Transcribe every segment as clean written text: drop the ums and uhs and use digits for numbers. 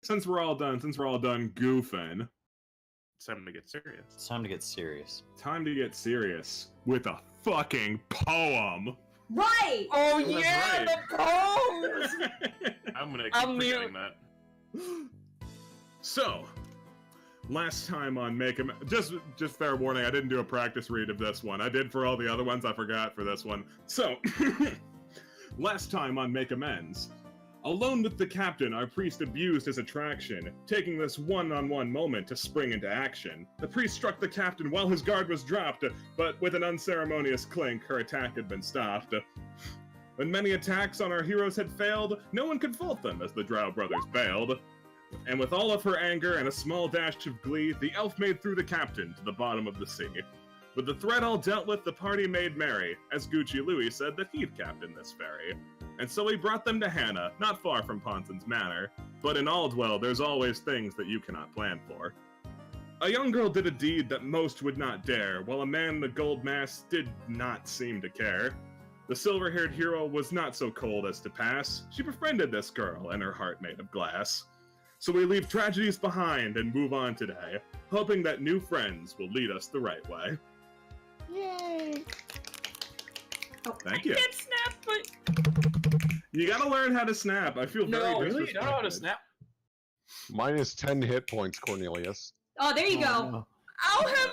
since we're all done goofing, it's time to get serious. It's time to get serious. Time to get serious with a fucking poem. Right! Oh, That's yeah, right. the pose! I'm gonna keep forgetting that. So, last time on Make Amends, just fair warning, I didn't do a practice read of this one. I did for all the other ones, I forgot for this one. So, last time on Make Amends, alone with the captain, our priest abused his attraction, taking this one-on-one moment to spring into action. The priest struck the captain while his guard was dropped, but with an unceremonious clink, her attack had been stopped. When many attacks on our heroes had failed, no one could fault them as the Drow brothers bailed. And with all of her anger and a small dash of glee, the elf made through the captain to the bottom of the sea. With the threat all dealt with, the party made merry, as Gucci Louis said that he'd captain this ferry. And so he brought them to Hannah, not far from Ponson's Manor. But in Aldwell, there's always things that you cannot plan for. A young girl did a deed that most would not dare, while a man in the gold mask did not seem to care. The silver-haired hero was not so cold as to pass. She befriended this girl, and her heart made of glass. So we leave tragedies behind and move on today, hoping that new friends will lead us the right way. Yay! Oh, Thank you. I can't snap, but... You gotta learn how to snap. I feel very Really? You disrespected. don't know how to snap? Minus 10 hit points, Cornelius. Oh, there you go. No. I'll have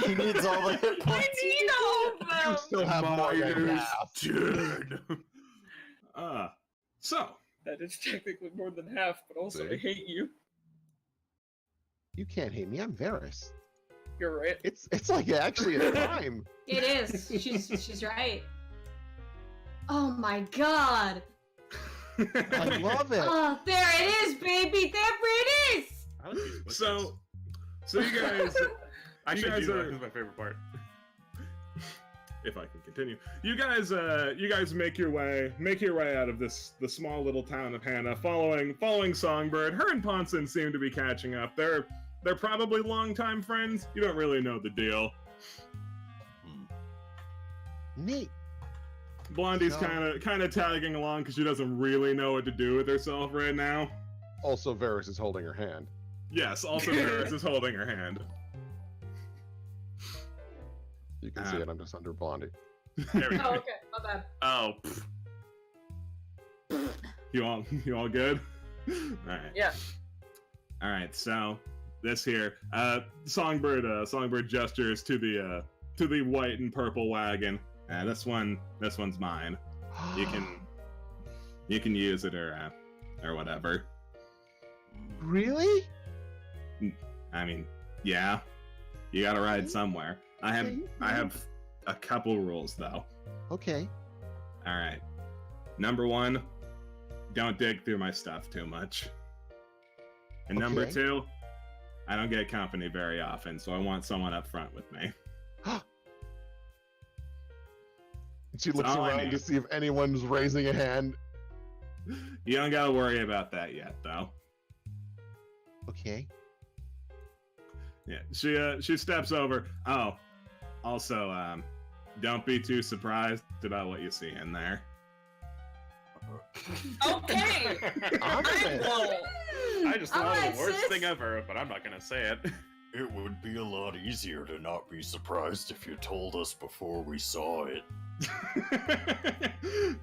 11! He needs all the hit I points. need all of You them! still have more than half. Dude. So, That is technically more than half, but also See? I hate you. You can't hate me. I'm Varys. You're right. It's like actually a crime. It is. She's right. Oh my god. I love it. Oh, there it is, baby. There it is. I like these whispers. so you guys, Actually, you guys that are- is my favorite part. if I can continue, you guys make your way out of the small little town of Hannah, following Songbird. Her and Ponson seem to be catching up. They're probably longtime friends. You don't really know the deal. Neat. Blondie's No. kind of tagging along because she doesn't really know what to do with herself right now. Also, Varys is holding her hand. Yes, also Varys is holding her hand. You can see it. I'm just under Blondie. There we Oh, go. okay. My bad. Oh, You all good? Alright. Yeah. Alright, so this here. Songbird gestures to the white and purple wagon. This one's mine. You can use it or whatever. Really? I mean, yeah. You gotta ride somewhere. I have a couple rules though. Okay. Alright. Number 1, don't dig through my stuff too much. And number Okay. 2, I don't get company very often, so I want someone up front with me. She looks all I around need. to see if anyone's raising a hand. You don't gotta worry about that yet, though. Okay. Yeah, she steps over. Oh, also, don't be too surprised about what you see in there. Okay! I Honest. won't. I just thought Alright, of the worst sis. thing ever, but I'm not gonna say it. It would be a lot easier to not be surprised if you told us before we saw it.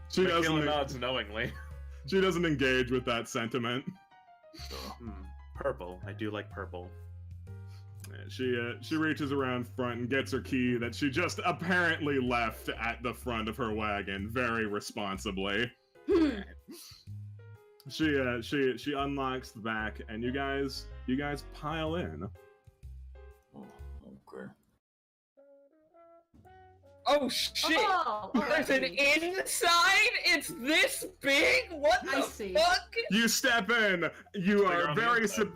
She Michaela doesn't. nods knowingly. She doesn't engage with that sentiment. Purple. I do like purple. Yeah, she reaches around front and gets her key that she just apparently left at the front of her wagon very responsibly. She unlocks the back and you guys pile in. Oh, okay. Oh shit! Oh, There's an inside? It's this big? What I the see. fuck? You step in. You Bigger are on the very inside.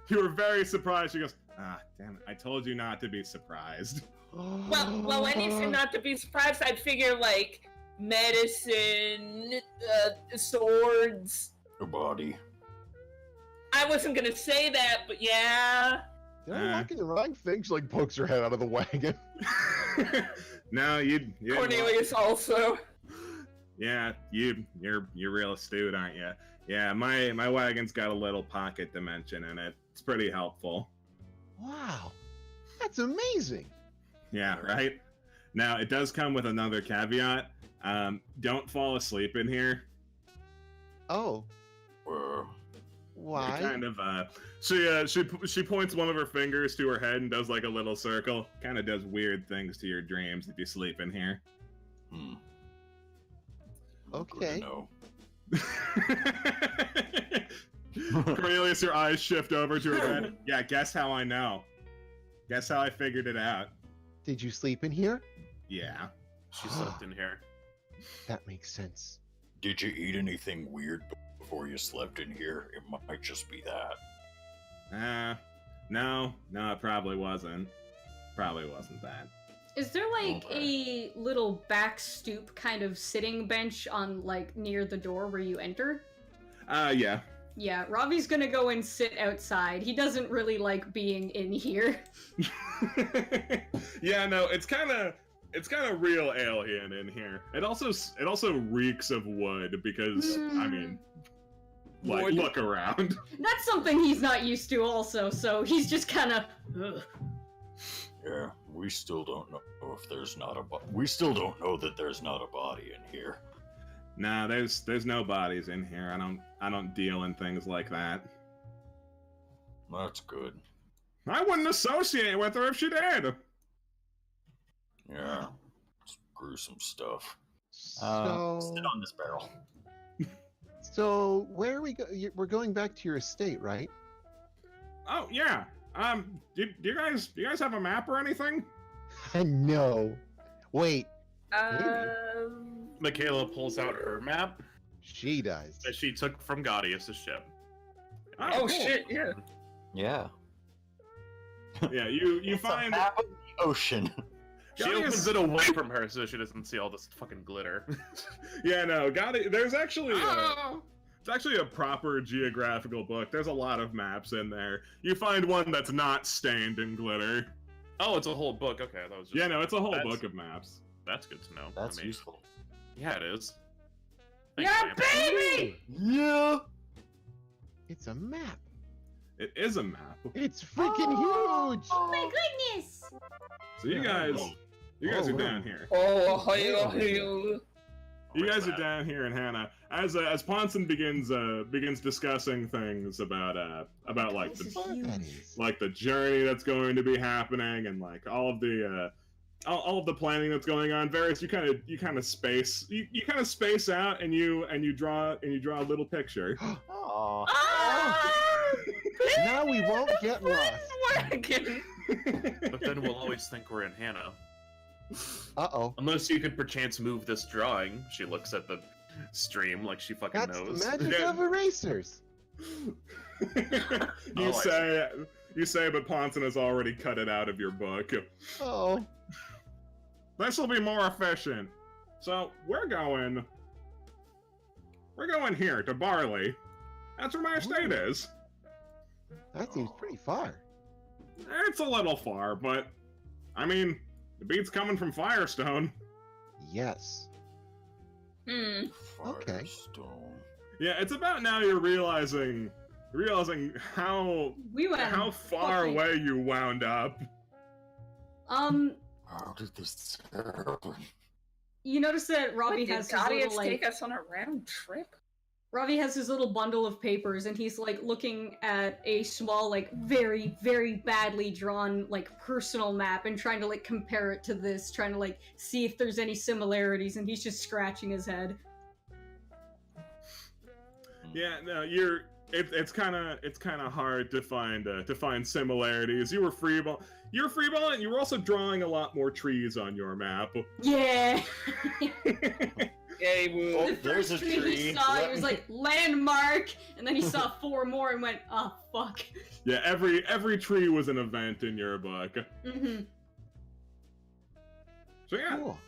you are very surprised. She goes, "Ah, damn it! I told you not to be surprised." Well, when you said not to be surprised, I'd figure like medicine, swords. Your body. I wasn't gonna say that, but yeah. Did I walk in the wrong thing? She like pokes her head out of the wagon. No, you Cornelius also. Yeah, you're real astute, aren't you? Yeah, my wagon's got a little pocket dimension in it. It's pretty helpful. Wow, that's amazing. Yeah, right? Now, it does come with another caveat. Don't fall asleep in here. Oh, Uh, why? It kind of, she points one of her fingers to her head and does like a little circle. Kind of does weird things to your dreams if you sleep in here. hmm. Okay. No. Cornelius, your eyes shift over to her bed. Yeah, guess how I know. Guess how I figured it out. Did you sleep in here? Yeah. She slept in here. That makes sense. Did you eat anything weird before you slept in here? It might just be that. No, it probably wasn't. Probably wasn't that. Is there like Okay. a little back stoop kind of sitting bench on like near the door where you enter? Yeah. Yeah, Ravi's gonna go and sit outside. He doesn't really like being in here. Yeah, no, it's kind of real alien in here. It also reeks of wood because I mean, like Wood. look around. That's something he's not used to also, so he's just kind of Yeah, we still don't know if there's not a we still don't know that there's not a body in here. Nah, there's no bodies in here. I don't deal in things like that. That's good. I wouldn't associate with her if she did. Yeah, it's gruesome stuff. So, Sit on this barrel. so where are we go? We're going back to your estate, right? Oh yeah. Do you guys have a map or anything? No. Wait, Michaela pulls out her map she does. that she took from Gaudius' ship. Oh cool. shit, yeah. Yeah. Yeah, you It's a find map of the ocean. She Gaudius- opens it away from her so she doesn't see all this fucking glitter. Yeah, no, there's actually it's actually a proper geographical book. There's a lot of maps in there. You find one that's not stained in glitter. Oh, it's a whole book. Okay, that was just... Yeah, no, it's a whole That's- book of maps. That's good to know. That's I mean, useful. Yeah, it is. Yeah, Thanks, man. baby! Yeah. It's a map. It is a map. It's freaking huge. Oh my goodness! So you guys Oh, are wow. down here. Oh, hi. You Where's guys are that? down here in Hannah. As Ponson begins discussing things about like This is the huge. That is. like the journey that's going to be happening and like all of the planning that's going on. Varys, you kind of space out and you draw a little picture. Aw. Ah! Now we won't get lost. Working. But then we'll always think we're in Hannah. Uh-oh. Unless you could perchance move this drawing. She looks at the stream like she fucking That's knows. the magic Yeah. of erasers. You say, but Ponson has already cut it out of your book. Oh. This will be more efficient. So we're going here to Barley. That's where my estate is. That seems pretty far. It's a little far, but I mean, the beat's coming from Firestone. Yes. Hmm. Okay. Firestone. Yeah, it's about now you're realizing how We went far fucking- away you wound up. How did this happen? You notice that Ravi Did has his Gaudius little take like us on a round trip? Ravi has his little bundle of papers and he's like looking at a small, like very, very badly drawn, like personal map and trying to like compare it to this, trying to like see if there's any similarities, and he's just scratching his head. Yeah, no, it's kind of hard to find similarities. You're freeballing. You were also drawing a lot more trees on your map. Yeah. Yay, woo. The there's first a tree he tree. saw, Let it was me- like landmark, and then he saw 4 more and went, oh fuck. Yeah, every tree was an event in your book. Mm-hmm. So yeah, Cool.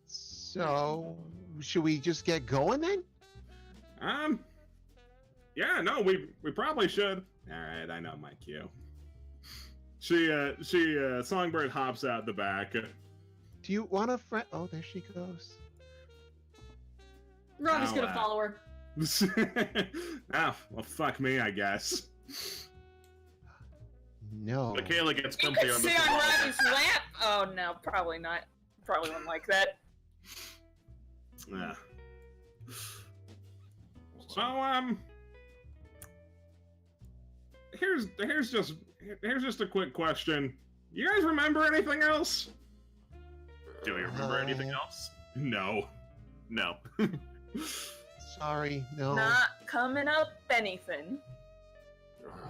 So, should we just get going then? yeah, no, we probably should. All right, I know my cue. Songbird hops out the back. Do you want a friend? Oh, there she goes. Rob is Oh, gonna follow her. Oh, well, fuck me, I guess. No. Michaela gets You comfy could on the sit on floor. Robbie's lap. Oh no, probably not. Probably wouldn't like that. Yeah. So, here's just a quick question. You guys remember anything else? Do we remember anything else? No. No. Sorry, no. Not coming up anything.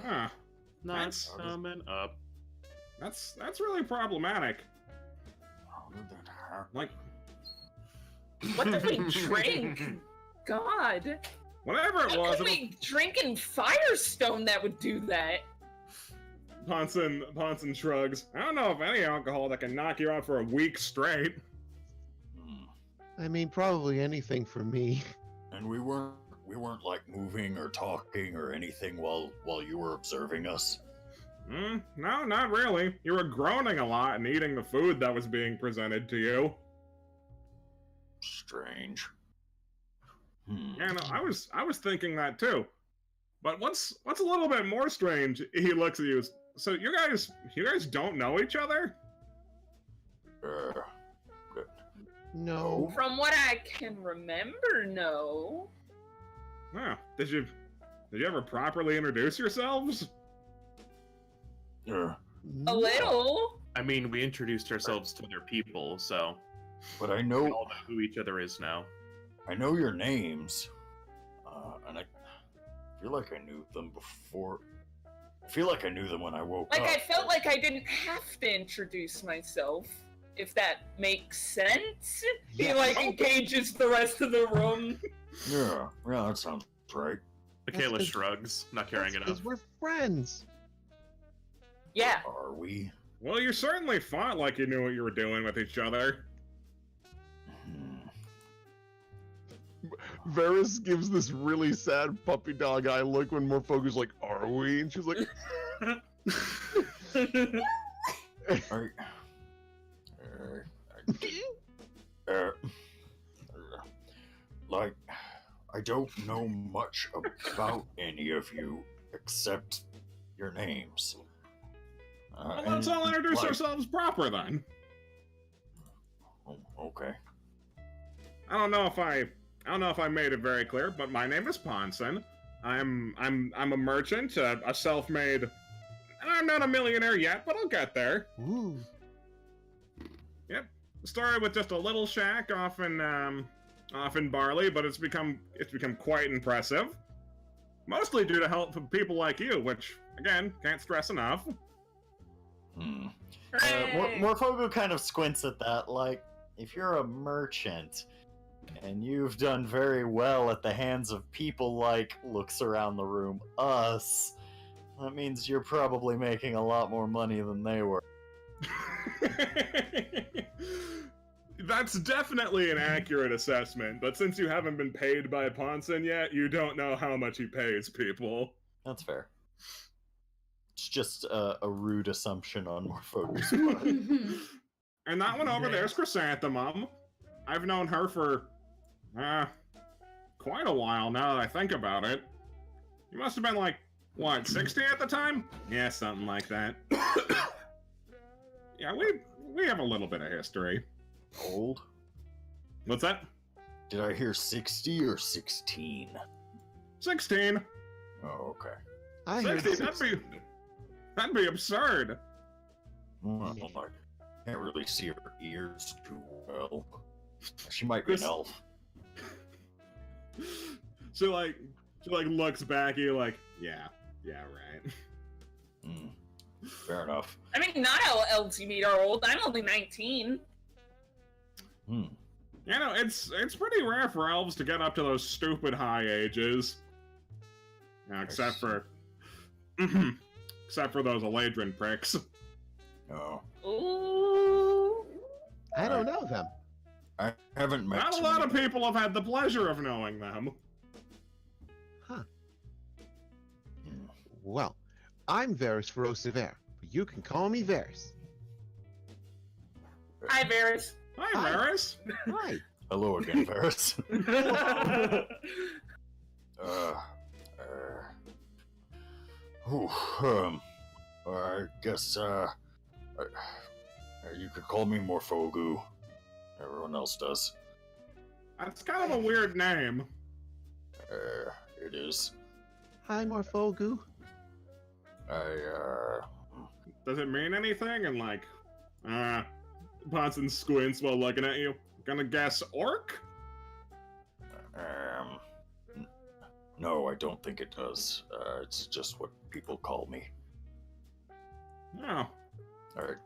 Huh. Not That's- coming up. That's really problematic. How did that happen? Like, What did we drink? God. whatever it What was, could we drink in Firestone that would do that? Ponson shrugs. I don't know of any alcohol that can knock you out for a week straight. I mean, probably anything for me. And we weren't like moving or talking or anything while you were observing us. No, not really. You were groaning a lot and eating the food that was being presented to you. Strange. Yeah, no, I was thinking that too. But what's a little bit more strange? He looks at you. So you guys don't know each other? No. From what I can remember, no. Oh, did you ever properly introduce yourselves? A No. little. I mean, we introduced ourselves to other people, so But I we know all know who each other is now. your names, and I feel like I knew them before. I feel like I knew them when I woke Like, up. I felt like I didn't have to introduce myself, if that makes sense. He, Yes. like, engages the rest of the room. Yeah, that sounds right. Michaela That's- shrugs, not caring That's enough. 'cause we're friends. Yeah. Are we? Well, you certainly fought like you knew what you were doing with each other. Varys gives this really sad puppy dog eye look when Morphogu's like, "Are we?" And she's like, Are, like, I don't know much about any of you except your names. Well, let's all and, introduce like- ourselves proper then. Oh, okay. I don't know if I made it very clear, but my name is Ponson. I'm a merchant, a self-made. I'm not a millionaire yet, but I'll get there. "Ooh, Started with just a little shack off in Barley, but it's become quite impressive. Mostly due to help from people like you, which again can't stress enough. Hooray. Morphogo kind of squints at that, like, if you're a merchant and you've done very well at the hands of people like, looks around the room, us, that means you're probably making a lot more money than they were. That's definitely an accurate assessment, but since you haven't been paid by Ponson yet, you don't know how much he pays people. That's fair. It's just a rude assumption on Morphogo's part. And that one over there's Chrysanthemum. I've known her for quite a while now that I think about it. You must have been like, what, 60 at the time? Yeah, something like that. Yeah, we have a little bit of history. Old? What's that? Did I hear 60 or 16? 16. Oh, okay. I heard 60, that'd be absurd. Well, I can't really see her ears too well. She might be an This- elf. She looks back at you like, yeah, right. Fair enough. I mean, not all elves you meet are old. I'm only 19. You know, it's pretty rare for elves to get up to those stupid high ages. Except for those Eladrin pricks. Oh, Ooh. I don't know them. I haven't met. Not a too lot many- of people have had the pleasure of knowing them. Huh. Well, I'm Varys Ferociver, but you can call me Varys. Hi, Varys. Hi, Hi. Varys. Hi. Hello again, Varys. I guess, you could call me Morfogu. Everyone else does. That's kind of a weird name. It is. Hi, Morfogu. Does it mean anything? And like, Ponson squints while looking at you. Gonna guess orc? No, I don't think it does. It's just what people call me. Oh. Alright.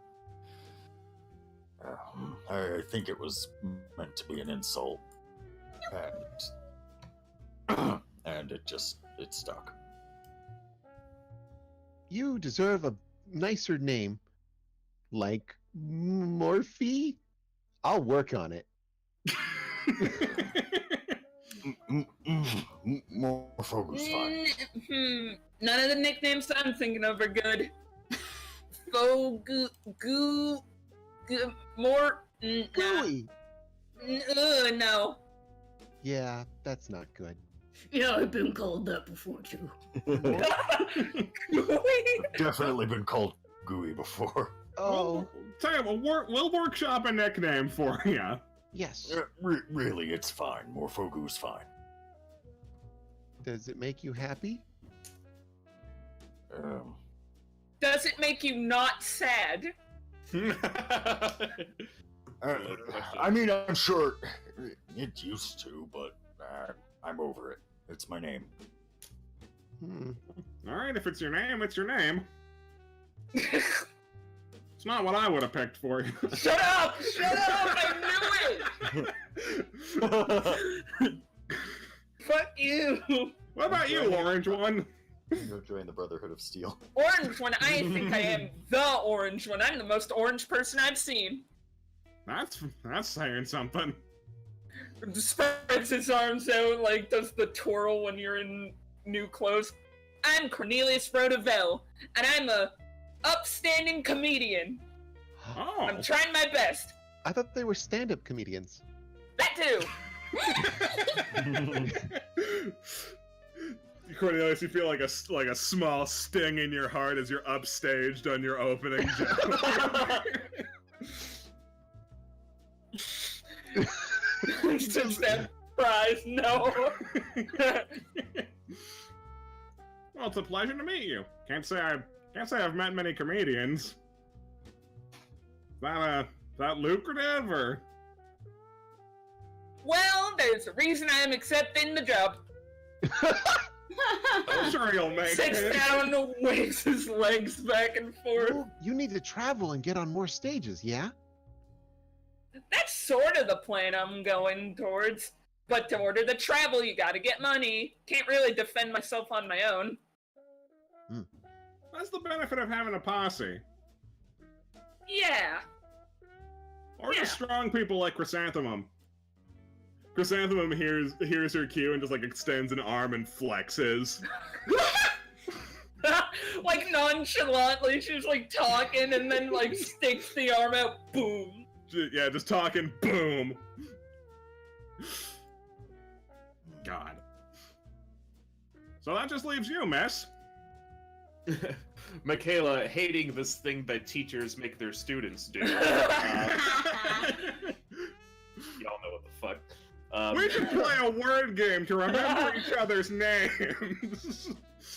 I think it was meant to be an insult. And it stuck. You deserve a nicer name. Like Morphe? I'll work on it. Morfogu's fine. None of the nicknames I'm thinking of are good. More. Gooey! No. Yeah, that's not good. Yeah, I've been called that before too. Definitely been called gooey before. Oh, Tell you what, we'll workshop a nickname for you. yes. Really, it's fine. Morfogu's fine. Does it make you happy? Does it make you not sad? I mean, I'm sure it used to, but I'm over it. It's my name. Alright, if it's your name, it's your name. It's not what I would have picked for you. Shut up! Shut up! I knew it! Fuck you! What about you, Orange One? You'll join the Brotherhood of Steel. Orange one, I think I am the orange one. I'm the most orange person I've seen. That's saying something. Spreads his arms out, like does the twirl when you're in new clothes. I'm Cornelius Rodavell, and I'm a upstanding comedian. Oh. I'm trying my best. I thought they were stand-up comedians. That too. Cornelius, you feel like a small sting in your heart as you're upstaged on your opening joke. Just that prize, no. Well, it's a pleasure to meet you. Can't say I've met many comedians. Is that lucrative or? Well, there's a reason I am accepting the job. I'm sure you'll make Sits it. down and waves his legs back and forth. Well, you need to travel and get on more stages, yeah? That's sort of the plan I'm going towards. But to order the travel, you gotta get money. Can't really defend myself on my own. That's the benefit of having a posse. Yeah. Or Yeah. just strong people like Chrysanthemum. Chrysanthemum hears her cue and just like extends an arm and flexes. Like nonchalantly, she's like talking and then like sticks the arm out. Boom. Yeah, just talking. Boom. God. So that just leaves you, miss. Michaela hating this thing that teachers make their students do. Y'all know what the fuck. We should play a word game to remember each other's names.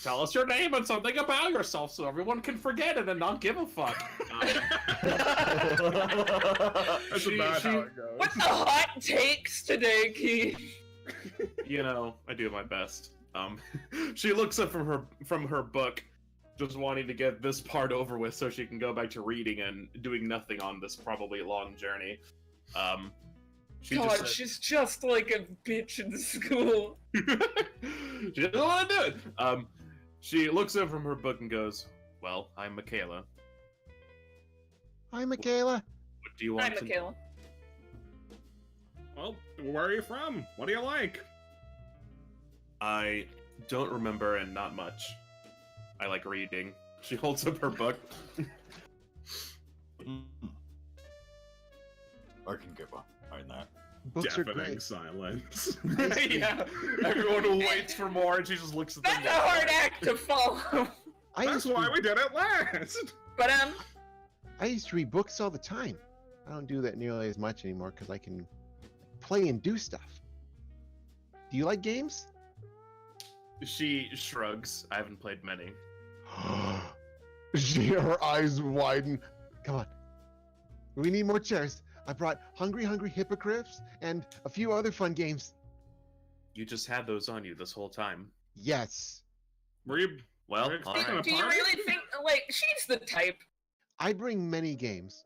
Tell us your name and something about yourself so everyone can forget it and not give a fuck. That's about how it goes. What the hot takes today, Keith? You know, I do my best. She looks up from her book, just wanting to get this part over with so she can go back to reading and doing nothing on this probably long journey. She's just like a bitch in school. She doesn't want to do it. She looks up from her book and goes, "Well, I'm Michaela. Hi, Michaela. What do you want Hi, Michaela. Well, where are you from? What do you like? I don't remember and not much. I like reading." She holds up her book. I can get behind that. Books are Deafening great. silence. Yeah, everyone waits for more, and she just looks at them. That's a hard act to follow. That's why we did it last. But I used to read books all the time. I don't do that nearly as much anymore because I can play and do stuff. Do you like games? She shrugs. I haven't played many. Her eyes widen. Come on. We need more chairs. I brought Hungry Hippogriffs and a few other fun games. You just had those on you this whole time. Yes. Were you? Well, We're all expecting right. a do you party? really think, like, she's the type? I bring many games.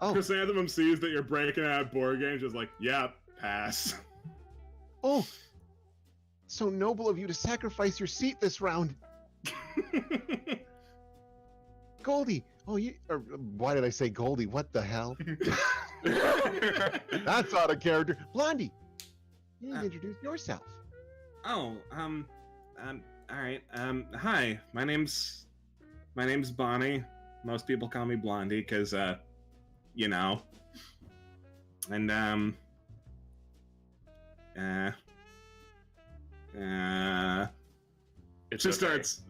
Oh, Chrysanthemum sees that you're breaking out board games, just like, yeah, pass. oh. So noble of you to sacrifice your seat this round. Goldie. Oh, why did I say Goldie? What the hell? That's out of character. Blondie, you need to introduce yourself. Oh, all right. Hi, my name's Bonnie. Most people call me Blondie because, you know. And, It's she okay. starts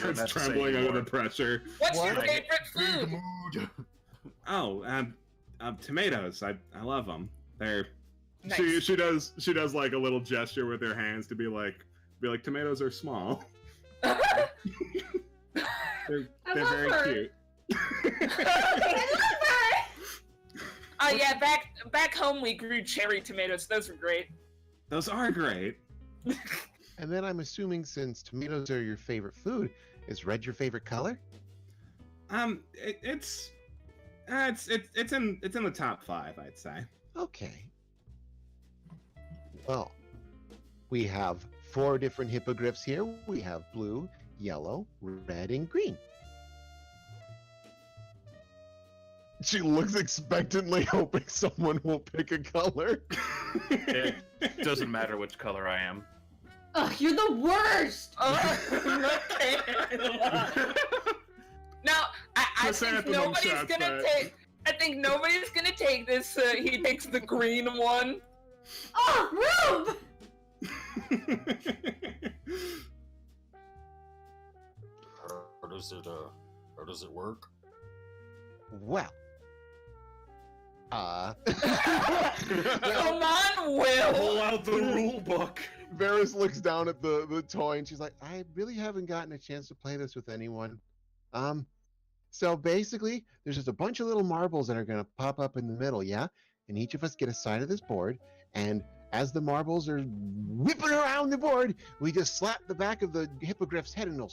have to say trembling under anymore. the pressure. What's What? your favorite food? Mood. Oh, tomatoes. I love them. They're Nice. she does like a little gesture with her hands to be like tomatoes are small. They're I they're love very her. cute. I love her! Oh yeah, back home we grew cherry tomatoes. Those were great. Those are great. And then I'm assuming since tomatoes are your favorite food, is red your favorite color? It's in the top 5, I'd say. Okay. Well, we have 4 different hippogriffs here. We have blue, yellow, red, and green. She looks expectantly, hoping someone will pick a color. It doesn't matter which color I am. Ugh, you're the worst! Okay. Now, I think Chrysanthemum nobody's shots gonna back. take. I think nobody's gonna take this. He takes the green one. Oh, Rube! How does it work? Well. Come on, Will. Pull out the rule book. Varys looks down at the toy and she's like, I really haven't gotten a chance to play this with anyone. So basically, there's just a bunch of little marbles that are going to pop up in the middle, yeah? And each of us get a side of this board, and as the marbles are whipping around the board, we just slap the back of the hippogriff's head and it'll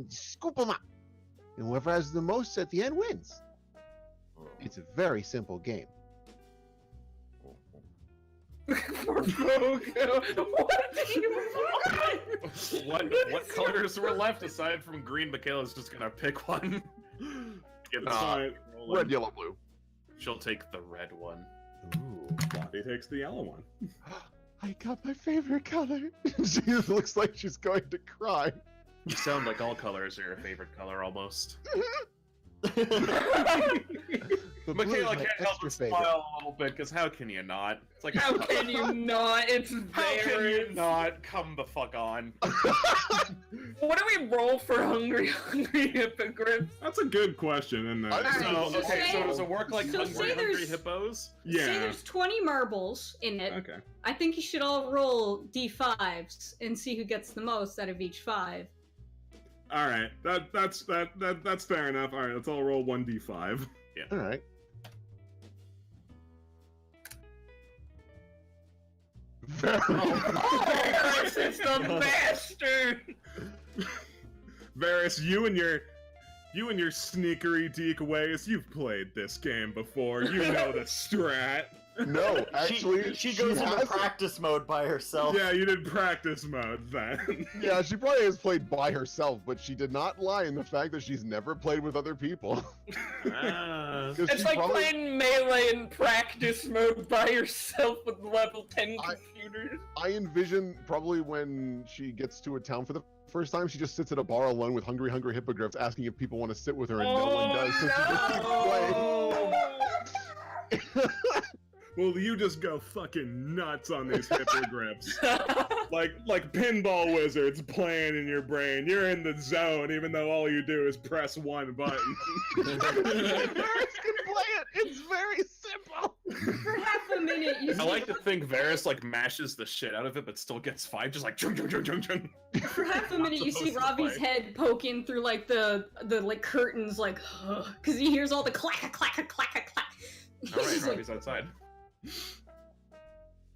scoop them up. And whoever has the most at the end wins. It's a very simple game. What do you want? What colors were left aside from green? Michaela's just gonna pick one. Get the Fine. rolling. Red, yellow, blue. She'll take the red one. Ooh. Blondie takes the yellow one. I got my favorite color. She looks like she's going to cry. You sound like all colors are your favorite color, almost. The blue is Michaela my can't help extra but favorite. smile a little bit, because how can you not? It's like How can you not? It's How can you there. not? Come the fuck on. What do we roll for hungry hippogriffs? That's a good question, isn't it? Alright, So, so okay, so say- does it work like so say hungry there's- hippos? Yeah. Say there's 20 marbles in it. Okay. I think you should all roll d5s and see who gets the most out of each 5. All right. That's fair enough. All right. Let's all roll 1d5. All right. Oh, this is the bastard! Varys, you and your sneakery deek ways, you've played this game before. You know the strat. No, actually, she goes into hasn't. practice mode by herself. Yeah, you did practice mode then. Yeah, she probably has played by herself, but she did not lie in the fact that she's never played with other people. Ah. 'Cause It's she like probably- playing Melee in practice mode by yourself with level 10 I- computers. I envision probably when she gets to a town for the first time, she just sits at a bar alone with hungry hippogriffs, asking if people want to sit with her, and no one does. So she just keeps playing. Well, you just go fucking nuts on these hippogriffs. like pinball wizards playing in your brain. You're in the zone, even though all you do is press one button. Varys can play it. It's very simple. For half a minute, you see I like to think Varys like mashes the shit out of it, but still gets 5, just like chung chung chung chung chung. For half a minute, you see supposed to Ravi's play. head poking through like the like curtains, like because he hears all the clack clack clack clack. He's All right, just like, Ravi's outside.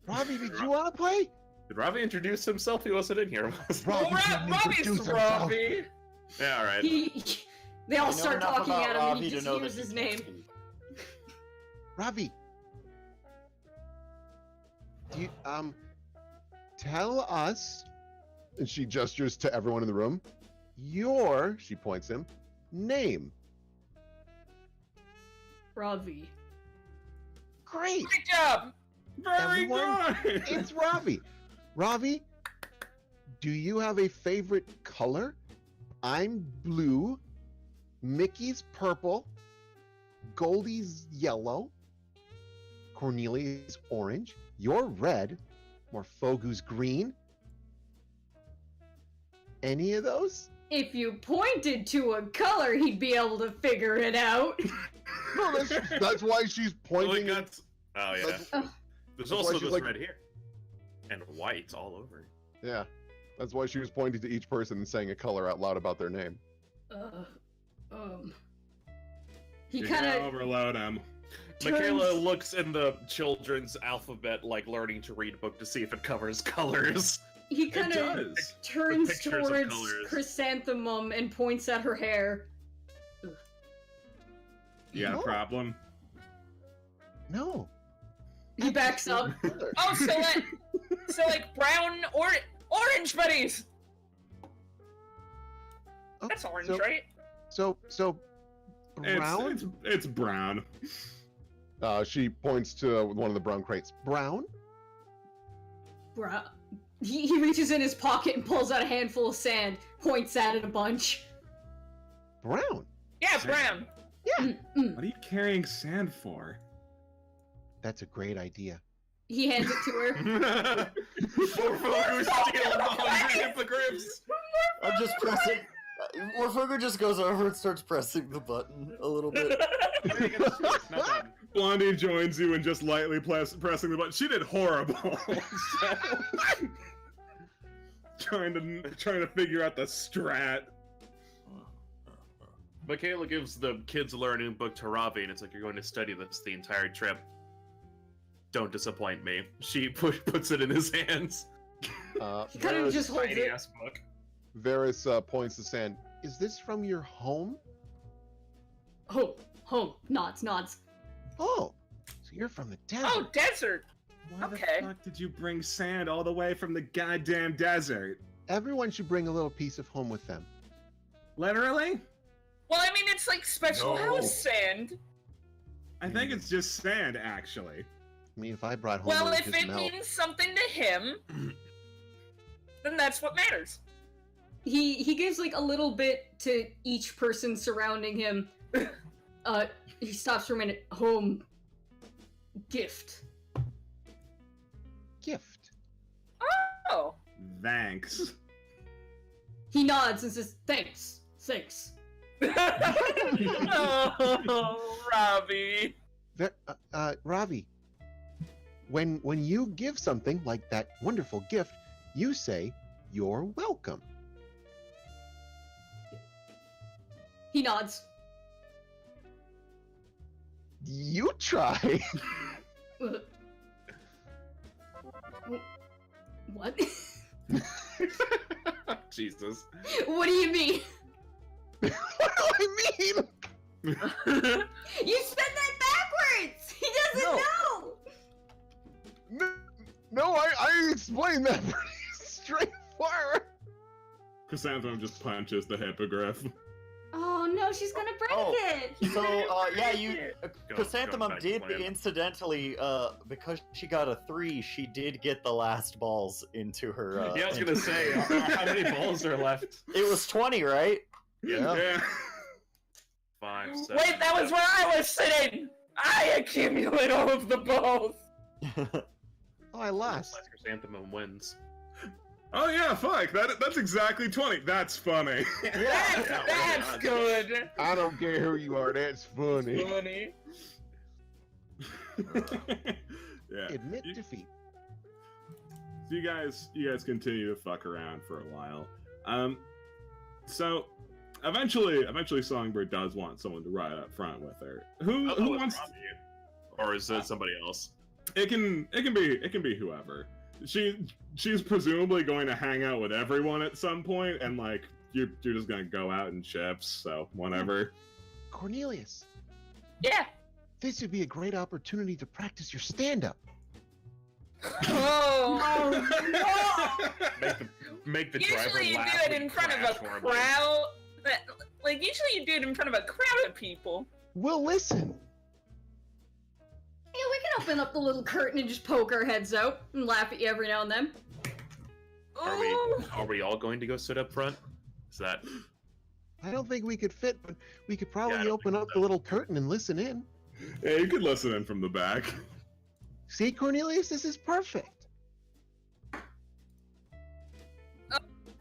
Ravi, did you want to play? Did Ravi introduce himself? He wasn't in here. Ravi Well, didn't Robbie's introduce himself. Robbie. Yeah, all right. they all I know start enough talking about at him, and Ravi he to just know hears that his he can name. speak. Ravi, do you, tell us, and she gestures to everyone in the room, your, she points him, name. Ravi. Great. Great job. Very Everyone- good. It's Ravi. Ravi, do you have a favorite color? I'm blue, Mickey's purple, Goldie's yellow, Cornelia's orange, you're red, Morfogu's green. Any of those? If you pointed to a color, he'd be able to figure it out. No, that's why she's Well, pointing. he got... Oh, yeah. Oh. There's That's why also she's this like- red here. And white all over. Yeah, that's why she was pointing to each person and saying a color out loud about their name. He You're kind gonna of overload him. Michaela looks in the children's alphabet, like learning to read book to see if it covers colors. he It kind of does. turns pictures of towards colors. Chrysanthemum and points at her hair. You got a No. problem? No. He backs up. Color. Oh, so like brown or orange buddies. Oh, That's orange, so, right? So brown. It's brown. She points to one of the brown crates. Brown. Bruh. He reaches in his pocket and pulls out a handful of sand, points at it a bunch. Brown. Yeah, brown. Yeah. What are you carrying sand for? That's a great idea. He hands it to her. Morfogu's stealing the 100 hippogriffs! I'm just pressing. Morfogo just goes over and starts pressing the button a little bit. Not bad. Blondie joins you and just lightly pressing the button. She did horrible. So- trying to figure out the strat. Michaela gives the kids learning book to Ravi, and it's like, you're going to study this the entire trip. Don't disappoint me. She puts it in his hands. He kind of just holds Tiny it. ass book. Varys points to sand. Is this from your home? Home. Nods. Oh, so you're from the desert. Oh, desert. Why Okay. the fuck did you bring sand all the way from the goddamn desert? Everyone should bring a little piece of home with them. Literally? Well, I mean, it's like special No. house sand. I think it's just sand, actually. I mean, if I brought home, Well, it would if just it melt. means something to him, then that's what matters. He gives like a little bit to each person surrounding him. He stops for a minute. Home. Gift. Gift. Oh. Thanks. He nods and says, Thanks. Oh, Robbie. Ravi, when you give something like that wonderful gift, you say, "You're welcome." He nods. You try. What? Jesus. What do you mean? What do I mean? You spelled that backwards! He doesn't know! No, I explained that pretty straightforward. Chrysanthemum just punches the hippogriff. Oh no, she's gonna break Oh. it! So, Chrysanthemum back to did plan. incidentally, because she got a 3, she did get the last balls into her. Yeah, I was gonna say, how many balls are left? It was 20, right? Yeah. 5, 7. Wait, that was where I was sitting! I accumulate all of the balls! Oh, I lost. Chrysanthemum wins. Oh yeah, fuck. That's exactly 20. That's funny. That's good. I don't care who you are. That's funny. Funny. Yeah. Admit defeat. So you guys continue to fuck around for a while. So eventually Songbird does want someone to ride up front with her. Who wants? Or is it somebody else? It can be whoever. She's presumably going to hang out with everyone at some point, and like you're just gonna go out in shifts, so whatever. Cornelius, Yeah. this would be a great opportunity to practice your stand-up. Oh. Make the driver Usually you laugh do it when in you front of crash a horribly. crowd. Like usually you do it in front of a crowd of people. We'll listen. Yeah, we can open up the little curtain and just poke our heads out and laugh at you every now and then. Are we all going to go sit up front? Is that I don't think we could fit, but we could I probably don't open think up so. the little curtain and listen in. Yeah, you could listen in from the back. See, Cornelius, this is perfect.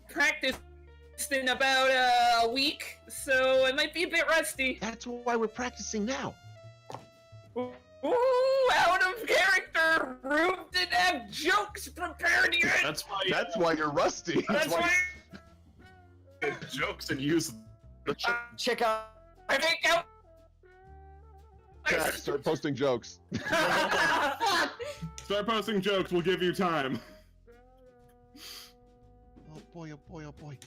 Practiced in about a week, so I might be a bit rusty. That's why we're practicing now. Ooh, out of character! Rube didn't have jokes prepared yet! That's why That's why you're rusty. That's why jokes and use Check out. I think out. Chat, start posting jokes. Start posting jokes. We'll give you time. Oh boy, oh boy, oh boy.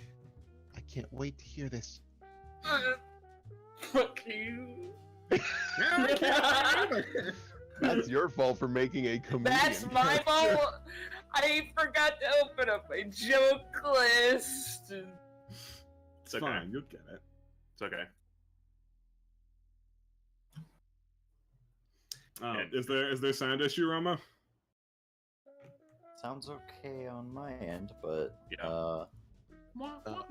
I can't wait to hear this. Fuck you. That's your fault for making a comedian. That's my fault. I forgot to open up my joke list. It's fine. You'll get it. It's okay. Is there sound issue, Roma? Sounds okay on my end, but Yeah.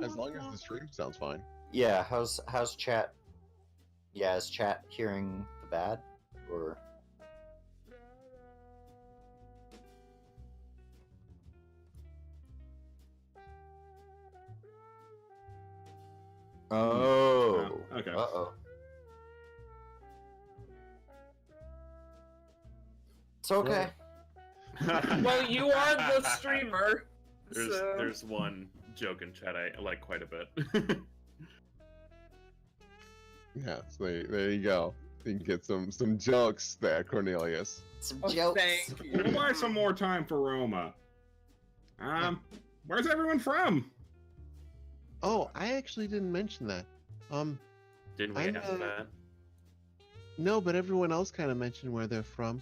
As long as the stream sounds fine. yeah. How's chat? Yeah, is chat hearing the bad or? Oh. Okay. Uh-oh. It's okay. Well, you are the streamer. So... There's one joke in chat I like quite a bit. Yeah, so there you go. You can get some jokes there, Cornelius. Some Oh, jokes. thank We'll you. buy some more time for Roma. Where's everyone from? Oh, I actually didn't mention that. Didn't we I'm, ask that? No, but everyone else kind of mentioned where they're from.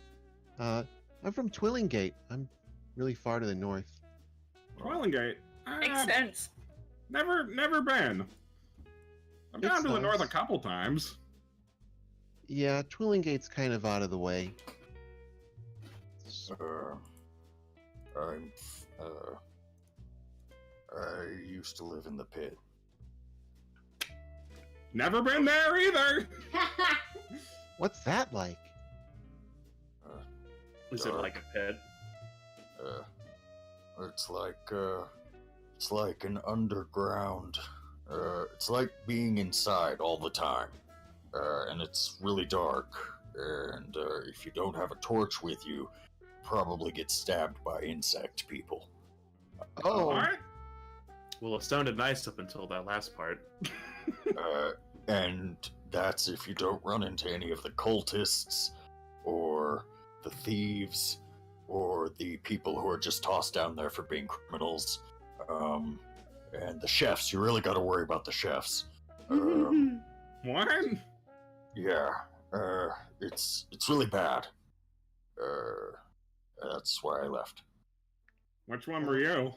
I'm from Twillingate. I'm really far to the north. Twillingate. Makes sense. Never been. I've It's gone to the north a nice. couple times. Yeah, Twillingate's kind of out of the way. I used to live in the pit. Never been there either. What's that like? Is it like a pit? It's like an underground. It's like being inside all the time, and it's really dark. And if you don't have a torch with you, probably get stabbed by insect people. Oh, What? Well, it sounded nice up until that last part. And that's if you don't run into any of the cultists, or the thieves, or the people who are just tossed down there for being criminals. And the chefs, you really got to worry about the chefs. What? Yeah, it's really bad. That's why I left. Which one were you?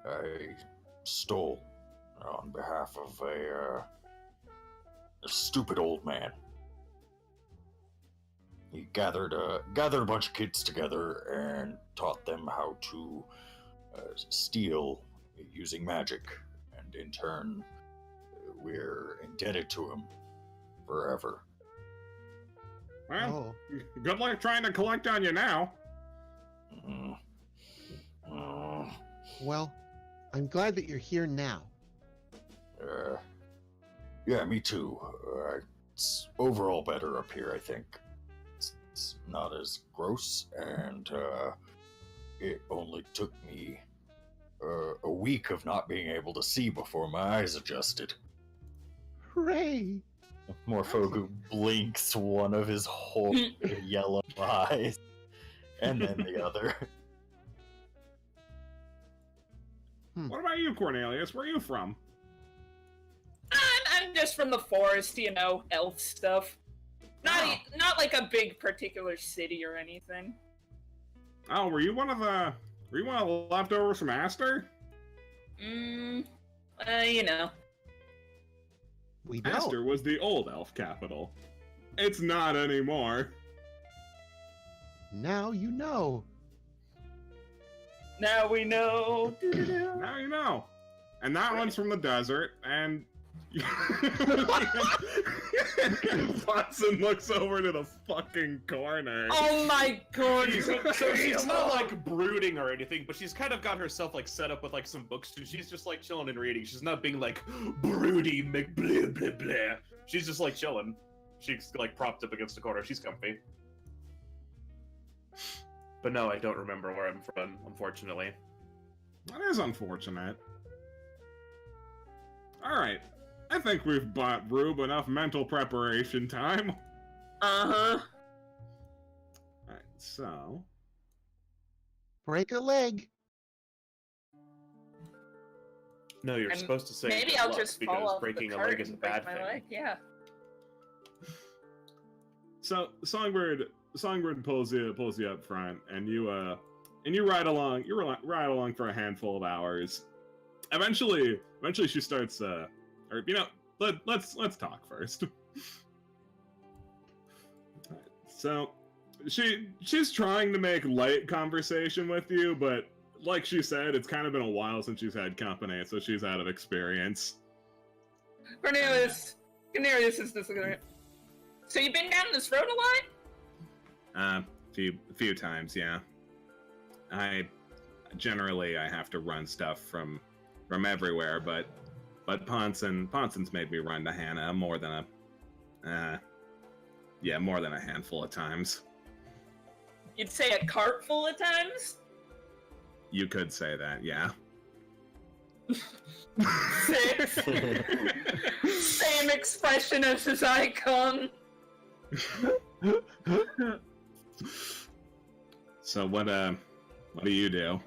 I stole on behalf of a stupid old man. He gathered a bunch of kids together and taught them how to steal using magic, and in turn, we're indebted to him forever. Well, Oh, good luck trying to collect on you now. Mm. Mm. well, I'm glad that you're here now. Yeah, me too. It's overall better up here, I think. It's not as gross, and it only took me a week of not being able to see before my eyes adjusted. Hooray! Morphogu blinks one of his whole yellow eyes, and then the other. What about you, Cornelius? Where are you from? I'm just from the forest, you know, elf stuff. Not like a big particular city or anything. Oh, were you one of the leftovers from Aster? You know. We don't. Aster was the old elf capital. It's not anymore. Now you know. Now we know. Now you know. And that one's from the desert, and Watson looks over to the fucking corner. Oh my god! So she's not like brooding or anything, but she's kind of got herself like set up with like some books too. She's just like chilling and reading. She's not being like broody, blah blah blah. She's just like chilling. She's like propped up against the corner. She's comfy. But no, I don't remember where I'm from, unfortunately. That is unfortunate. Alright. I think we've bought Rube enough mental preparation time. Uh-huh. Alright, so... Break a leg. No, you're And supposed to say Maybe good I'll luck, just because fall off breaking the a cart leg is a and break bad my thing. leg. Yeah. So, Songbird pulls you up front, and you ride along. You ride along for a handful of hours. Eventually she starts. Or you know, let's talk first. So, she's trying to make light conversation with you, but like she said, it's kind of been a while since she's had company, so she's out of experience. Cornelius is just looking at it. So you've been down this road a lot? Few times, yeah. I have to run stuff from everywhere, but Ponson's made me run to Hannah more than a handful of times. You'd say a cart full of times? You could say that, yeah. Same expression as his icon. So what do you do?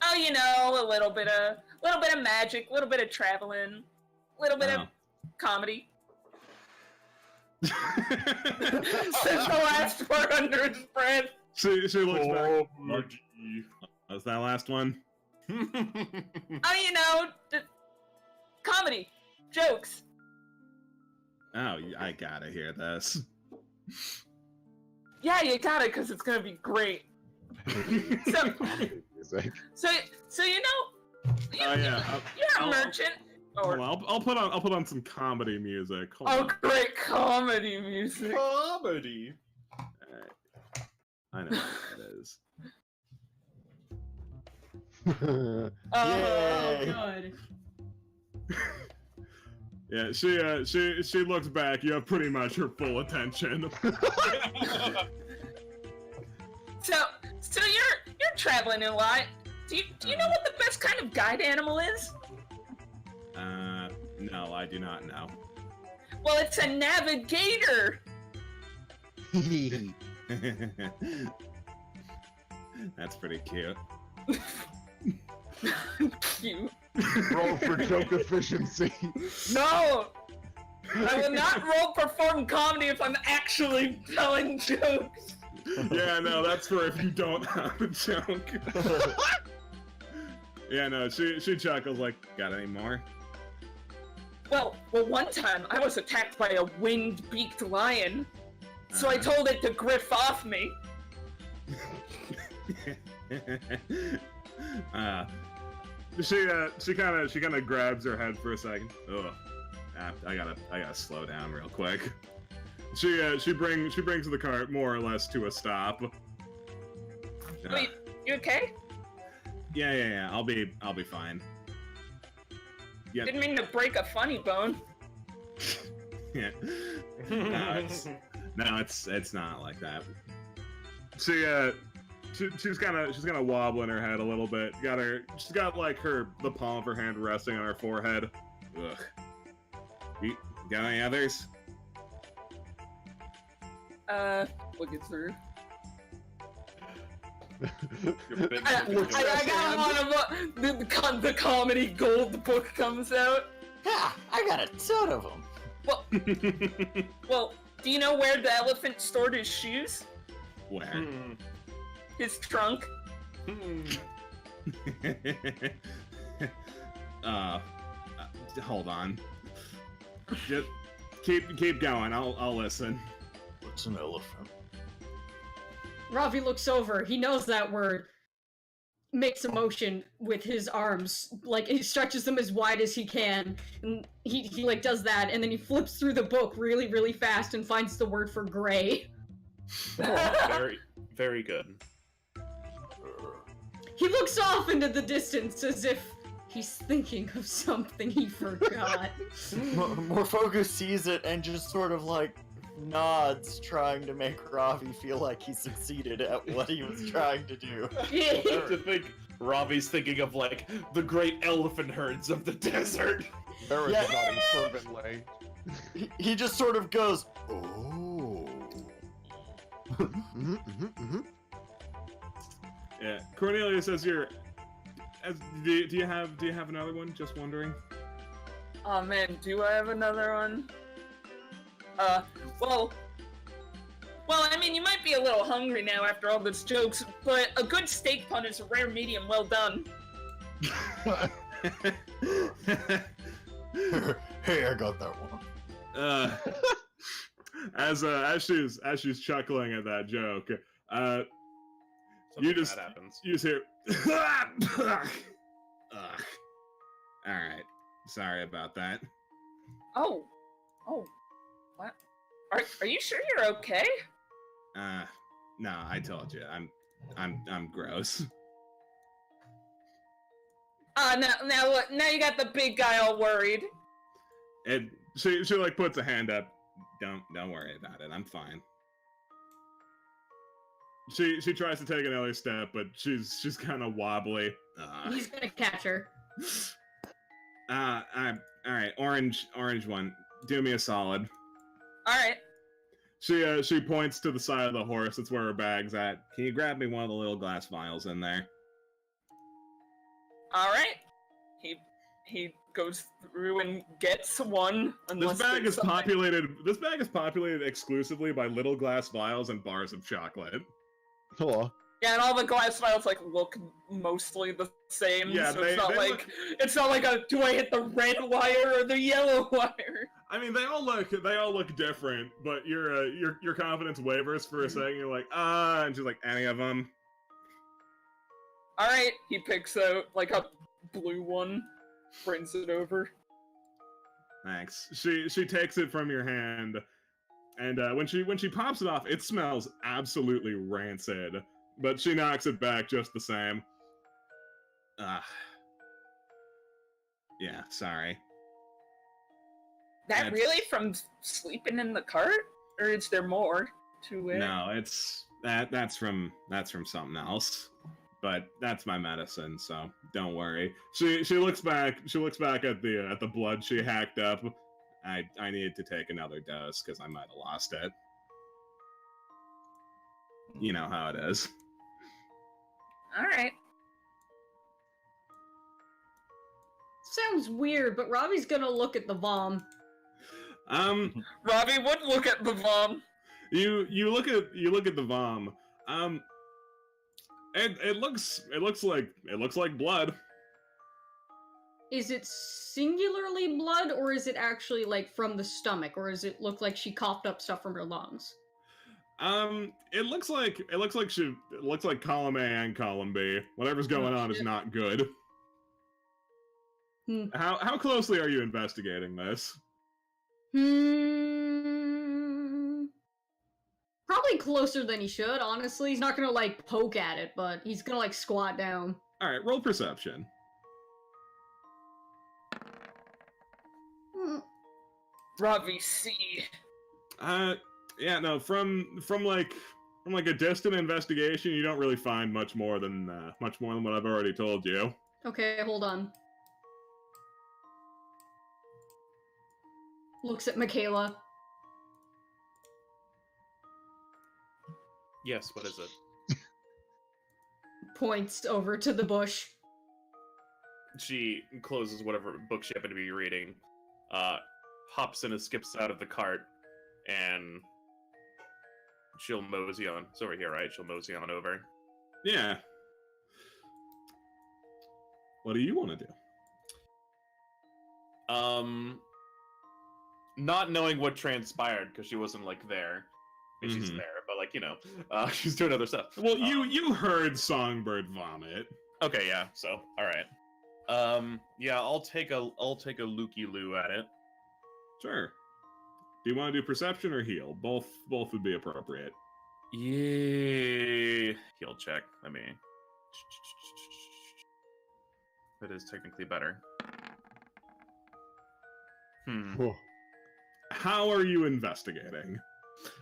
Oh, you know, a little bit of magic, a little bit of traveling, a little bit of comedy. Says the last word under his breath. She looks back. What's that last one? Oh, you know, comedy, jokes. Oh, I gotta hear this. Yeah, you got it, because it's gonna be great. So you know, you're a merchant. Or, Hold on, I'll put on some comedy music. Hold oh, on. great comedy music. Comedy. Alright. I know what that is. Oh, Yay. good. Yeah, she looks back. You have pretty much her full attention. So you're traveling a lot. Do you know what the best kind of guide animal is? No, I do not know. Well, it's a navigator. That's pretty cute. Cute. Roll for joke efficiency. No! I will not perform comedy if I'm actually telling jokes. Yeah, no, that's for if you don't have a joke. Yeah, no, she chuckles like, got any more? Well, one time I was attacked by a winged-beaked lion, so I told it to griff off me. She kind of grabs her head for a second. Ugh. I gotta slow down real quick. She brings the cart more or less to a stop. Wait, you okay? Yeah. I'll be fine. Yeah. Didn't mean to break a funny bone. Yeah. No, it's not like that. She's kind of wobbling her head a little bit. She's got like the palm of her hand resting on her forehead. Ugh. You got any others? Looking through. You're a bit I got one of the comedy gold book comes out. Yeah, I got a ton of them. Well, do you know where the elephant stored his shoes? Where? His trunk. Hold on. Just keep going. I'll listen. What's an elephant? Ravi looks over. He knows that word. Makes a motion with his arms, like he stretches them as wide as he can, and he like does that, and then he flips through the book really, really fast and finds the word for gray. Very, very good. He looks off into the distance as if he's thinking of something he forgot. Morphogus sees it and just sort of like nods, trying to make Ravi feel like he succeeded at what he was trying to do. To think Ravi's thinking of like the great elephant herds of the desert. Barrett Yeah. nodding fervently. He just sort of goes, oh. Yeah. Cornelia says do you have another one? Just wondering. Oh man, do I have another one? Well, I mean, you might be a little hungry now after all those jokes, but a good steak pun is a rare medium well done. Hey, I got that one. As she's chuckling at that joke, Something you just bad happens. you just hear. Ugh. All right. Sorry about that. Oh, what? Are you sure you're okay? No, I told you, I'm gross. Now you got the big guy all worried. And she like puts a hand up. Don't worry about it. I'm fine. She tries to take another step, but she's kind of wobbly. He's gonna catch her. All right, orange one. Do me a solid. All right. She points to the side of the horse. That's where her bag's at. Can you grab me one of the little glass vials in there? All right. He goes through and gets one. This bag is populated exclusively by little glass vials and bars of chocolate. Cool. Yeah, and all the glass vials like look mostly the same. Yeah, so they it's not like a do I hit the red wire or the yellow wire? I mean, they all look different, but your confidence wavers for a second. You're like, and she's like, any of them? All right, he picks out like a blue one, brings it over. Thanks. She takes it from your hand, and when she pops it off, it smells absolutely rancid. But she knocks it back just the same. Yeah, sorry. That really from sleeping in the cart, or is there more to it? No, that's from something else. But that's my medicine, so don't worry. She looks back at the blood she hacked up. I needed to take another dose because I might have lost it. You know how it is. All right. Sounds weird, but Robbie's gonna look at the vom. Robbie would look at the vom. You look at the vom. It looks like blood. Is it singularly blood, or is it actually like from the stomach, or does it look like she coughed up stuff from her lungs? It looks like column A and column B. Whatever's going on is not good. How closely are you investigating this? probably closer than he should, honestly. He's not gonna, like, poke at it, but he's gonna, like, squat down. Alright, roll perception. Ravi C. Yeah, no, from like a distant investigation, you don't really find much more than what I've already told you. Okay, hold on. Looks at Michaela. Yes, what is it? Points over to the bush. She closes whatever book she happened to be reading, hops in and skips out of the cart, and she'll mosey on. It's over here, right? She'll mosey on over. Yeah. What do you want to do? Not knowing what transpired because she wasn't like there. I mean, she's there, but like she's doing other stuff. Well, you heard Songbird vomit. Okay, yeah. So, all right. Yeah, I'll take a looky loo at it. Sure. Do you want to do perception or heal? Both would be appropriate. Yeah, heal check. I mean, it is technically better. Whew. How are you investigating?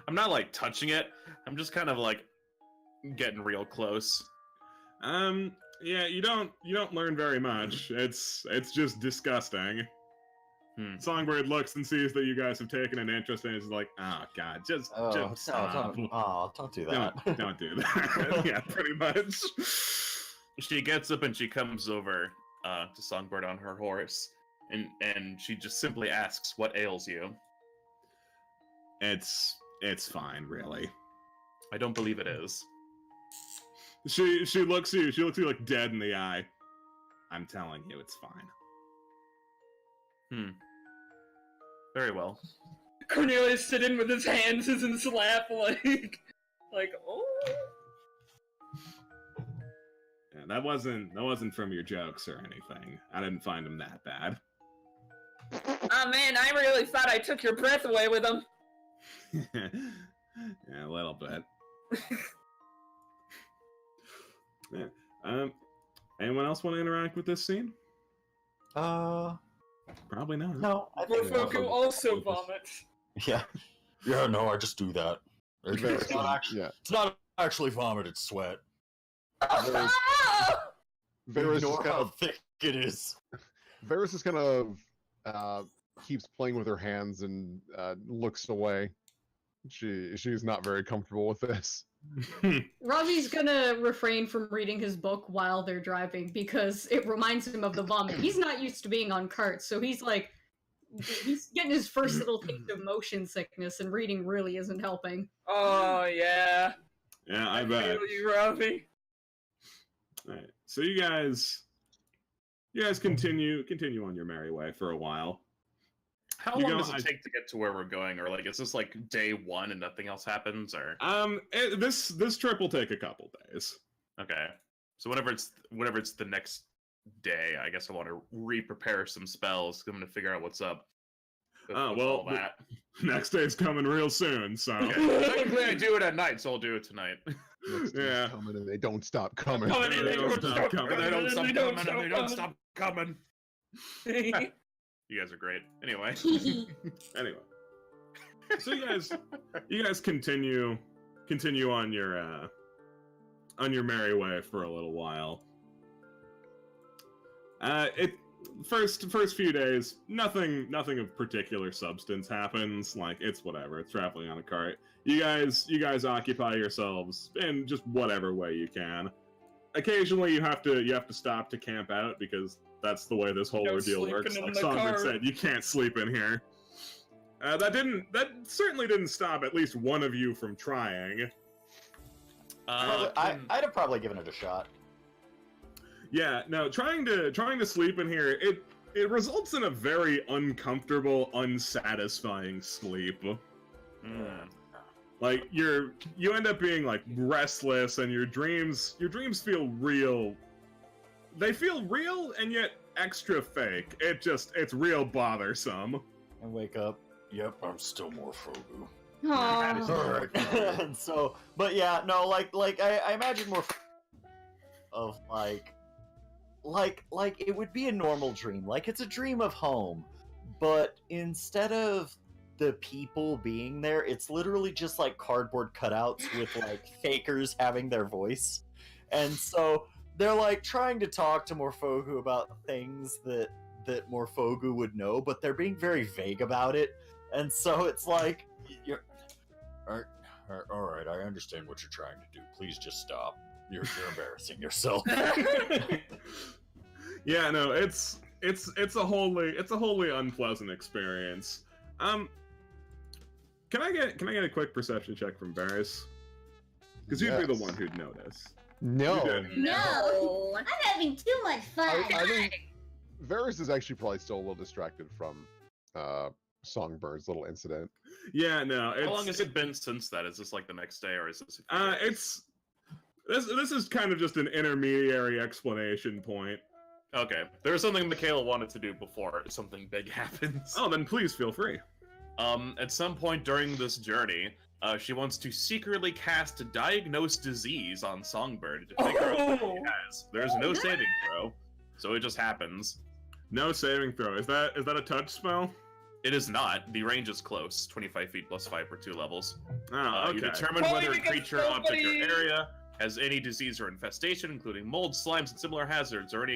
I'm not like touching it. I'm just kind of like getting real close. Yeah, you don't learn very much. It's just disgusting. Songbird looks and sees that you guys have taken an interest and is like, oh god, just stop. Don't do that. Don't do that. Yeah, pretty much. She gets up and she comes over to Songbird on her horse, and she just simply asks, "What ails you?" It's fine, really. I don't believe it is. She looks at you. She looks at you like dead in the eye. I'm telling you, it's fine. Very well. Cornelius stood in with his hands in his lap, like, oh. Yeah, that wasn't from your jokes or anything. I didn't find them that bad. Oh man, I really thought I took your breath away with them. Yeah, a little bit. Yeah. Anyone else want to interact with this scene? Probably not. No, I think Mofoku also vomits. Yeah. Yeah, no, I just do that. Varys, It's not actually vomit, it's sweat. Varys is Ignore kind how of thick it is. Varys is kind of keeps playing with her hands and looks away. She's not very comfortable with this. Ravi's gonna refrain from reading his book while they're driving because it reminds him of the vomit. He's not used to being on carts, so he's getting his first little taste of motion sickness, and reading really isn't helping. Oh yeah. Yeah, I bet. Feel you, Ravi. Alright, so you guys continue on your merry way for a while. How long does it take to get to where we're going, or like, is this like day one and nothing else happens, or? This trip will take a couple days. Okay, so whenever it's the next day, I guess I want to re-prepare some spells. I'm gonna figure out what's up. with all that. Next day's coming real soon, so. Okay. Technically, I do it at night, so I'll do it tonight. Yeah. Coming and they don't stop coming. They don't stop coming. They don't stop coming. They don't stop coming. You guys are great. Anyway. So you guys continue on your merry way for a little while. First few days, nothing of particular substance happens. Like, it's whatever. It's traveling on a cart. You guys occupy yourselves in just whatever way you can. Occasionally, you have to stop to camp out because that's the way this whole No ordeal sleeping works. in Like the Songbird car. said, you can't sleep in here. That certainly didn't stop at least one of you from trying. I'd have probably given it a shot. Yeah, no, trying to sleep in here, it results in a very uncomfortable, unsatisfying sleep. Like you end up being like restless, and your dreams feel real. They feel real and yet extra fake. It's real bothersome. And wake up. Yep, I'm still more Fogu. Aw. And so, but yeah, no, I imagine more of like it would be a normal dream. Like it's a dream of home, but instead of the people being there, it's literally just like cardboard cutouts with like fakers having their voice. And so they're like trying to talk to Morphogu about things that Morphogu would know, but they're being very vague about it. And so it's like, All right, I understand what you're trying to do. Please just stop. You're embarrassing yourself. Yeah, no, it's a wholly unpleasant experience. Can I get a quick perception check from Varys? Because you'd be the Yes. one who'd notice. No. You did. No, I'm having too much fun. I think Varys is actually probably still a little distracted from Songbird's little incident. Yeah, no. How long has it been since that? Is this like the next day, or is this? This is kind of just an intermediary explanation point. Okay. There was something Michaela wanted to do before something big happens. Oh, then please feel free. At some point during this journey, she wants to secretly cast a diagnose disease on Songbird to figure out what he has. There's no saving throw, so it just happens. No saving throw. Is that a touch spell? It is not. The range is close, 25 feet plus 5 for 2 levels. Oh, okay. You determine Point whether a against creature, object, or somebody! area has any disease or infestation, including mold, slimes, and similar hazards, or any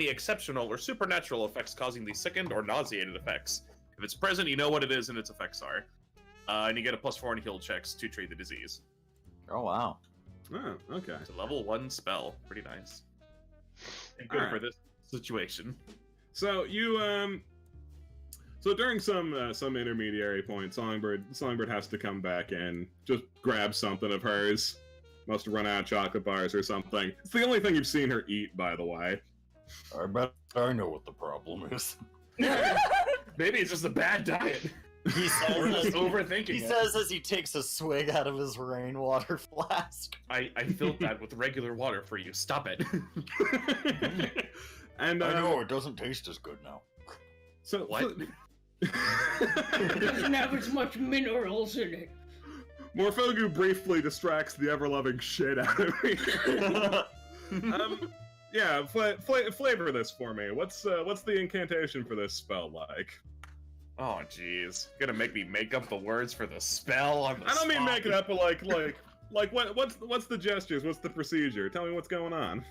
exceptional or supernatural effects causing the sickened or nauseated effects. If it's present, you know what it is and its effects are. And you get a +4 in heal checks to treat the disease. oh wow. Oh, okay. It's a level 1 spell. Pretty nice. And good for Alright. this situation. So you so during some intermediary point, Songbird has to come back and just grab something of hers. Must have run out of chocolate bars or something. It's the only thing you've seen her eat, by the way. I bet I know what the problem is. Maybe it's just a bad diet. He We're says, just overthinking he it. says as he takes a swig out of his rainwater flask. I filled that with regular water for you. Stop it. And I know, it doesn't taste as good now. So What? Doesn't have as much minerals in it. Morphogu briefly distracts the ever-loving shit out of me. Yeah, flavor this for me. What's the incantation for this spell like? Oh, jeez. You're gonna make me make up the words for the spell on the I don't mean spot. make it up, but like what's the gestures? What's the procedure? Tell me what's going on.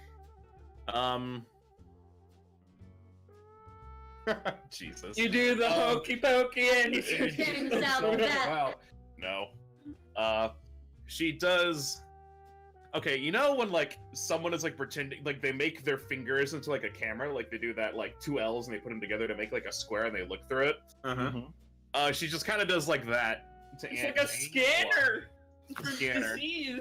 Jesus. You do the hokey pokey and you Getting out that. Wow. No. She does. Okay, you know when like someone is like pretending, like they make their fingers into like a camera, like they do that like 2 L's and they put them together to make like a square and they look through it. Uh-huh. She just kind of does like that. It's like a scanner. For Scanner. disease.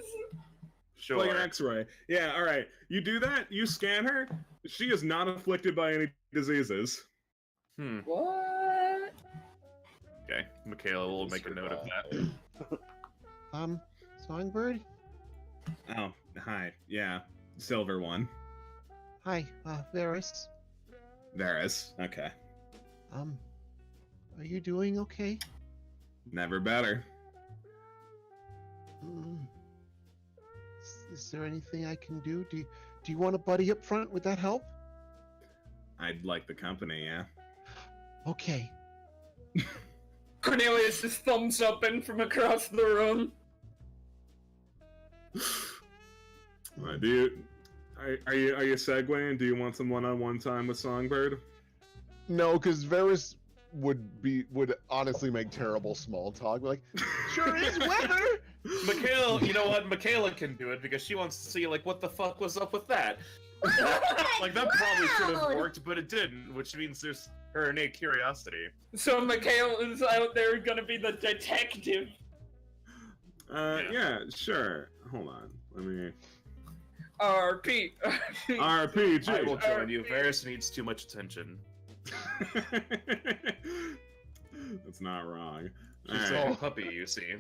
Sure. Like an X-ray. Yeah, all right. You do that. You scan her. She is not afflicted by any diseases. What? Okay, Michaela will make a note of that. Songbird? Oh, hi. Yeah, silver one. Hi, Varys. Varys. Okay. Are you doing okay? Never better. Mm. Is there anything I can do? Do you want a buddy up front? Would that help? I'd like the company, yeah. Okay. Cornelius just thumbs up in from across the room. Are you segueing? Do you want some one-on-one time with Songbird? No, because Varys would honestly make terrible small talk. Be like, sure is weather. Michaela, you know what? Michaela can do it because she wants to see like what the fuck was up with that. Like that probably should have worked, but it didn't, which means there's her innate curiosity. So Mikhail is out there gonna be the detective. Yeah, sure. Hold on. Let me. RP. RPG. I will join you. Varys needs too much attention. That's not wrong. She's Alright. a puppy, you see.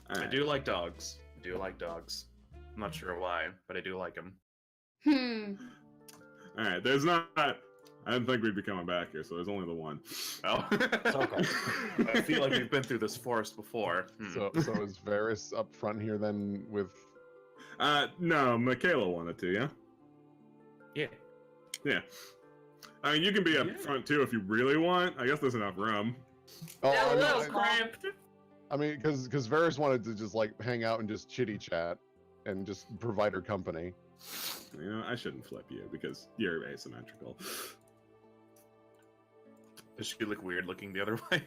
I Alright. do like dogs. I'm not sure why, but I do like them. Alright, there's not I didn't think we'd be coming back here, so there's only the one. Oh. okay. I feel like we've been through this forest before. So is Varys up front here then with? No, Michaela wanted to, yeah? Yeah. Yeah. I mean, you can be up front too if you really want. I guess there's enough room. Oh, Yeah, I a know, little cramped. I mean, because Varys wanted to just like hang out and just chitty chat and just provide her company. You know, I shouldn't flip you because you're asymmetrical. Does she look weird looking the other way?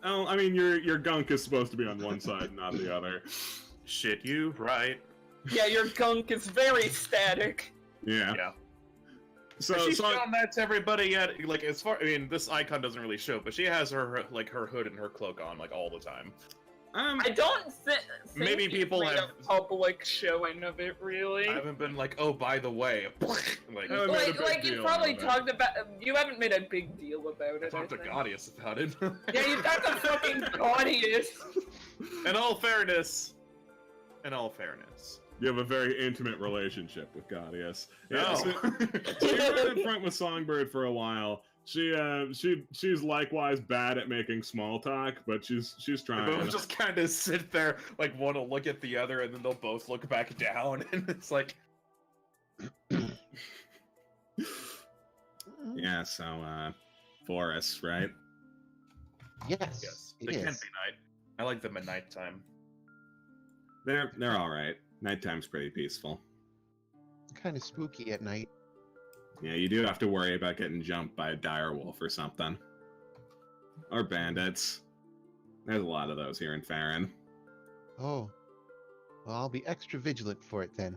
Oh, I mean, your gunk is supposed to be on one side, not the other. Shit, you right. Yeah, your gunk is very static. Yeah. Yeah. So, Has she so shown that to everybody yet? Like, as far, I mean, this icon doesn't really show, but she has her hood and her cloak on like all the time. I don't think Maybe you've people made have- a public showing of it, really. I haven't been like, oh, by the way, like, I made a big Like you deal probably out of it. talked about. You haven't made a big deal about I it. talked to think. Gaudius about it. Yeah, you talked to fucking Gaudius. In all fairness, you have a very intimate relationship with Gaudius. No. So she ran in front with Songbird for a while. She's likewise bad at making small talk, but she's They trying. both just kind of sit there, like one will look at the other, and then they'll both look back down, and it's like, Yeah, so Forest, right? Yes, yes, it they can be is. night. I like them at nighttime. They're all right. Nighttime's pretty peaceful. Kind of spooky at night. Yeah, you do have to worry about getting jumped by a dire wolf or something. Or bandits. There's a lot of those here in Farron. Oh, well, I'll be extra vigilant for it then.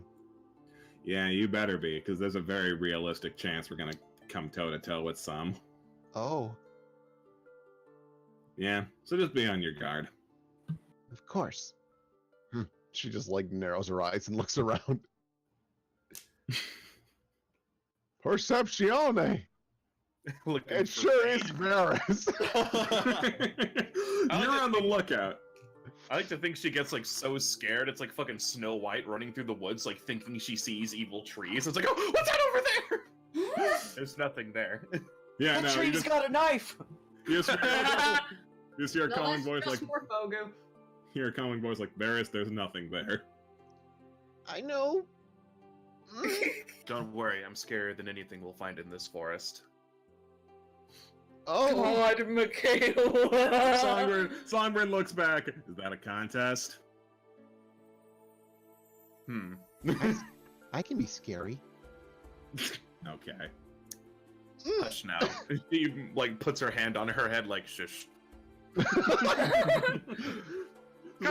Yeah, you better be, because there's a very realistic chance we're gonna come toe-to-toe with some. Oh, Yeah, so just be on your guard. of course. She just like narrows her eyes and looks around. Perceptione! Looking It for sure is pain. Varys. I You're like on the lookout. I like to think she gets like so scared, it's like fucking Snow White running through the woods, like thinking she sees evil trees. It's like, oh, what's that over there? There's nothing there. Yeah, That no, you tree's just, got a knife! you just, you just hear a No, calming that's voice just like, more Fogo. hear a calming voice like, Varys, there's nothing there. I know. Don't worry, I'm scarier than anything we'll find in this forest. Oh, God, Michaela. Songbird looks back. Is that a contest? I can be scary. Okay. Hush now. She like puts her hand on her head like shush. Kind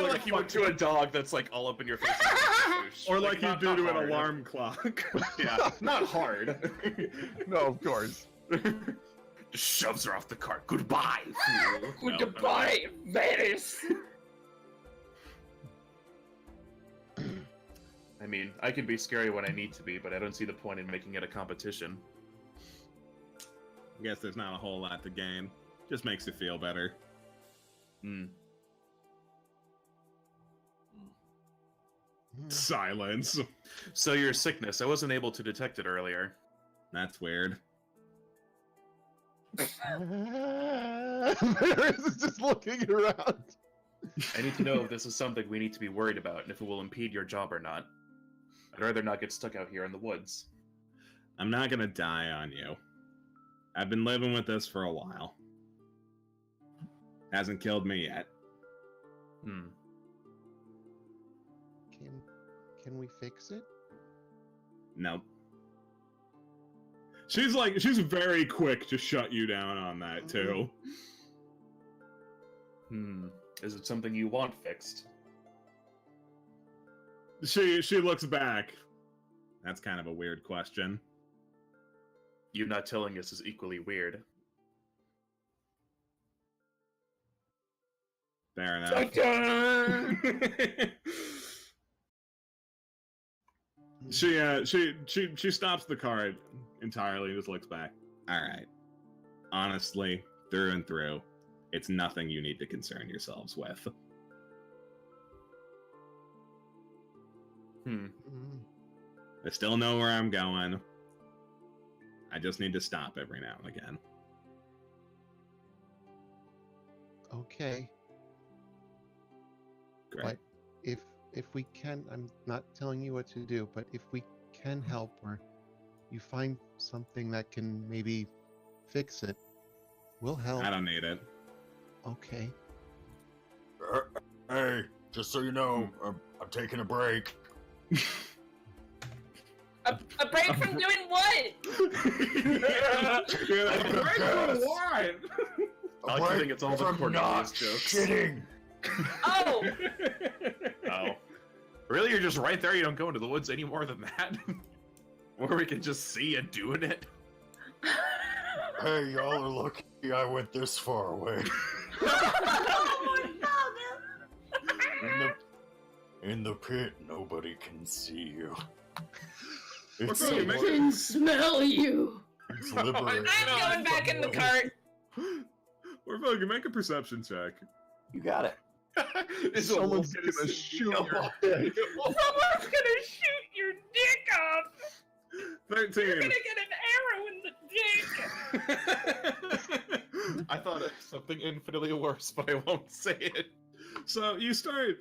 of like you went to a dog that's like all up in your face. Shush. Or like you not- do not to an hard. alarm clock. Yeah, not hard. No, of course. Just shoves her off the cart. Goodbye, fool. No, Goodbye, Varys. I mean, I can be scary when I need to be, but I don't see the point in making it a competition. I guess there's not a whole lot to gain. Just makes you feel better. Hmm. Silence. So your sickness, I wasn't able to detect it earlier. That's weird. Varys is just looking around. I need to know if this is something we need to be worried about and if it will impede your job or not. I'd rather not get stuck out here in the woods. I'm not gonna die on you. I've been living with this for a while. Hasn't killed me yet. Hmm. Can we fix it? Nope. She's very quick to shut you down on that too. Hmm. Is it something you want fixed? She looks back. That's kind of a weird question. You not telling us is equally weird. Fair enough. Ta-da! She stops the card entirely and just looks back. All right. Honestly, through and through, it's nothing you need to concern yourselves with. Hmm. Mm. I still know where I'm going. I just need to stop every now and again. Okay. Great. But if we can, I'm not telling you what to do, but if we can help or you find something that can maybe fix it, we'll help. I don't need it. Okay. Hey, just so you know, I'm taking a break. A break from doing what? You're like, break from what? I like to think it's all the from Cornelius not jokes. shitting. Oh, Oh. Really? You're just right there? You don't go into the woods any more than that? Where we can just see you doing it? Hey, y'all are lucky I went this far away. In the pit, nobody can see you. It's, Okay, I make can smell you. it's liberating. I'm going back in the cart. Or fucking make a perception check. You got it. Is a Someone's wolf gonna see shoot you? your head. Someone's gonna shoot your dick off. 13. You're gonna get an arrow in the dick. I thought of something infinitely worse, but I won't say it. So you start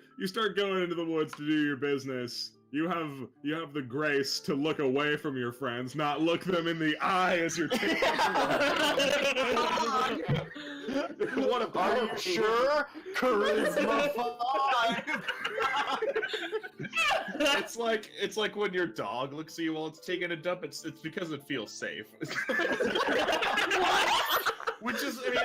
going into the woods to do your business. You have the grace to look away from your friends, not look them in the eye as you're taking What a Are you sure? Charisma 5. It's like when your dog looks at you while it's taking a dump. It's because it feels safe. Which is, I mean,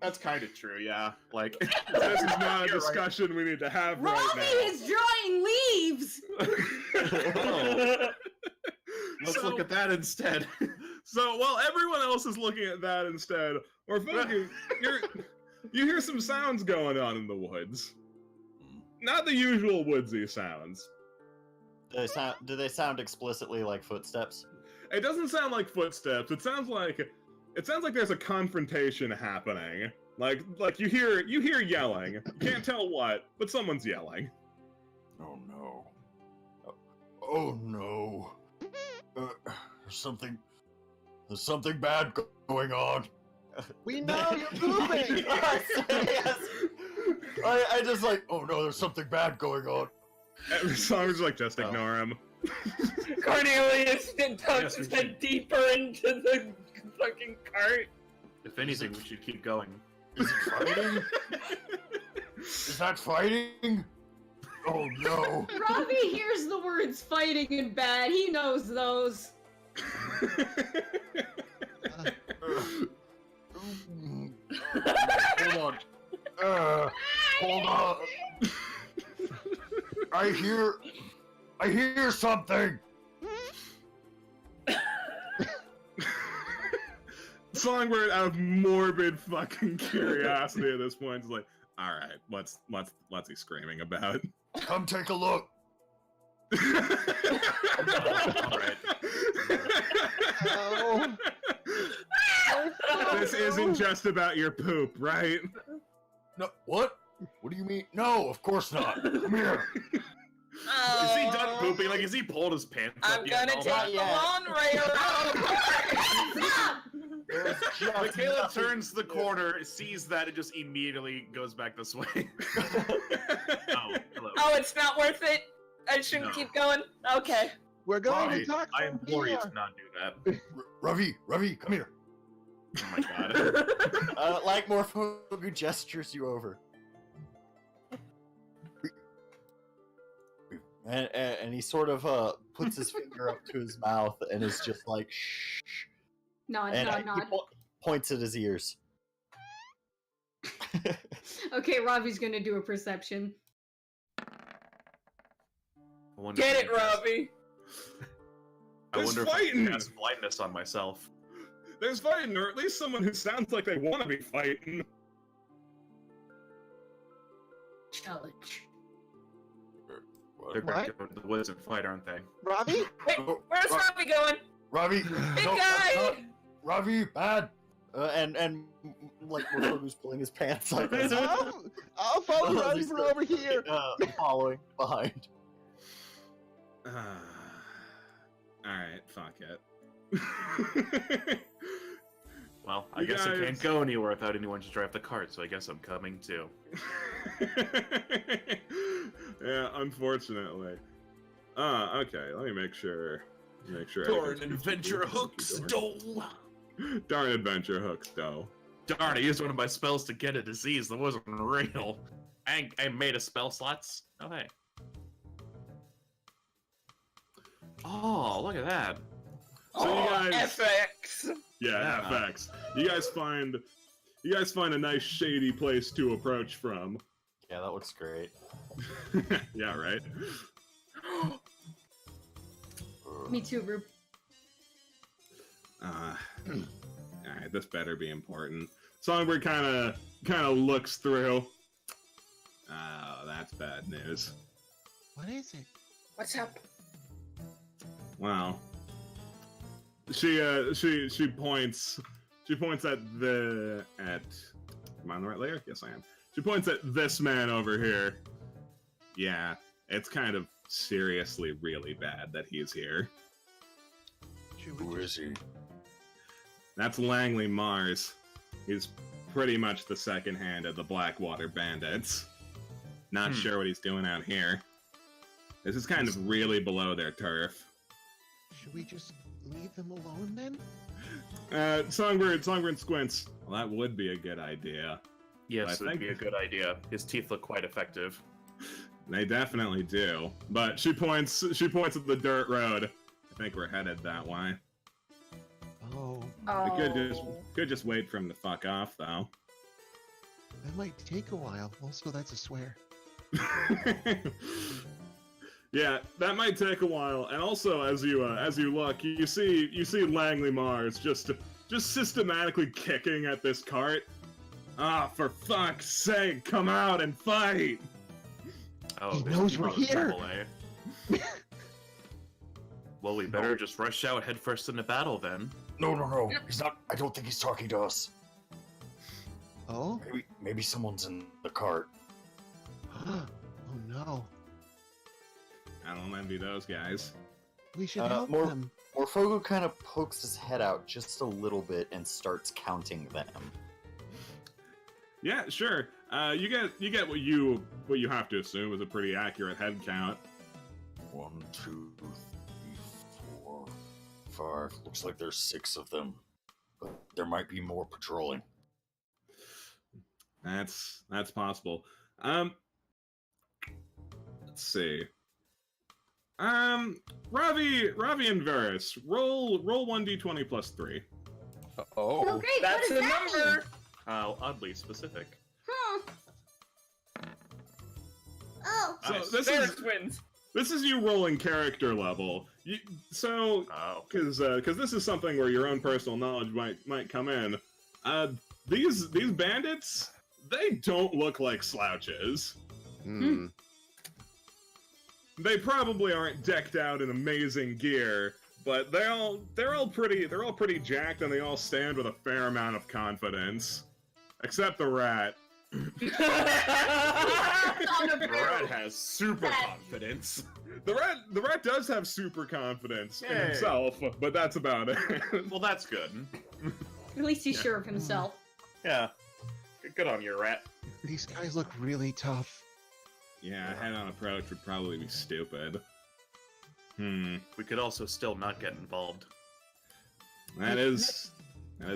that's kind of true. Yeah, like This is not a You're right. discussion we need to have right Robbie now. is drawing leaves! Oh. Let's So- look at that instead. So while everyone else is looking at that instead, or fucking, you hear some sounds going on in the woods. Not the usual woodsy sounds. Do they sound explicitly like footsteps? It doesn't sound like footsteps. It sounds like there's a confrontation happening. Like you hear yelling. You can't tell what, but someone's yelling. Oh no. Oh no. There's something bad going on. We know you're moving. Yes. I just like, oh no, there's something bad going on. And the song's like, just Oh. ignore him. Cornelius tucks Yes, his we head deeper into the fucking cart. If anything, we should keep going. Is it fighting? Is that fighting? Oh no. Robbie hears the words fighting and bad. He knows those. Hold on. Hold on. I hear something. Songbird, out of morbid fucking curiosity at this point, is like, all right, what's he screaming about? Come take a look. Alright. Oh. This isn't just about your poop, right? No, what? What do you mean? No, of course not. Come here. Is he done pooping? Like, is he pulled his pants I'm up yet? gonna All take that? the yet. lawn rail out. There's just Michaela nothing turns the to do. corner, sees that, and just immediately goes back this way. Oh, hello. Oh, it's not worth it. I shouldn't No. keep going. Okay. We're going I, to talk. I from implore you here. to not do that. Ravi, come here. Oh my god. Like Morphogu gestures you over. And he sort of puts his finger up to his mouth and is just like, shh. Nod, And nod, he nod. points at his ears. Okay, Robbie's gonna do a perception. I wonder Get if I it, can cast- Robbie. I There's wonder if I fighting! can cast blindness on myself. There's fighting, or at least someone who sounds like they want to be fighting. Challenge. They're gonna What? go to the woods and fight, aren't they? Robbie? Wait, Oh, where's Robbie going? Ravi, Big no, guy! Ravi, bad. And like Morphogu's pulling his pants like this. I'll follow Robbie from over here. Following behind. Alright, fuck it. Well, I You guess I guys- can't go anywhere without anyone to drive the cart, so I guess I'm coming too. Yeah, unfortunately. Okay, let me make sure. Darn everything's adventure hooks, dough! Darn adventure hooks, though. Darn, I used one of my spells to get a disease that wasn't real. I made a spell slots. Oh, hey. Oh, look at that. So you guys, FX. yeah, Yeah. FX. You guys find a nice shady place to approach from. Yeah, that looks great. Yeah, right. Me too, Rube. Alright, this better be important. Songbird kind of looks through. Oh, that's bad news. What is it? What's up? Wow. She points at am I on the right layer? Yes, I am. She points at this man over here. Yeah, it's kind of seriously really bad that he's here. Should we Who is he? That's Langley Mars. He's pretty much the second hand of the Blackwater bandits. Not sure what he's doing out here. This is kind of really below their turf. Should we just leave them alone then? Songbird squints. Well, that would be a good idea. Yes, I it would think- be a good idea. His teeth look quite effective. They definitely do. But she points at the dirt road. I think we're headed that way. Oh, We could just wait for him to fuck off, though. that might take a while. Also, that's a swear. Yeah, that might take a while. And also, as you look, you see Langley Mars just systematically kicking at this cart. Ah, for fuck's sake, come out and fight! Oh, He there's knows we're people in here. trouble, eh? Well, we better just rush out headfirst into battle then. No. He's not. I don't think he's talking to us. Oh? Maybe someone's in the cart. Oh no. I don't envy those guys. We should Uh, help more- them. Morfogo kind of pokes his head out just a little bit and starts counting them. Yeah, sure. You get what you have to assume is a pretty accurate head count. 1, 2, 3, 4, 5. Looks like there's 6 of them. But there might be more patrolling. That's possible. Let's see. Ravi and Varus, roll 1d20 plus 3. Oh, great. That's what a does that mean? number. How oddly specific. Huh. Oh. So Nice. There's twins. this is you rolling character level. So Oh. because this is something where your own personal knowledge might come in. These bandits, they don't look like slouches. Hmm. They probably aren't decked out in amazing gear, but they're all pretty jacked, and they all stand with a fair amount of confidence, except the rat. The rat has super confidence. The rat does have super confidence in Yay. himself, but that's about it. Well, that's good. At least he's sure of himself. Yeah. Good on you, rat. These guys look really tough. Yeah, head-on approach would probably be stupid. We could also still not get involved. That is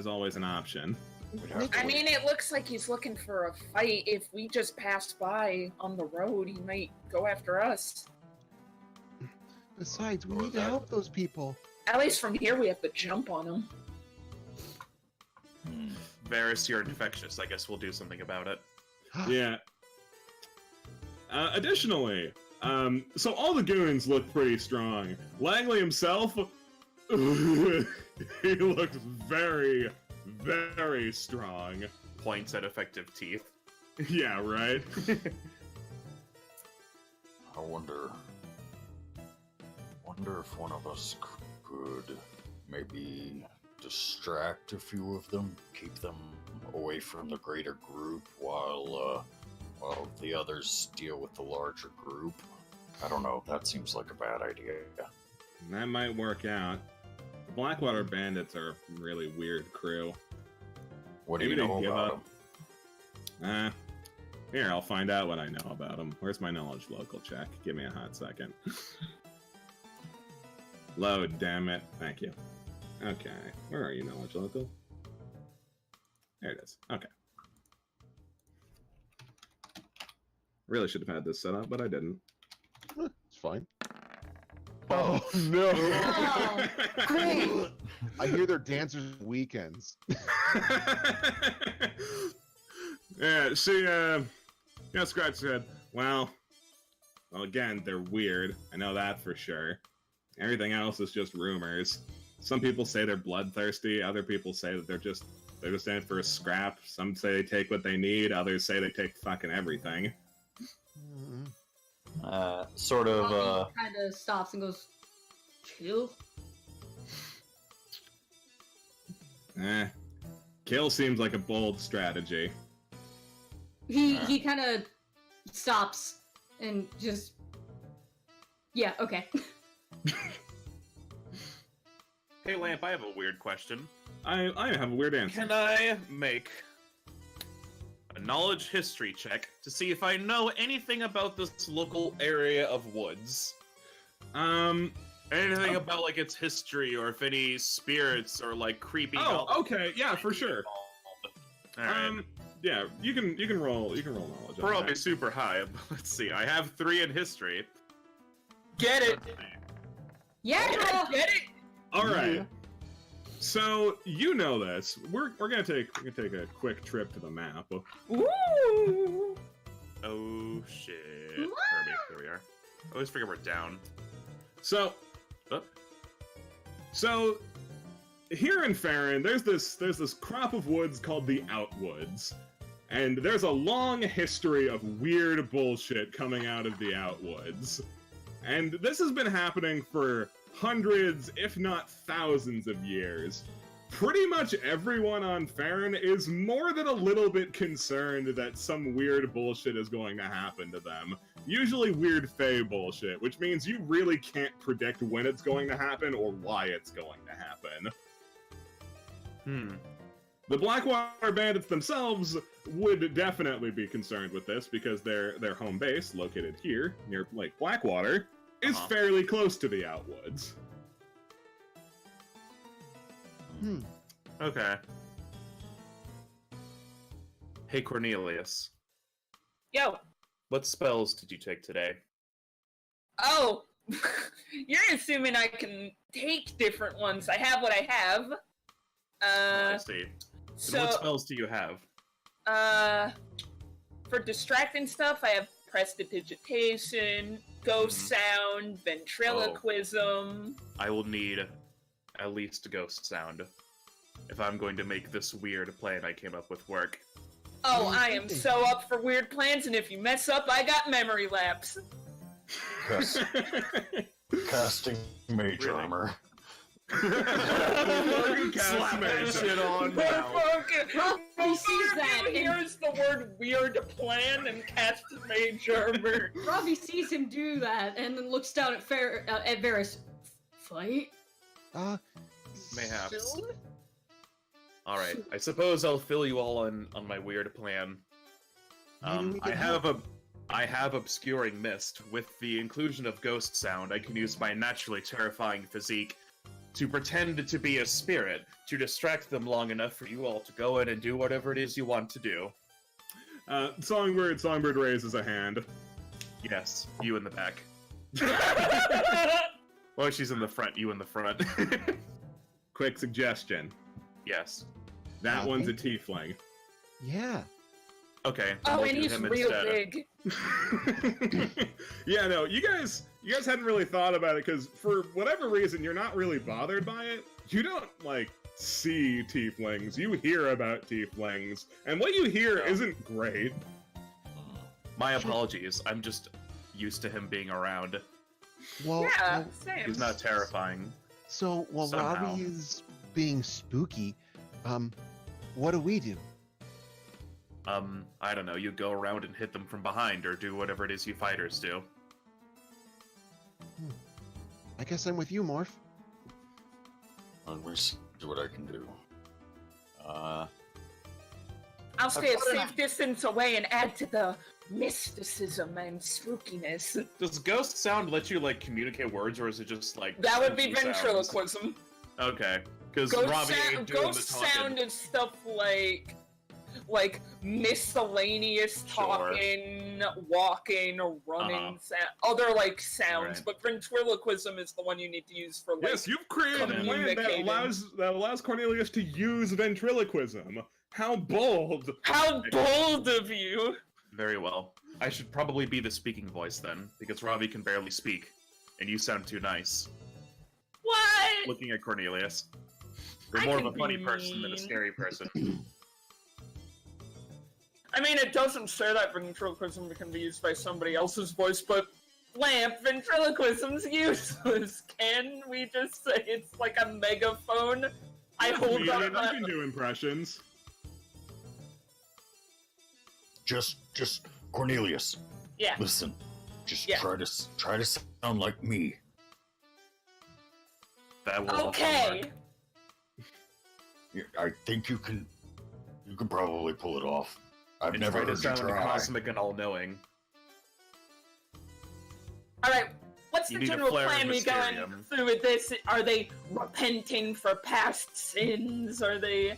always an option. We'd have to I wait. mean, it looks like he's looking for a fight. If we just passed by on the road, he might go after us. Besides, we Or need to that. help those people. At least from here, we have to jump on him. Varus, you're infectious. I guess we'll do something about it. Yeah. Additionally, so all the goons look pretty strong. Langley himself, he looks very, very strong. Points at effective teeth. Yeah, right? I wonder if one of us could maybe distract a few of them, keep them away from the greater group while the others deal with the larger group. I don't know, that seems like a bad idea. That might work out. Blackwater bandits are a really weird crew. What do you Maybe they know give about up. them? Here, I'll find out what I know about them. Where's my knowledge local check? Give me a hot second. Load, damn it. Thank you. Okay, where are you, knowledge local? There it is. Okay. Really should have had this set up, but I didn't. It's fine. Oh no! Oh, great. I hear they're dancers weekends. Yeah, she, scratched her head. Well, again, they're weird. I know that for sure. Everything else is just rumors. Some people say they're bloodthirsty. Other people say that they're just in it for a scrap. Some say they take what they need. Others say they take fucking everything. Sort of, Robbie kind of stops and goes, "Chill." Kill seems like a bold strategy. He kind of stops and just, yeah, okay. Hey, Lamp, I have a weird question. I have a weird answer. Can I make a knowledge history check to see if I know anything about this local area of woods? Anything about, like, its history, or if any spirits or, like, creepy... Oh, okay, yeah, for sure. Alright. Yeah, you can roll knowledge. Probably super high, but let's see. I have 3 in history. Get it! Yeah, girl! Get it! All right. So you know this. We're gonna take a quick trip to the map. Ooh! Oh shit! Kirby, there we are. I always forget we're down. So here in Farron, there's this crop of woods called the Outwoods, and there's a long history of weird bullshit coming out of the Outwoods, and this has been happening for hundreds, if not thousands of years. Pretty much everyone on Farron is more than a little bit concerned that some weird bullshit is going to happen to them. Usually weird fae bullshit, which means you really can't predict when it's going to happen or why it's going to happen. The Blackwater bandits themselves would definitely be concerned with this because their home base, located here near Lake Blackwater, is fairly close to the Outwoods. Okay. Hey, Cornelius. Yo! What spells did you take today? Oh! You're assuming I can take different ones. I have what I have. I see. So, And what spells do you have? for distracting stuff, I have prestidigitation, ghost sound, ventriloquism. I will need at least a ghost sound if I'm going to make this weird plan I came up with work. Oh, I am so up for weird plans, and if you mess up, I got memory lapse. Casting mage Really? armor. Slap that shit on now. Robbie sees that, and Here's the word weird plan and cast mage armor. Robbie sees him do that, and then looks down at Varys. Fight? Mayhaps. Soon? Alright, I suppose I'll fill you all in on my weird plan. I have obscuring mist. With the inclusion of ghost sound, I can use my naturally terrifying physique to pretend to be a spirit, to distract them long enough for you all to go in and do whatever it is you want to do. Songbird raises a hand. Yes, you in the back. Well, she's in the front, you in the front. Quick suggestion. Yes. That one's a tiefling. Yeah. Okay. then Oh, we'll and do he's him real instead. big. Yeah, no, you guys hadn't really thought about it because for whatever reason you're not really bothered by it. You don't see tieflings. You hear about tieflings, and what you hear isn't great. My apologies. I'm just used to him being around. Well, Yeah, same. He's not terrifying. so while Somehow. Robbie is being spooky, what do we do? I don't know. You go around and hit them from behind, or do whatever it is you fighters do. I guess I'm with you, Morph. Let me see what I can do. I'll stay a thought safe distance away and add to the mysticism and spookiness. Does ghost sound let you like communicate words, or is it just like That would be sounds? ventriloquism. Okay, because Ghost, Robbie ain't doing ghost the talking. sound is stuff like miscellaneous Sure. talking, walking, running, other like sounds. Right. But ventriloquism is the one you need to use for like. Yes, you've created a plan that communicating. allows Cornelius to use ventriloquism. How bold! How bold of you! Very well. I should probably be the speaking voice then, because Robbie can barely speak, and you sound too nice. What? Looking at Cornelius. You're I more of can a funny be person than a mean. scary person. I mean, it doesn't say that ventriloquism can be used by somebody else's voice, but Lamp, ventriloquism's useless. Can we just say it's like a megaphone? I hold Comedian, up I can do impressions. Just Cornelius. Yeah. Listen, just Yeah. try to sound like me. That will also Okay. work. I think you can probably pull it off. I've And never try to heard you sound try. cosmic and all-knowing. Alright, what's You the need a general flare of plan we going Mysterium. through with this? Are they repenting for past sins? Are they...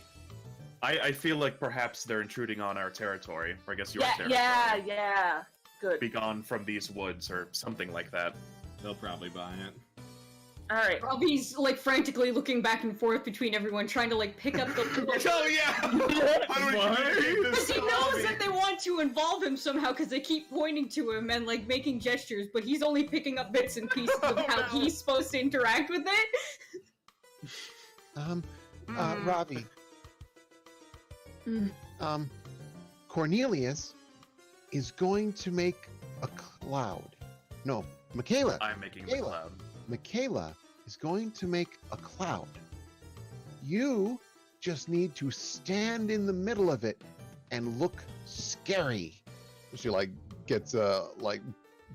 I feel like perhaps they're intruding on our territory, or I guess your Yeah, territory. yeah. Good. Be gone from these woods, or something like that. They'll probably buy it. Alright. Robbie's like frantically looking back and forth between everyone, trying to like pick up the. Oh yeah! How do we communicate Because this? he to knows Robbie? that they want to involve him somehow because they keep pointing to him and like making gestures, but he's only picking up bits and pieces of how he's supposed to interact with it. Robbie. Mm. Cornelius is going to make a cloud. No, Michaela. I'm making the Michaela. cloud. Michaela is going to make a cloud. You just need to stand in the middle of it and look scary. She like gets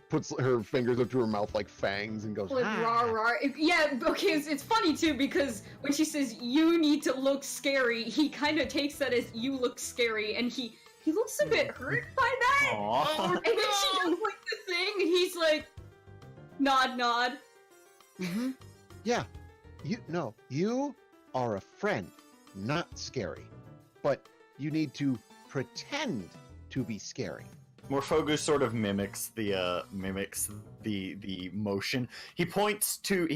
puts her fingers up to her mouth like fangs and goes, Like rah rah. Yeah, okay, it's funny too because when she says you need to look scary, he kind of takes that as you look scary, and he looks a bit hurt by that. Aww. And then she does like the thing, and he's like, nod. Mm-hmm. Yeah. You are a friend, not scary. But you need to pretend to be scary. Morphogu sort of mimics the motion. He points to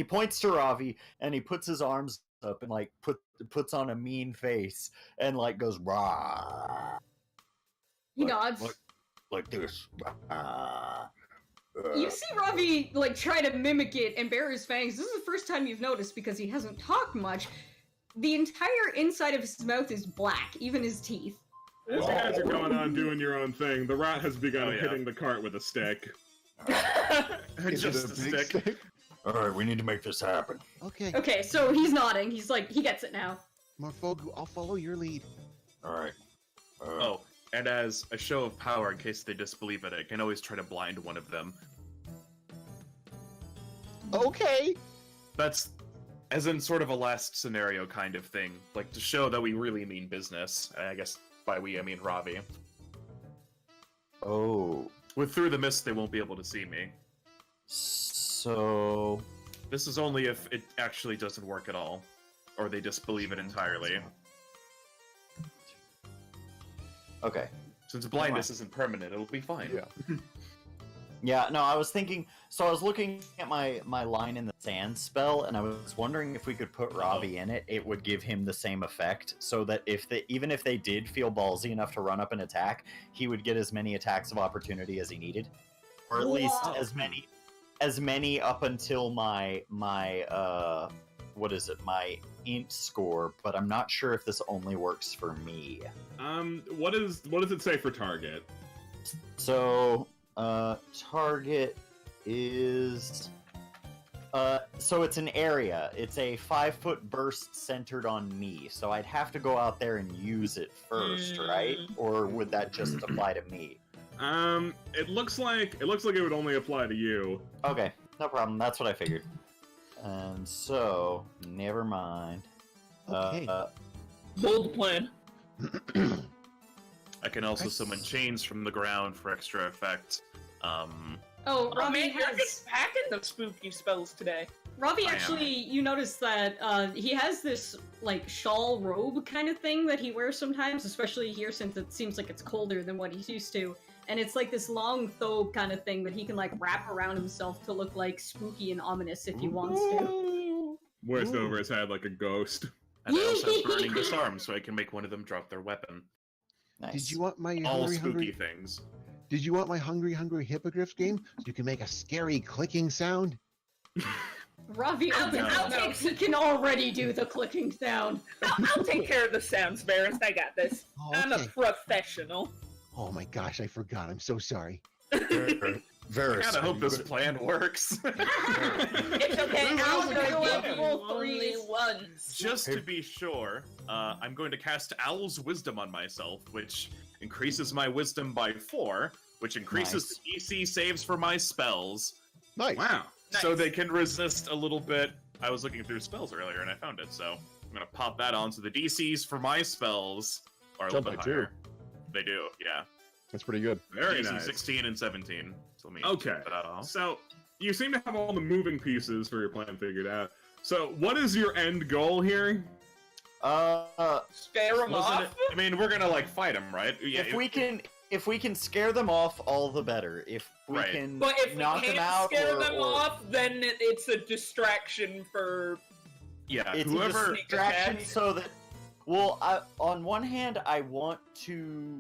Ravi and he puts his arms up and like puts on a mean face and like goes rah. He nods. Like this. You see Ravi like try to mimic it and bare his fangs. This is the first time you've noticed because he hasn't talked much. The entire inside of his mouth is black, even his teeth. As you guys are going on doing your own thing, the rat has begun Oh, yeah. hitting the cart with a stick. Is Just it a big stick. All right, we need to make this happen. Okay. Okay, so he's nodding. He's like, he gets it now. Morphogu, I'll follow your lead. All right. Oh, and as a show of power, in case they disbelieve it, I can always try to blind one of them. Okay. That's as in sort of a last scenario kind of thing, like to show that we really mean business. I guess by we I mean Ravi. Oh, With through the mist, they won't be able to see me. so This is only if it actually doesn't work at all, or they disbelieve it entirely. okay. Since blindness isn't permanent, it'll be fine. Yeah. Yeah, no, I was thinking. So I was looking at my line in the sand spell, and I was wondering if we could put Ravi in it. It would give him the same effect, so that even if they did feel ballsy enough to run up and attack, he would get as many attacks of opportunity as he needed, or at least Wow. as many up until my what is it, my int score. But I'm not sure if this only works for me. What does it say for target? So, target is... so it's an area. It's a 5-foot burst centered on me. So I'd have to go out there and use it first, right? Or would that just apply to me? It looks like it would only apply to you. Okay, no problem. That's what I figured. And so, never mind. Okay. Bold plan. I can also Nice. summon chains from the ground for extra effect. Oh, Oh Ravi man, you're has. just packing the spooky spells today. Ravi I am. actually, you notice that he has this like shawl robe kind of thing that he wears sometimes, especially here since it seems like it's colder than what he's used to. And it's like this long thobe kind of thing that he can like wrap around himself to look like spooky and ominous if he wants to. Wears it over his head like a ghost. And I also have Burning Disarm, so I can make one of them drop their weapon. Nice. Did you want my All hungry, spooky hungry? things. Did you want my hungry hippogriffs game so you can make a scary clicking sound? Ravi I'll opens take- his mouth. He can already do the clicking sound. I'll take care of the sounds, Barris. I got this. Oh, I'm a okay. professional. Oh my gosh, I forgot. I'm so sorry. I Varys, kind of are hope you this good- plan works. It's okay. This I'll is forgive gonna you roll only threes. once. Just to be sure, I'm going to cast Owl's Wisdom on myself, which increases my wisdom by 4, which increases the DC saves for my spells, Nice. Wow. so they can resist a little bit. I was looking through spells earlier and I found it, so I'm gonna pop that on. So the DCs for my spells are a Jump little bit by 2. higher. They do, yeah. That's pretty good. Very DC nice. 16 and 17. So let me Okay. check that off. So you seem to have all the moving pieces for your plan figured out. So what is your end goal here? Scare them Wasn't off. it- I mean, we're gonna like fight them, right? Yeah. if we can scare them off, all the better. If we Right. can But if we knock them can't out, scare or, them or off, then it's a distraction for. Yeah. it's Whoever. a distraction attack. so that. Well, on one hand, I want to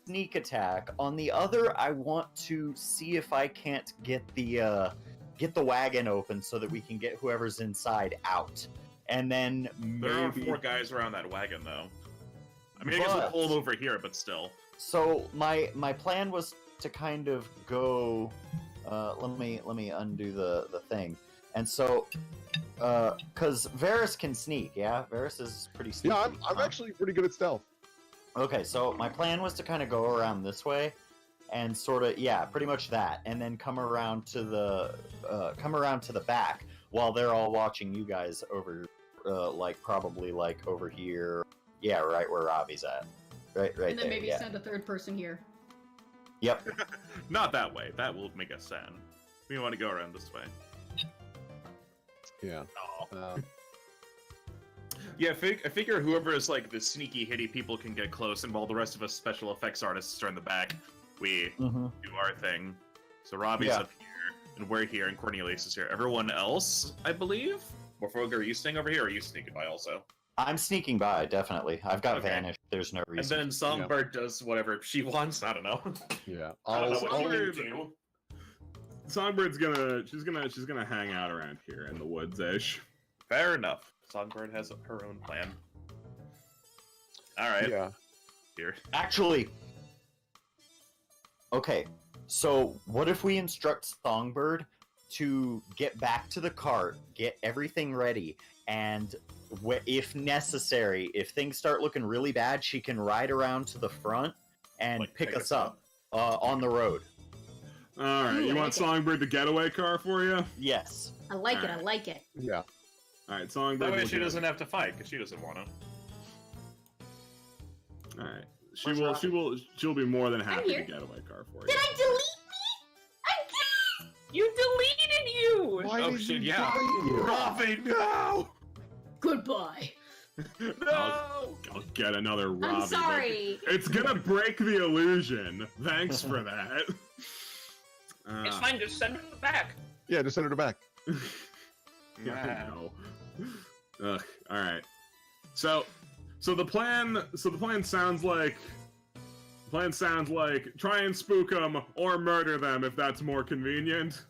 sneak attack. On the other, I want to see if I can't get the wagon open so that we can get whoever's inside out, and then There are maybe. 4 guys around that wagon, though. I mean, I guess we'll But- pull them over here, but still. So my plan was to kind of go. Let me undo the thing. And so, because Varys can sneak, yeah, Varys is pretty sneaky. Yeah, I'm huh? actually pretty good at stealth. Okay, so my plan was to kind of go around this way, and sort of, yeah, pretty much that, and then come around to the back while they're all watching you guys over, like probably like over here, yeah, right where Robbie's at, right And then there, maybe yeah. send a third person here. Yep. Not that way. That will make us sad. We want to go around this way. Yeah. Oh. Yeah, I figure whoever is like the sneaky, hitty people can get close, and while the rest of us special effects artists are in the back, we Mhm. do our thing. So Robbie's Yeah. up here, and we're here, and Cornelius is here. Everyone else, I believe? Morphog, are you staying over here, or are you sneaking by also? I'm sneaking by, definitely. I've got Okay. vanished. There's no And reason. then Songbird does whatever she wants. I don't know. Yeah. I don't know Oh, what you Songbird- do. Songbird's she's gonna hang out around here in the woods ish. Fair enough. Songbird has her own plan. All right. Yeah. Here. Actually, okay, so what if we instruct Songbird to get back to the cart, get everything ready, and if necessary, if things start looking really bad, she can ride around to the front and Like, pick us up on the road. All right, Ooh, you I want like it. Songbird the getaway car for you? Yes. I like it. I Alright. like it. Yeah. All right, Songbird. That way will she get- doesn't have to fight, because she doesn't want to. All right, Where's she'll be more than happy to here. get away car for you. Did I delete me? You deleted you. Why Oh, did shit, you yeah. delete you? Robbie, no! Goodbye. No! I'll get another Robbie. I'm but sorry. It's gonna break the illusion. Thanks for that. It's fine. Just send it back. Yeah, just send her back. No. Ugh. All right. So the plan sounds like try and spook them or murder them if that's more convenient.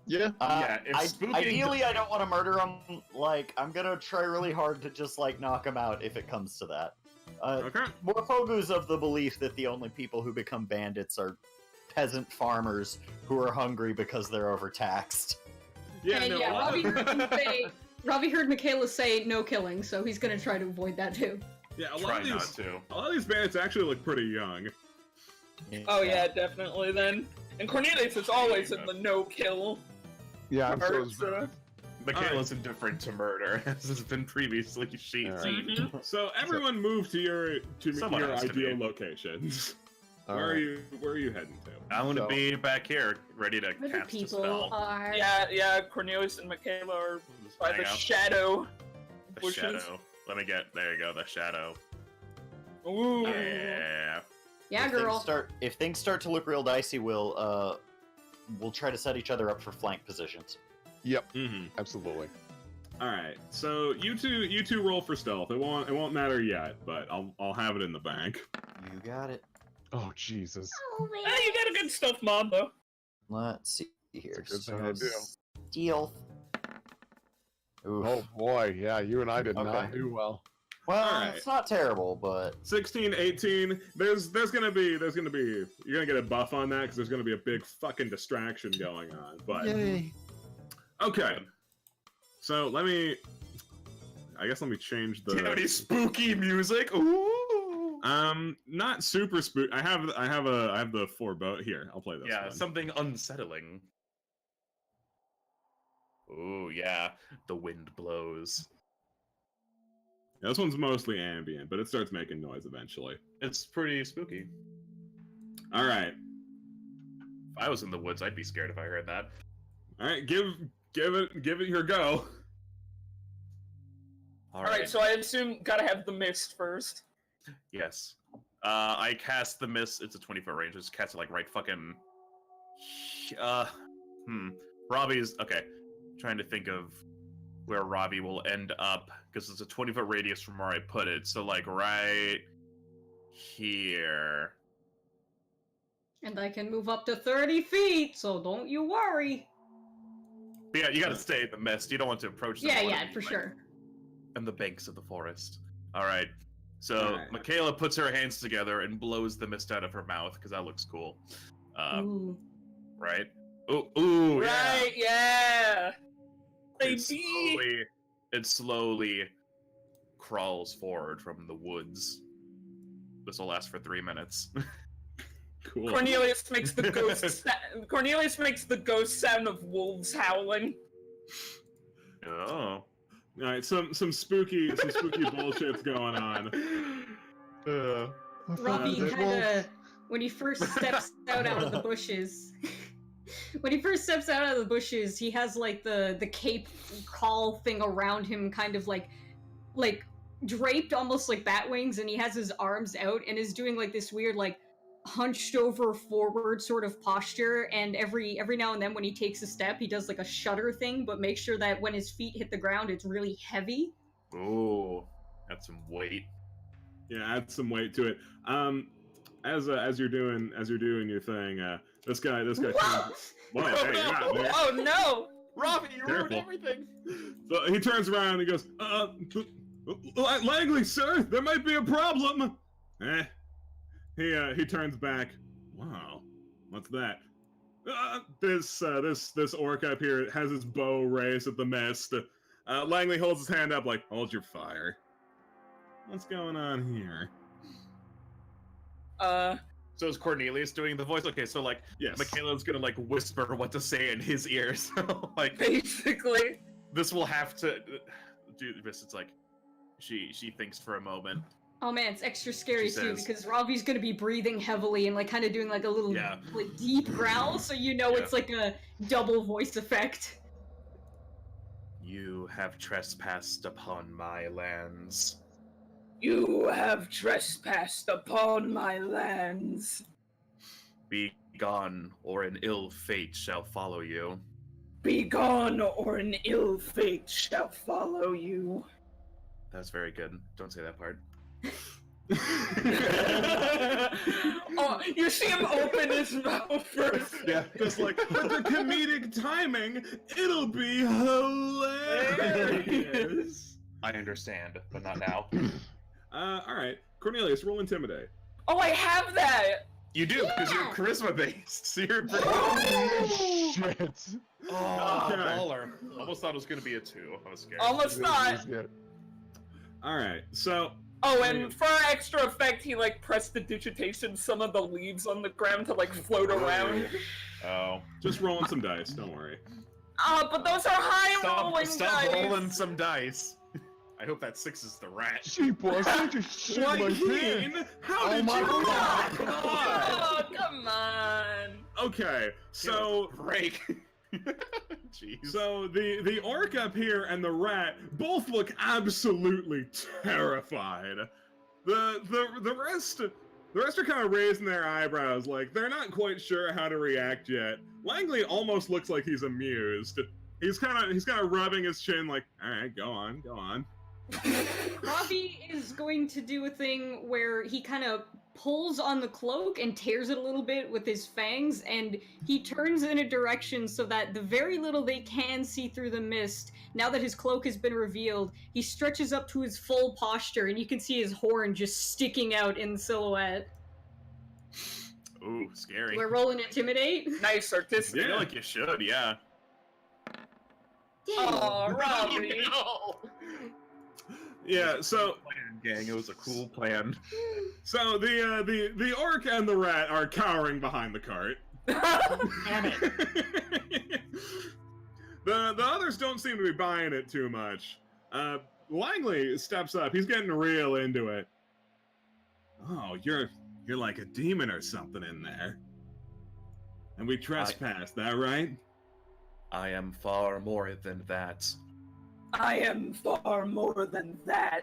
Yeah. Yeah, if spooking- Ideally, I don't want to murder him. Like, I'm gonna try really hard to just, like, knock him out if it comes to that. Okay. Morphogu's of the belief that the only people who become bandits are peasant farmers who are hungry because they're overtaxed. Yeah. And No. yeah, a lot of- Robbie heard Michaela say no killing, so he's gonna try to avoid that too. yeah. A lot Try of not these. to. A lot of these bandits actually look pretty young. Oh yeah, definitely then. And Cornelius is always in the no-kill Yeah, I'm so part, is so Michaela's indifferent to murder, as has been previously seen. Mhm. So everyone move to your Someone has to ideal be. locations. All Where right. are you heading to? I'm gonna So- be back here, ready to Where the cast a people spell. are. Yeah, Cornelius and Michaela are Just by hang the out. shadow. The bushes. shadow. There you go, the shadow. Ooh. Yeah. Yeah, if girl. If things start to look real dicey, we'll try to set each other up for flank positions. Yep, Mm-hmm. absolutely. All right. So you two roll for stealth. It won't matter yet, but I'll have it in the bank. You got it. Oh Jesus. Oh, man. Ah, you got a good stealth mod though. Let's see here. It's a good thing to do. Stealth. Oof. Oh boy, yeah, you and I did not Okay. do well. Well, Alright. it's not terrible, but 16, 18. There's gonna be you're gonna get a buff on that because there's gonna be a big fucking distraction going on. But Yay. okay. So let me change Do you have any the spooky music? Ooh. not super spook. I have the 4 boat here. I'll play this Yeah, one. something unsettling. Ooh, yeah. The wind blows. Yeah, this one's mostly ambient, but it starts making noise eventually. It's pretty spooky. All right. If I was in the woods, I'd be scared if I heard that. All right, give it your go. Alright, so I assume gotta have the mist first. Yes. I cast the mist. It's a 20-foot range. I just cast it like right fucking. Robbie's okay. Trying to think of where Robbie will end up because it's a 20-foot radius from where I put it. So like right here. And I can move up to 30 feet, so don't you worry. But yeah, you gotta stay in the mist. You don't want to approach them. Yeah, You wanna yeah, be, for like, sure. on the banks of the forest. All right. So Alright. Michaela puts her hands together and blows the mist out of her mouth because that looks cool. Ooh. Right? Ooh, yeah. Right, yeah. It slowly crawls forward from the woods. This will last for 3 minutes. Cool. Cornelius makes the Cornelius makes the ghost sound of wolves howling. Oh. All right, some spooky bullshit's going on. Robbie It had when he first steps out of the bushes. When he first steps out of the bushes, he has like the cape call thing around him, kind of like draped almost like bat wings, and he has his arms out and is doing like this weird like hunched over forward sort of posture. And every now and then when he takes a step, he does like a shudder thing, but make sure that when his feet hit the ground, it's really heavy. Ooh. That's some weight. Yeah, add some weight to it. As you're doing your thing, this guy. Whoa! Whoa, hey, yeah, man. Oh no! Robbie, you ruined Careful. everything! So he turns around and he goes, Langley, sir, there might be a problem. He turns back. Wow, what's that? This orc up here has his bow raised at the mist. Langley holds his hand up like, hold your fire. What's going on here? So is Cornelius doing the voice? Okay, so like Yes. Michaela's gonna like whisper what to say in his ear. So like Basically. this will have to do this. It's like she thinks for a moment. Oh man, it's extra scary She too says- because Robbie's gonna be breathing heavily and like kind of doing like a little Yeah. like deep growl, so you know it's like a double voice effect. You have trespassed upon my lands. You have trespassed upon my lands. Be gone, or an ill fate shall follow you. Be gone, or an ill fate shall follow you. That's very good. Don't say that part. Oh, you see him open his mouth first. Yeah, just like with the comedic timing, it'll be hilarious. I understand, but not now. All right, Cornelius, roll intimidate. Oh, I have that. You do, because you're Yeah. charisma based. So you're pretty. Oh, shit. Oh, Okay. baller. Almost thought it was gonna be a 2. I was scared. Almost not. This is good. All right, so Oh, and for extra effect, he like prestidigitation some of the leaves on the ground to like float around. Oh. just rolling some dice. Don't worry. But those are high rolling Stop dice. rolling some dice. I hope that 6 is the rat. Gee, boss, I just shit my pants. Joaquin, how Oh did my you God. Oh, come on. Okay, so break. Jeez. so the orc up here and the rat both look absolutely terrified. The rest are kind of raising their eyebrows, like they're not quite sure how to react yet. Langley almost looks like he's amused. He's kind of rubbing his chin, like, all right, go on. Robbie is going to do a thing where he kind of pulls on the cloak and tears it a little bit with his fangs, and he turns in a direction so that the very little they can see through the mist, now that his cloak has been revealed, he stretches up to his full posture, and you can see his horn just sticking out in silhouette. Ooh, scary. We're rolling Intimidate. Nice I artistic. feel like you should, yeah. Oh, Robbie. No! Yeah, so Gang, it was a cool plan. so the orc and the rat are cowering behind the cart. Damn it. The others don't seem to be buying it too much. Langley steps up. He's getting real into it. Oh, you're like a demon or something in there. And we trespassed, that right? I am far more than that. I am far more than that.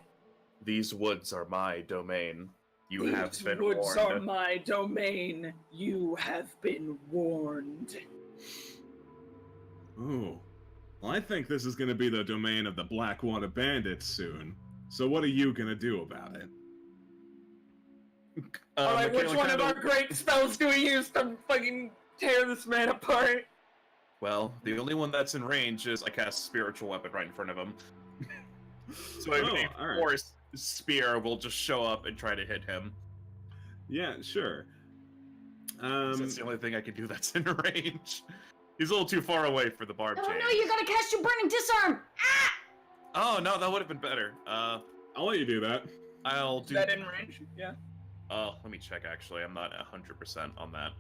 These woods are my domain. You have These been woods warned. are my domain. You have been warned. Ooh. Well, I think this is going to be the domain of the Blackwater bandits soon. So what are you going to do about it? Alright, which Michaela one of kinda- our great spells do we use to fucking tear this man apart? Well, the only one that's in range is I cast spiritual weapon right in front of him. So Oh, a alright. force spear will just show up and try to hit him. Yeah, sure. 'Cause that's the only thing I can do that's in range. He's a little too far away for the barb Oh chain. no, you gotta cast your Burning Disarm! Oh no, that would have been better. I'll let you do that. I'll Is do. that in range? Yeah. Let me check. Actually, I'm not 100% on that.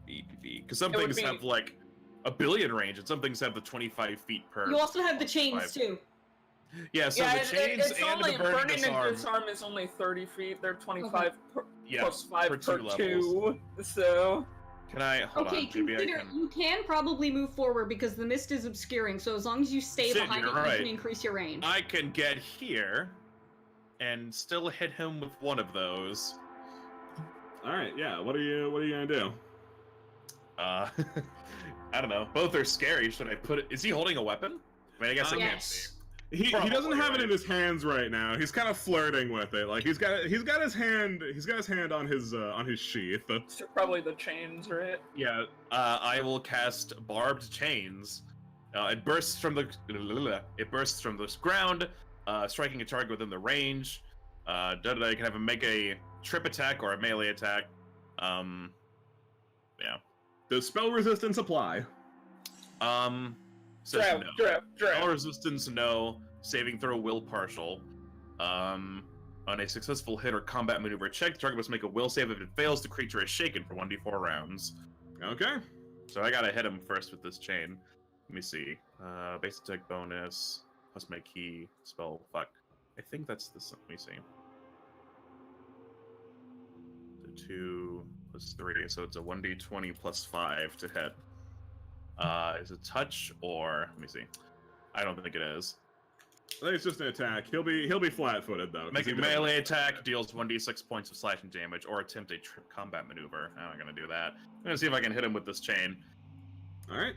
EBB, because some It would things be- have like a billion range, and some things have the 25 feet per. You also have the chains, 5. too. Yeah, so Yeah, the chains it's and only the burning burning disarm. and disarm is only 30 feet. They're 25 Yeah, plus 5 for per 2 levels. 2. So Can I hold Okay, on? Maybe I consider can. you can probably move forward because the mist is obscuring, so as long as you stay Shit, behind you're it, you right. can increase your range. I can get here, and still hit him with one of those. All right, yeah. What are you gonna do? I don't know. Both are scary. Should I put it? Is he holding a weapon? I mean, I guess I can't see. Yes. He Probably, doesn't have it right. in his hands right now. He's kind of flirting with it. Like he's got his hand on his sheath. so probably the chains, right? Yeah. I will cast barbed chains. It bursts from the ground, striking a target within the range. You can have him make a trip attack or a melee attack. Yeah. Does spell resistance apply? Says no. Drip. Spell resistance, no. Saving throw, will partial. On a successful hit or combat maneuver check, the target must make a will save. If it fails, the creature is shaken for 1d4 rounds. Okay. So I gotta hit him first with this chain. Let me see. Base attack bonus, plus my key, spell, fuck. I think that's this, let me see. The 2 plus 3, so it's a 1d20 plus 5 to hit. Is it touch or, let me see. I don't think it is. I think it's just an attack. He'll be flat-footed though. 'cause Make he a doesn't- melee attack, deals 1d6 points of slashing damage, or attempt a trip combat maneuver. I'm not gonna do that. I'm gonna see if I can hit him with this chain. All right.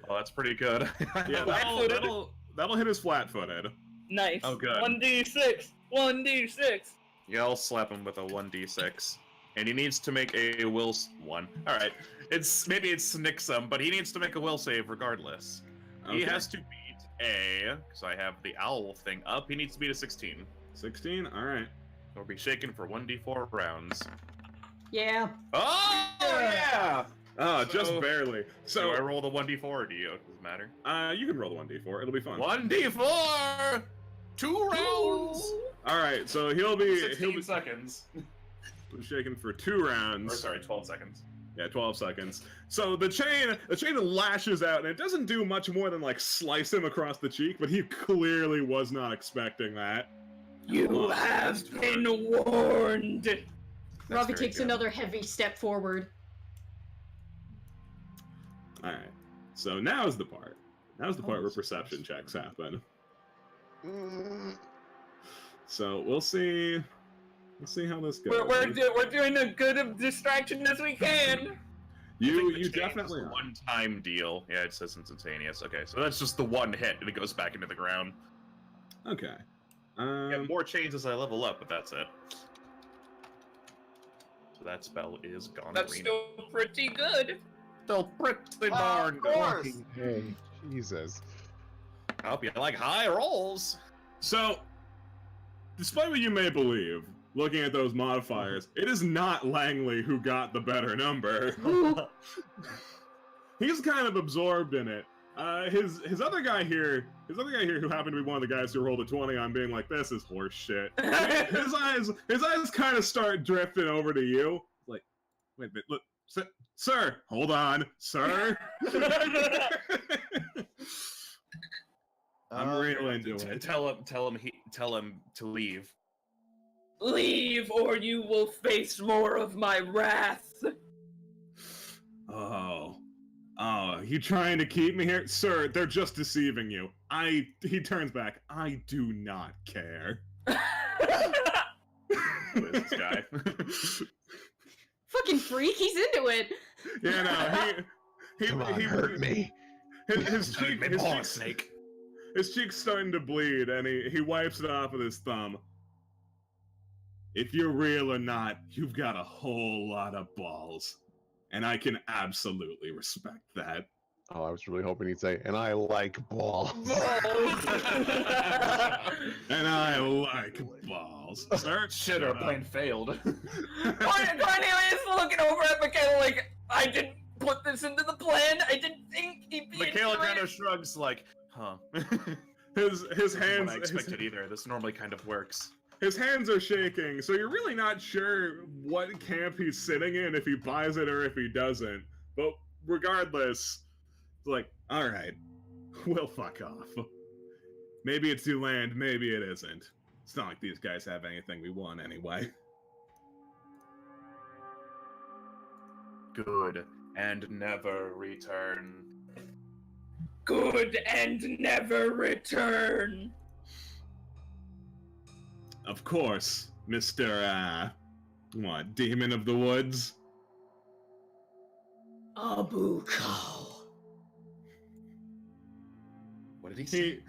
Oh, that's pretty good. Yeah, that'll hit his flat-footed. Nice. Oh, good. 1d6. 1d6. Yeah, I'll slap him with a 1d6. And he needs to make a will... 1. Alright. Maybe it snicks him, but he needs to make a will save regardless. He Okay. has to beat a... Because I have the owl thing up. He needs to beat a 16. 16. All right. He'll be shaken for 1d4 rounds. Yeah. Oh, yeah! Oh, So- just barely. So I So, roll the 1d4 or do you? Does it matter? you can roll the 1d4. It'll be fun. 1d4! 2 rounds! All right. So he'll be 16 seconds. shaken for 2 rounds. Or sorry, 12 seconds. Yeah, 12 seconds. So the chain lashes out, and it doesn't do much more than like slice him across the cheek, but he clearly was not expecting that. You have been warned. Robbie very takes good. another heavy step forward. All right. So now's the part. Now's the part where perception checks happen. So we'll see. We'll see how this goes. We're doing as good of distraction as we can. You definitely are. One-time deal. Yeah, it says instantaneous. Okay, so that's just the one hit, and it goes back into the ground. Okay. Get more chains as I level up, but that's it. So that spell is gone. That's still pretty good. Still pretty darn Of good. course. Hey, Jesus. I hope you like high rolls. So, despite what you may believe, looking at those modifiers, it is not Langley who got the better number. He's kind of absorbed in it. His other guy here who happened to be one of the guys who rolled a 20 on being like, this is horse shit. his eyes kind of start drifting over to you. Like, wait a minute, look, sir, hold on, sir. I'm real into it. Tell him to leave. Leave, or you will face more of my wrath. Oh, you trying to keep me here? Sir, they're just deceiving you. He turns back. I do not care. Who is this guy? Fucking freak, he's into it. Yeah, no, Come on, hurt me. His cheek's starting to bleed, and he wipes it off with his thumb. If you're real or not, you've got a whole lot of balls. And I can absolutely respect that. Oh, I was really hoping he'd say, and I like balls. And I like balls. Sir, Shit, our plan failed. Cornelius looking over at Michaela like, I didn't put this into the plan. I didn't think he'd be Michaela into kind it." of shrugs like, huh. his What hands. I expected either. This normally kind of works. His hands are shaking, so you're really not sure what camp he's sitting in, if he buys it or if he doesn't. But regardless, it's like, alright, we'll fuck off. Maybe it's you land, maybe it isn't. It's not like these guys have anything we want anyway. Good, and never return. Good and never return. Of course, Mr. Demon of the Woods? Abuko. What did he say?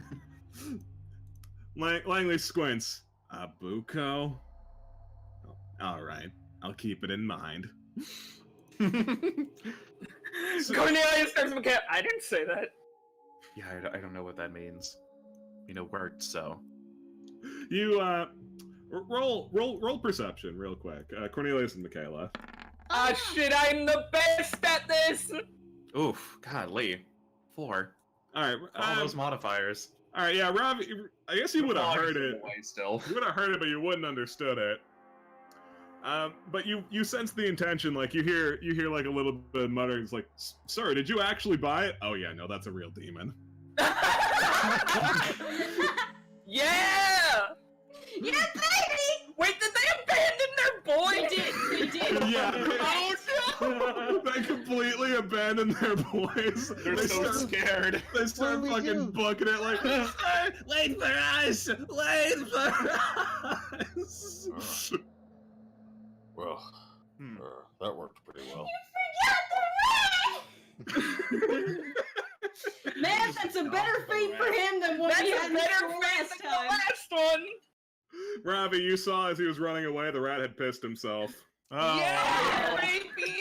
Langley squints. Abuko? Oh, alright, I'll keep it in mind. Cornelius turns to Michaela. I didn't say that. Yeah, I don't know what that means. It worked, so. You, roll perception real quick. Cornelius and Michaela. Ah, shit, I'm the best at this! Oof, golly. 4. Alright, All those modifiers. alright, yeah, Rob, I guess you would have heard it. Still. You would have heard it, but you wouldn't understood it. But you sense the intention, like you hear like a little bit of muttering. It's like, sir, did you actually buy it? Oh yeah, no, that's a real demon. Yeah! Yeah, baby! Wait, did they abandon their boy? They did. Yeah. Oh no! They completely abandoned their boys. They're They so start- scared. They start What do we fucking do? booking it like, "Sir, wait for us! Wait for us! Well, that worked pretty well. Man, that's a better fate for him than what That's we a had better before fate last than time. the last one! Robbie, you saw as he was running away, the rat had pissed himself. Oh, Yeah, baby!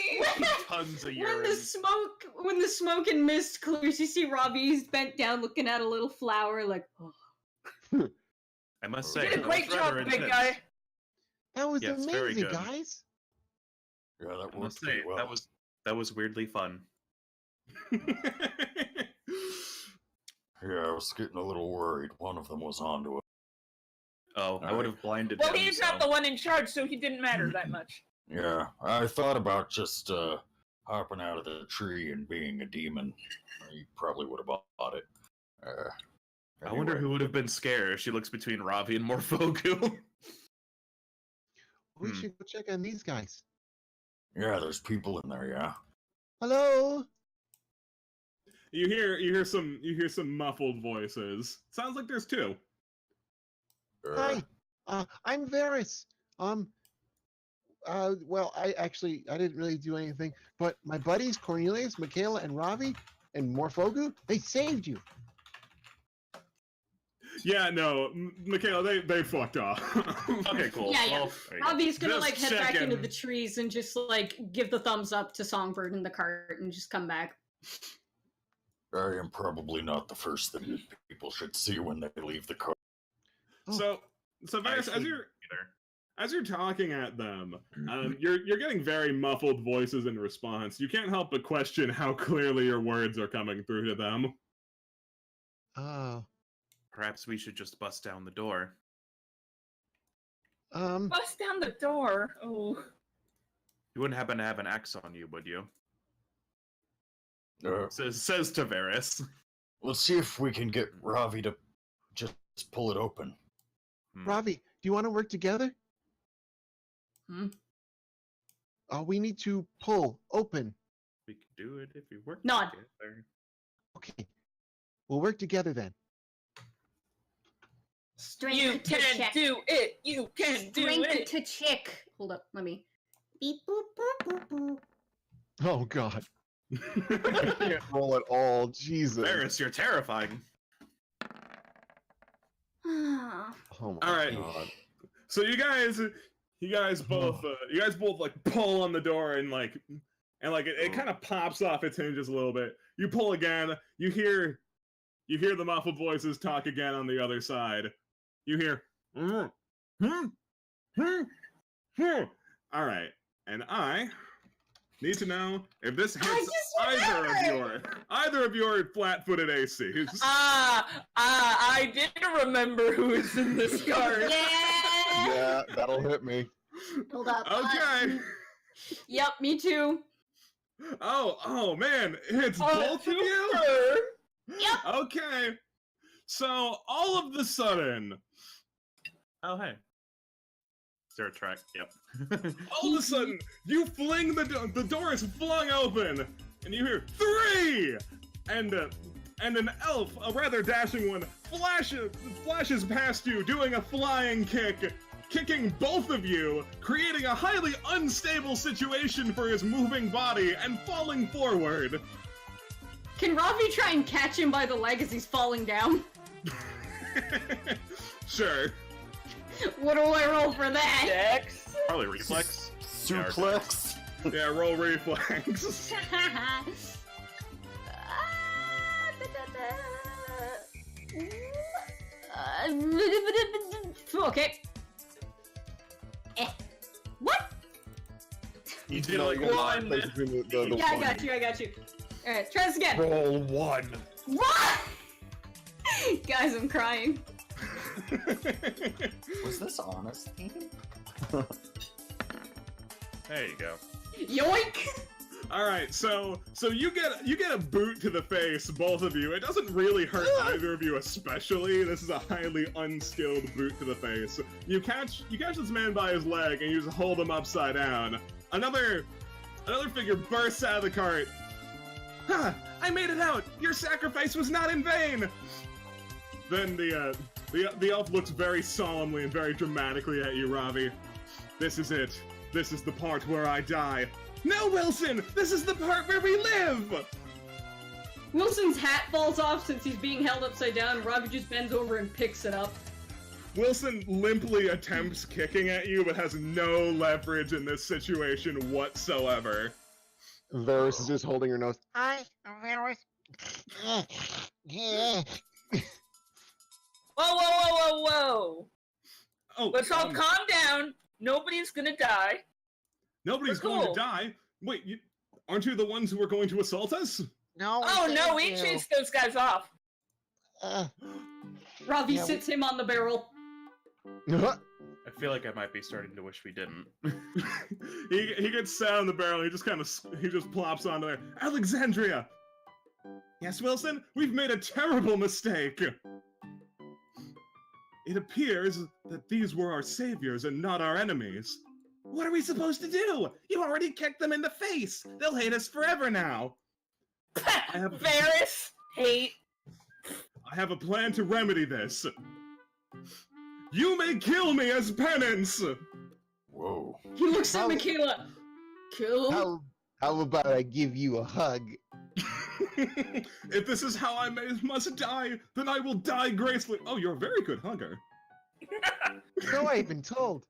tons of When urine. the smoke and mist clears, you see Robbie's bent down looking at a little flower like, oh. I must You say, did a great that's job, rather big intense. guy. That was Yes, very amazing, good. guys. Yeah, that I worked must say, pretty well. that was weirdly fun. Yeah, I was getting a little worried. One of them was onto it. Oh, I would have blinded Well, him. he's not the one in charge, so he didn't matter that much. Yeah, I thought about just hopping out of the tree and being a demon, he probably would have bought it. I wonder Anyway. who would have been scared. She looks between Ravi and Morfogu. We should go check on these guys. Yeah, there's people in there. Yeah. Hello. You hear some muffled voices. Sounds like there's two. Hi. I'm Varys. Well, I didn't really do anything, but my buddies Cornelius, Michaela, and Ravi, and Morfogu, they saved you. Yeah, no, Michaela, they fucked off. Okay, cool. Yeah, yeah. Well, there you go. Robbie's gonna Just like head back checking. into the trees and just like give the thumbs up to Songbird in the cart and just come back. I am probably not the first thing people should see when they leave the car. So Varys, as you're talking at them, you're getting very muffled voices in response. You can't help but question how clearly your words are coming through to them. Oh. Perhaps we should just bust down the door. Bust down the door. Oh. You wouldn't happen to have an axe on you, would you? Uh, Says to Varys. let's see if we can get Ravi to just pull it open. Ravi, do you want to work together? Hmm? We need to pull open. We can do it if we work Nod. together. Okay. We'll work together then. Strength You to can check. do it. You can do Strength it. to check. Hold up, let me. Beep boop boop boop boop. Oh God. I can't roll at all. Jesus. Varys, you're terrifying. Ah. Oh my All right. God. So you guys both like pull on the door and it kind of pops off its hinges a little bit. You pull again. You hear the muffled voices talk again on the other side. You hear, all right, and I need to know if this hits either of your flat-footed ACs. I did remember who is in this card. Yeah. Yeah, that'll hit me. Hold up. Okay. Yep, me too. Oh man, it's both of you. Yep. Okay. So all of the sudden, Oh, hey. Star Trek, yep. all of a sudden, you fling the door is flung open, and you hear 3, and an elf, a rather dashing one, flashes past you, doing a flying kick, kicking both of you, creating a highly unstable situation for his moving body, and falling forward. Can Ravi try and catch him by the leg as he's falling down? Sure. What do I roll for that? Dex. Probably reflex. Suplex. Yeah, roll reflex. Okay. What? You did No, like you gotta one. place between the Yeah, I one. got you. Alright, try this again. Roll 1. What? Guys, I'm crying. Was this honest? There you go. Yoink! All right, so you get a boot to the face, both of you. It doesn't really hurt either of you, especially. This is a highly unskilled boot to the face. You catch this man by his leg and you just hold him upside down. Another figure bursts out of the cart. Ha! I made it out. Your sacrifice was not in vain. Then the elf looks very solemnly and very dramatically at you, Ravi. This is it. This is the part where I die. No, Wilson! This is the part where we live! Wilson's hat falls off since he's being held upside down. Robbie just bends over and picks it up. Wilson limply attempts kicking at you, but has no leverage in this situation whatsoever. Varys is just holding her nose. Hi, Varys. Whoa. Oh, Let's all calm down. Nobody's gonna die. nobody's We're going cool. to die. Wait, aren't you the ones who are going to assault us? No. Oh no, we chased those guys off. Ravi Yeah, sits him on the barrel. I feel like I might be starting to wish we didn't. he gets sat on the barrel. He just plops onto there. Alexandria. Yes, Wilson, we've made a terrible mistake. It appears that these were our saviors and not our enemies. What are we supposed to do? You already kicked them in the face. They'll hate us forever now. Varys, hate. I have a plan to remedy this. You may kill me as penance. Whoa. He looks at Michaela. Kill? How about I give you a hug? If this is how I must die, then I will die gracefully. Oh, you're a very good hugger. So I've been told.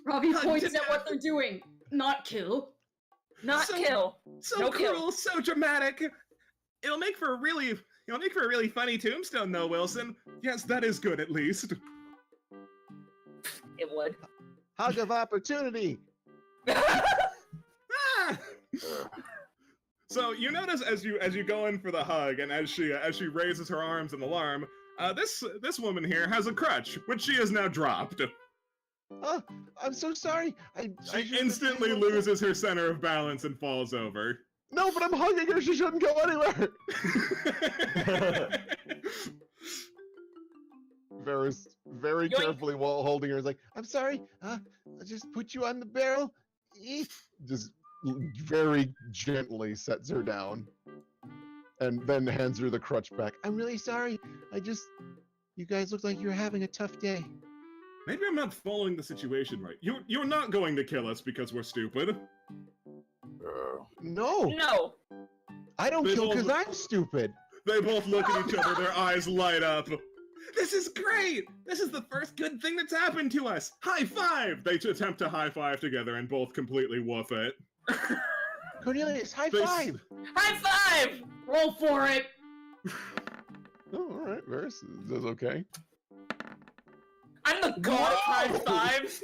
Robbie points at what they're doing. Not kill. Not kill. So No cruel, kill. so dramatic. It'll make for a really funny tombstone, though, Wilson. Yes, that is good, at least. It would. Hug of opportunity. Ah! So you notice as you go in for the hug, and as she raises her arms in alarm, this woman here has a crutch, which she has now dropped. Oh, I'm so sorry. She instantly loses her center of balance and falls over. No, but I'm hugging her. She shouldn't go anywhere. Varys very Yoink. carefully while holding her is like, I'm sorry. I just put you on the barrel. Just very gently sets her down. And then hands her the crutch back. I'm really sorry. You guys look like you're having a tough day. Maybe I'm not following the situation right. You're not going to kill us because we're stupid. No, No. I don't They kill both- because I'm stupid. They both look at each other, their eyes light up. This is great! This is the first good thing that's happened to us! High five! They attempt to high five together and both completely woof it. Cornelius, high They s- five. High five! Roll for it. Oh, all right, Varys does okay. I'm the god of high fives.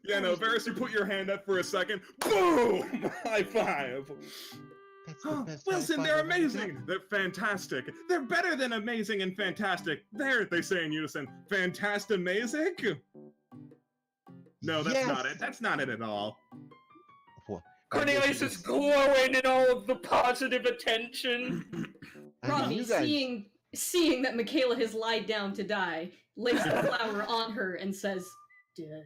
Yeah, no, Varys, you put your hand up for a second. Boom! High five! That's the best. Wilson, high they're five I've ever amazing! gotten. They're fantastic! They're better than amazing and fantastic! There, they say in unison. Fantastamazing? No, that's Yes. not it. That's not it at all. Well, Cornelius is glowing in all of the positive attention. I mean, Robbie, you guys, seeing that Michaela has lied down to die, lays the flower on her and says, "Dead."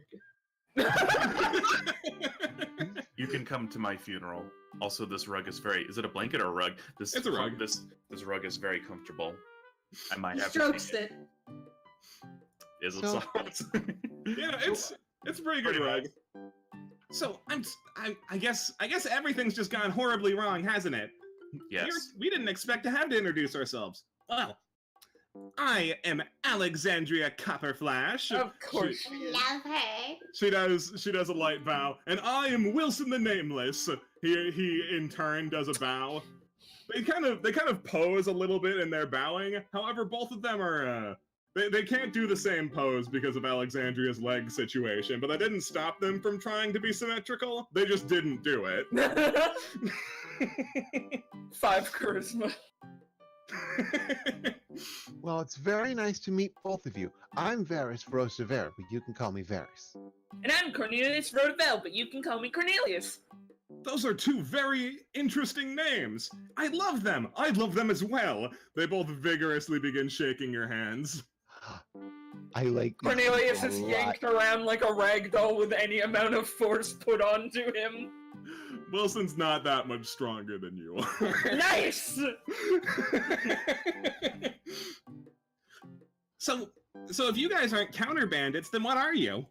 You can come to my funeral. Also, this rug is is it a blanket or a rug? This It's a rug. This rug is very comfortable. I might He have strokes to it. Is it So- soft? Yeah, it's a pretty good Pretty rug. nice. So I guess everything's just gone horribly wrong, hasn't it? Yes. We didn't expect to have to introduce ourselves. Well, I am Alexandria Copperflash. Of course. Love her. She does a light bow, and I am Wilson the Nameless. He in turn does a bow. They kind of pose a little bit in their bowing. However, both of them are they can't do the same pose because of Alexandria's leg situation, but that didn't stop them from trying to be symmetrical. They just didn't do it. 5 charisma. well, it's very nice to meet both of you. I'm Varys Rosever, but you can call me Varys. And I'm Cornelius Rodevel, but you can call me Cornelius. Those are two very interesting names. I love them. I'd love them as well. They both vigorously begin shaking your hands. I like these Cornelius people is a lot. yanked around like a rag doll with any amount of force put onto him. Wilson's not that much stronger than you are. Nice! So if you guys aren't counter bandits, then what are you?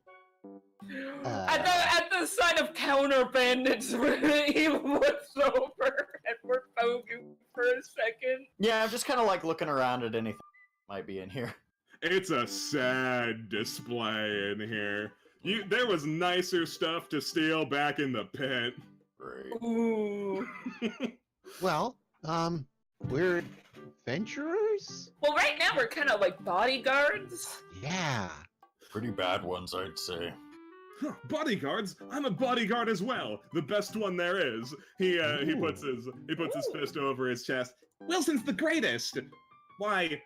At the sight of counter bandits, he looks over and we're focused for a second. Yeah, I'm just kind of like looking around at anything that might be in here. It's a sad display in here. There was nicer stuff to steal back in the pit. Great. Ooh. Well, we're adventurers? Well, right now we're kind of like bodyguards. Yeah. Pretty bad ones, I'd say. Huh, bodyguards? I'm a bodyguard as well. The best one there is. He puts his fist over his chest. Wilson's the greatest. Why?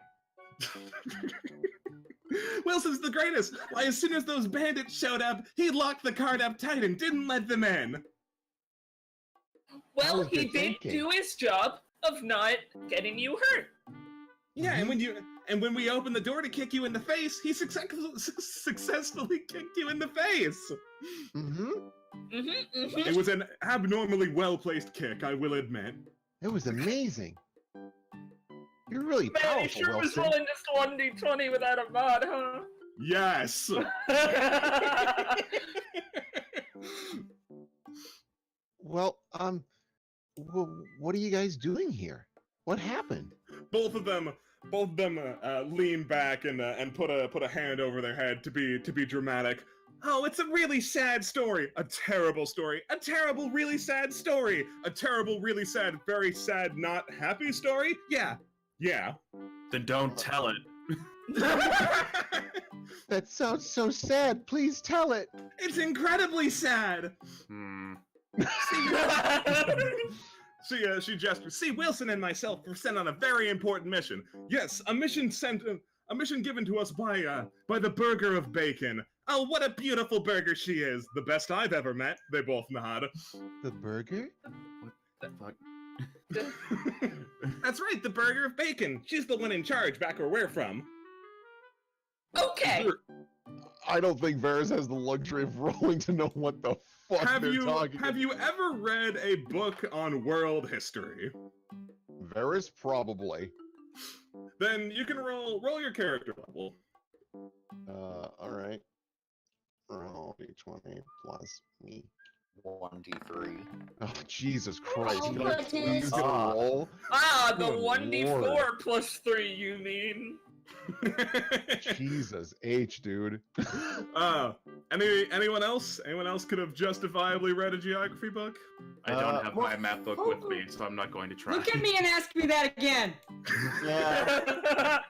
Wilson's the greatest. Why, as soon as those bandits showed up, he locked the cart up tight and didn't let them in. Well, was he good did thinking. do his job of not getting you hurt. Yeah, and when we opened the door to kick you in the face, he successfully kicked you in the face. It was an abnormally well-placed kick, I will admit. It was amazing. You're really Man, powerful, he sure was Wilson. rolling just 1d20 without a mod, huh? Yes. Well, what are you guys doing here? What happened? Both of them lean back and put a hand over their head to be dramatic. Oh, it's a really sad story. A terrible story. A terrible, really sad story. A terrible, really sad, very sad, not happy story. Yeah. Then don't tell it. That sounds so sad. Please tell it. It's incredibly sad. She gestures. See, Wilson and myself were sent on a very important mission. Yes, a mission given to us by the Burger of Bacon. Oh, what a beautiful burger she is! The best I've ever met. They both nod. The burger? The fuck? That's right, the Burger of Bacon. She's the one in charge back where we're from. Okay. I don't think Varys has the luxury of rolling to know what the fuck Have they're talking have you ever read a book on world history? Varys, probably. Then you can roll your character level. Alright. Roll d20 plus me. 1d3. Oh, Jesus Christ. Oh, Can I goodness. please get a roll? Ah, the Good 1d4 Lord. plus 3, you mean? Jesus H, dude. Anyone else? Anyone else could have justifiably read a geography book? I don't have well, my map book with me, so I'm not going to try. Look at me and ask me that again. Yeah,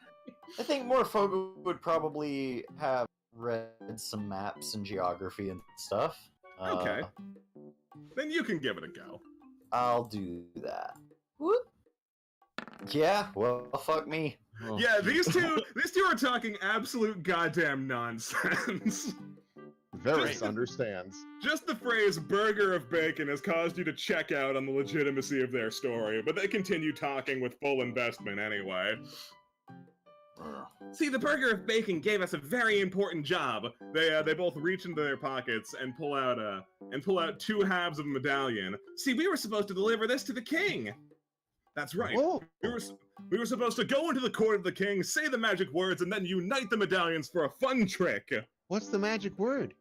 I think more folk would probably have read some maps and geography and stuff. Okay. Then you can give it a go. I'll do that. Whoop. Yeah, well, fuck me. Oh. Yeah, these two are talking absolute goddamn nonsense. Varys understands. Just the phrase burger of bacon has caused you to check out on the legitimacy of their story, but they continue talking with full investment anyway. See, the Burger of Bacon gave us a very important job. They both reach into their pockets and pull out 2 halves of a medallion. See, we were supposed to deliver this to the king. That's right. Oh, We were supposed to go into the court of the king, say the magic words, and then unite the medallions for a fun trick. what's the magic word?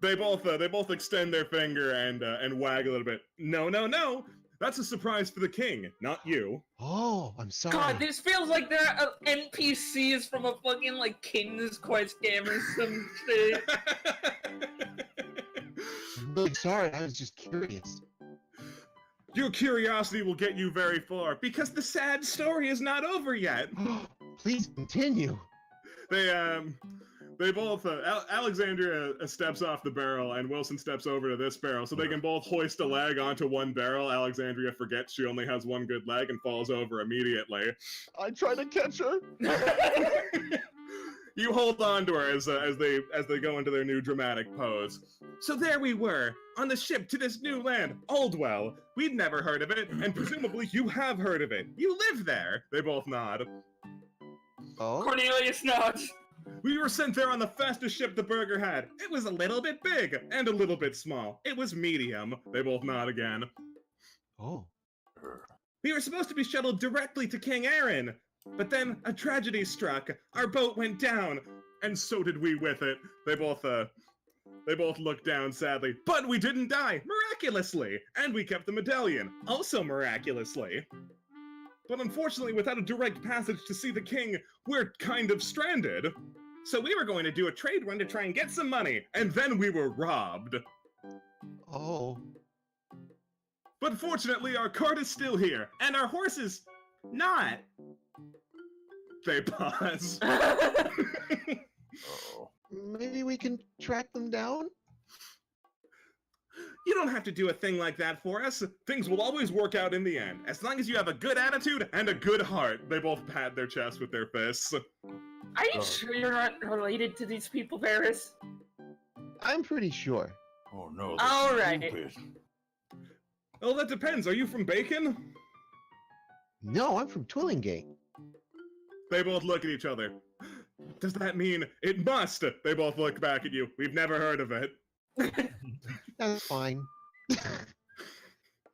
They both extend their finger and wag a little bit. No. That's a surprise for the king, not you. Oh, I'm sorry. God, this feels like they're NPCs from a fucking, like, King's Quest game or some shit. I'm really sorry. I was just curious. Your curiosity will get you very far, because the sad story is not over yet. Please continue. They both, Alexandria steps off the barrel and Wilson steps over to this barrel so they can both hoist a leg onto one barrel. Alexandria forgets she only has one good leg and falls over immediately. I tried to catch her. You hold on to her as they go into their new dramatic pose. So there we were, on the ship to this new land, Aldwell. We'd never heard of it, and presumably you have heard of it. You live there. They both nod. Oh, Cornelius nods. We were sent there on the fastest ship the Burger had. It was a little bit big and a little bit small. It was medium. They both nod again. oh. We were supposed to be shuttled directly to King Aaron, but then a tragedy struck. Our boat went down, and so did we with it. They both looked down sadly. But we didn't die, miraculously, and we kept the medallion, also miraculously. But unfortunately, without a direct passage to see the king, we're kind of stranded. So we were going to do a trade run to try and get some money, and then we were robbed. Oh. But fortunately, our cart is still here, and our horse is not. They pause. Oh. Maybe we can track them down? You don't have to do a thing like that for us. Things will always work out in the end, as long as you have a good attitude and a good heart. They both pat their chest with their fists. Are you sure you're not related to these people, Varys? I'm pretty sure. Oh no, All that's right. stupid. Well, that depends. Are you from Bacon? No, I'm from Twillingate. They both look at each other. Does that mean it must? They both look back at you. We've never heard of it. That's fine.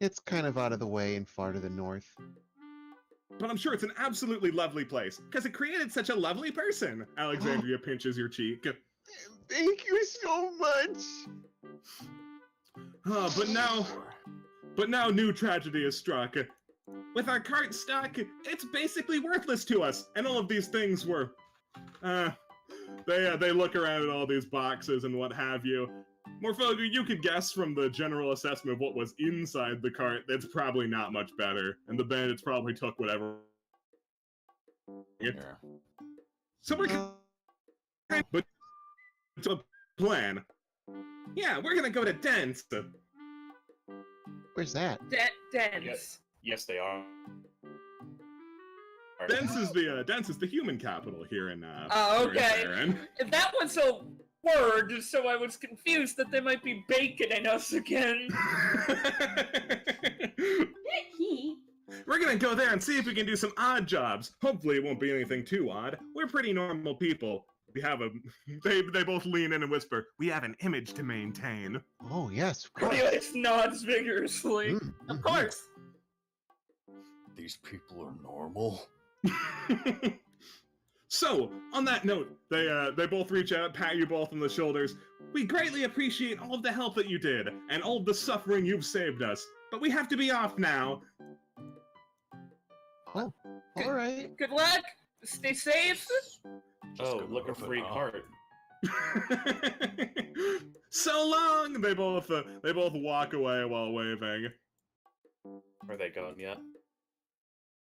It's kind of out of the way and far to the north. But I'm sure it's an absolutely lovely place, because it created such a lovely person. Alexandria pinches your cheek. Thank you so much. But now new tragedy has struck. With our cart stuck, it's basically worthless to us, and all of these things were... They look around at all these boxes and what have you. Morpho, you could guess from the general assessment of what was inside the cart, that's probably not much better, and the bandits probably took whatever. Yeah. So we're but it's a plan. Yeah, we're gonna go to Dens. Where's that? Dens. Yes, they are. Dens is the human capital here in Oh, okay. Faerun. That was a word, so I was confused that they might be baconing us again. He. We're gonna go there and see if we can do some odd jobs. Hopefully it won't be anything too odd. We're pretty normal people. We have a... They both lean in and whisper, we have an image to maintain. Oh, yes, of course. Cornelius nods vigorously. Of course. These people are normal. So, on that note, they both reach out, pat you both on the shoulders. We greatly appreciate all of the help that you did, and all of the suffering you've saved us. But we have to be off now. Oh, all right. Good luck. Stay safe. Oh, gonna look a move it free on. cart. So long! They both walk away while waving. Are they gone yet?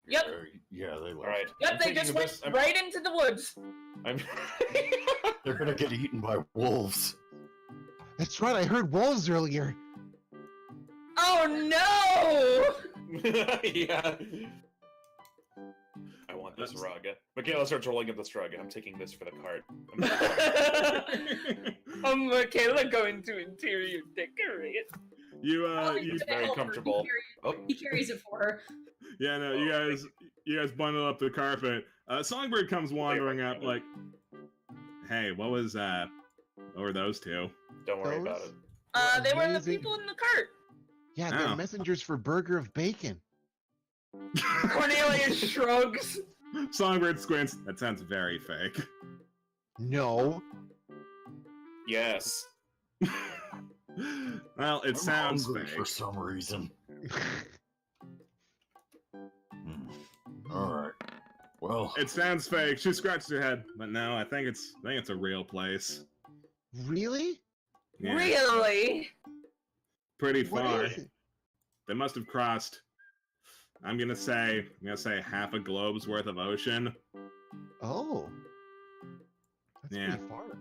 Yep. Yeah, they left. All right. Yep, I'm they taking just this- went right into the woods. I'm. They're gonna get eaten by wolves. That's right, I heard wolves earlier. Oh no! Yeah. I want this rug. Michaela starts rolling up this rug. I'm taking this for the cart. Michaela going to interior decorate. He's very comfortable. He carries it for her. Yeah, no, you guys bundle up the carpet. Songbird comes wandering up like, hey, what were those two? Don't worry about it. They were the Amazing. people in the cart. Yeah, they're Oh. messengers for Burger of Bacon. Cornelius shrugs. Songbird squints. That sounds very fake. No. Yes. Well, it I'm sounds hungry fake. for some reason. All right. Well, It sounds fake. She scratched her head, but no, I think it's a real place. Really? Yeah, Really? pretty What far. is it? They must have crossed. I'm gonna say half a globe's worth of ocean. Oh. That's Yeah. pretty far.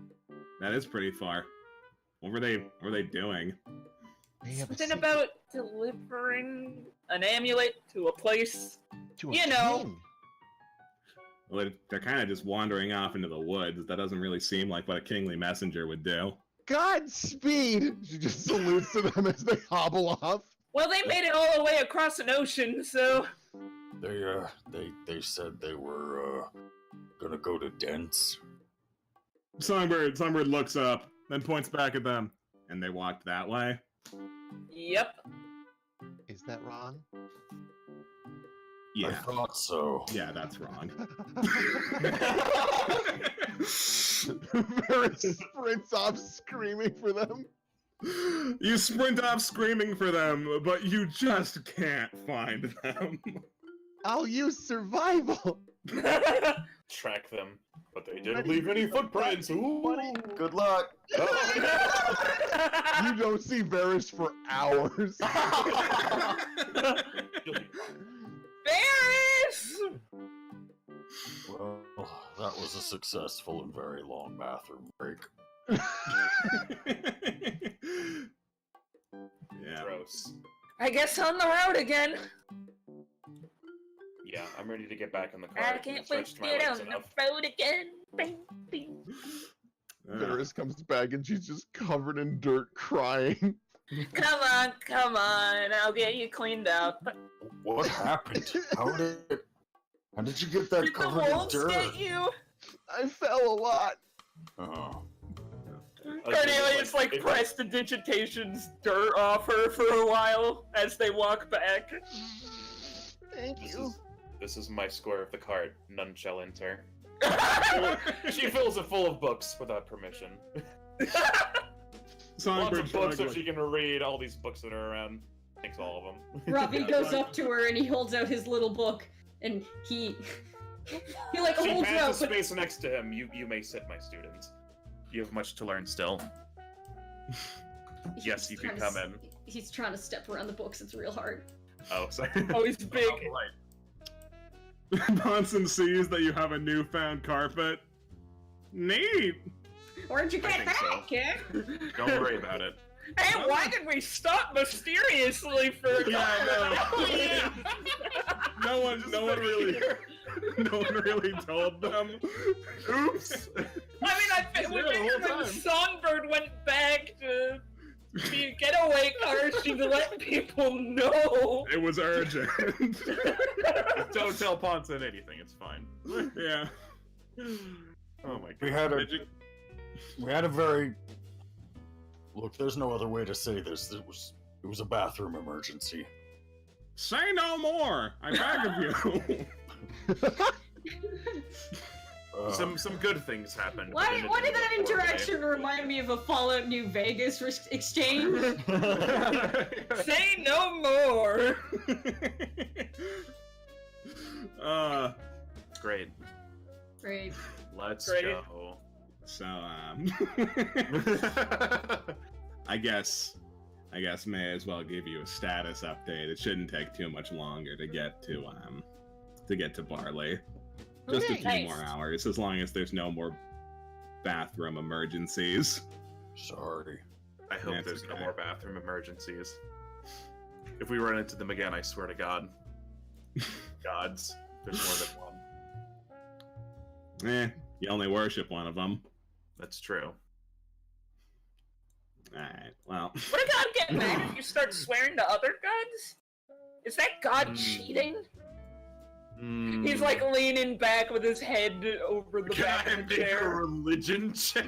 That is pretty far. What were they doing? They have a Something secret about delivering an amulet to a place. to a you know. king. Well, they're kind of just wandering off into the woods. That doesn't really seem like what a kingly messenger would do. Godspeed! She just salutes to them as they hobble off. Well, they made it all the way across an ocean, so they said they were gonna go to Dents. Songbird looks up, then points back at them, and they walked that way. yep. Is that wrong? I Yeah, thought so. yeah, that's wrong. Varys sprints off screaming for them. You sprint off screaming for them, but you just can't find them. I'll use survival. Track them, but they didn't Ready? leave any footprints. Ooh. Good luck. You don't see Varys for hours. Varys! Well, that was a successful and very long bathroom break. Yeah. Gross. I guess on the road again. Yeah, I'm ready to get back in the car. I can't wait to Stretched my get legs on enough. the road again. Bing, bing. Varys comes back and she's just covered in dirt, crying. Come on, I'll get you cleaned up. What happened? How did you get that Did the covered in wolves dirt? get you? I fell a lot. Oh. Cornelius like prestidigitations dirt off her for a while as they walk back. Thank you. This is my square of the card. None shall enter. She fills it full of books without permission. Lots Songbird of books so shrugs she can read all these books that are around. Takes all of them. Robbie goes up to her and he holds out his little book, and he like She holds it has out, a but space next to him. You may sit, my students. You have much to learn still. Yes, you can come in. He's trying to step around the books. It's real hard. Oh, sorry. Oh, he's big. Bonson sees that you have a newfound carpet. Neat. Where'd you I get think that, so. kid? Don't worry about it. Hey, why did we stop mysteriously for a Yeah, moment? No one really told them. Oops. I mean, I We're figured the whole when time. Songbird went back to the getaway car, she'd let people know. It was urgent. Don't tell Ponson anything. It's fine. Yeah. Oh my god. We had a Did you- we had a very look. There's no other way to say this. It was a bathroom emergency. Say no more. I beg of you. Some good things happened. but Why in a did that different way. interaction remind me of a Fallout New Vegas exchange? Say no more. Great. Great. Let's Great. go. So, I guess may as well give you a status update. It shouldn't take too much longer to get to Barley. Just a Okay. few Nice. more hours, as long as there's no more bathroom emergencies. Sorry. I hope That's there's no okay. more bathroom emergencies. If we run into them again, I swear to God. Gods. There's more than one. You only worship one of them. That's true. Alright, well. Would a god get mad if you start swearing to other gods? Is that god cheating? He's like leaning back with his head over the Can back I of the make a chair. religion check?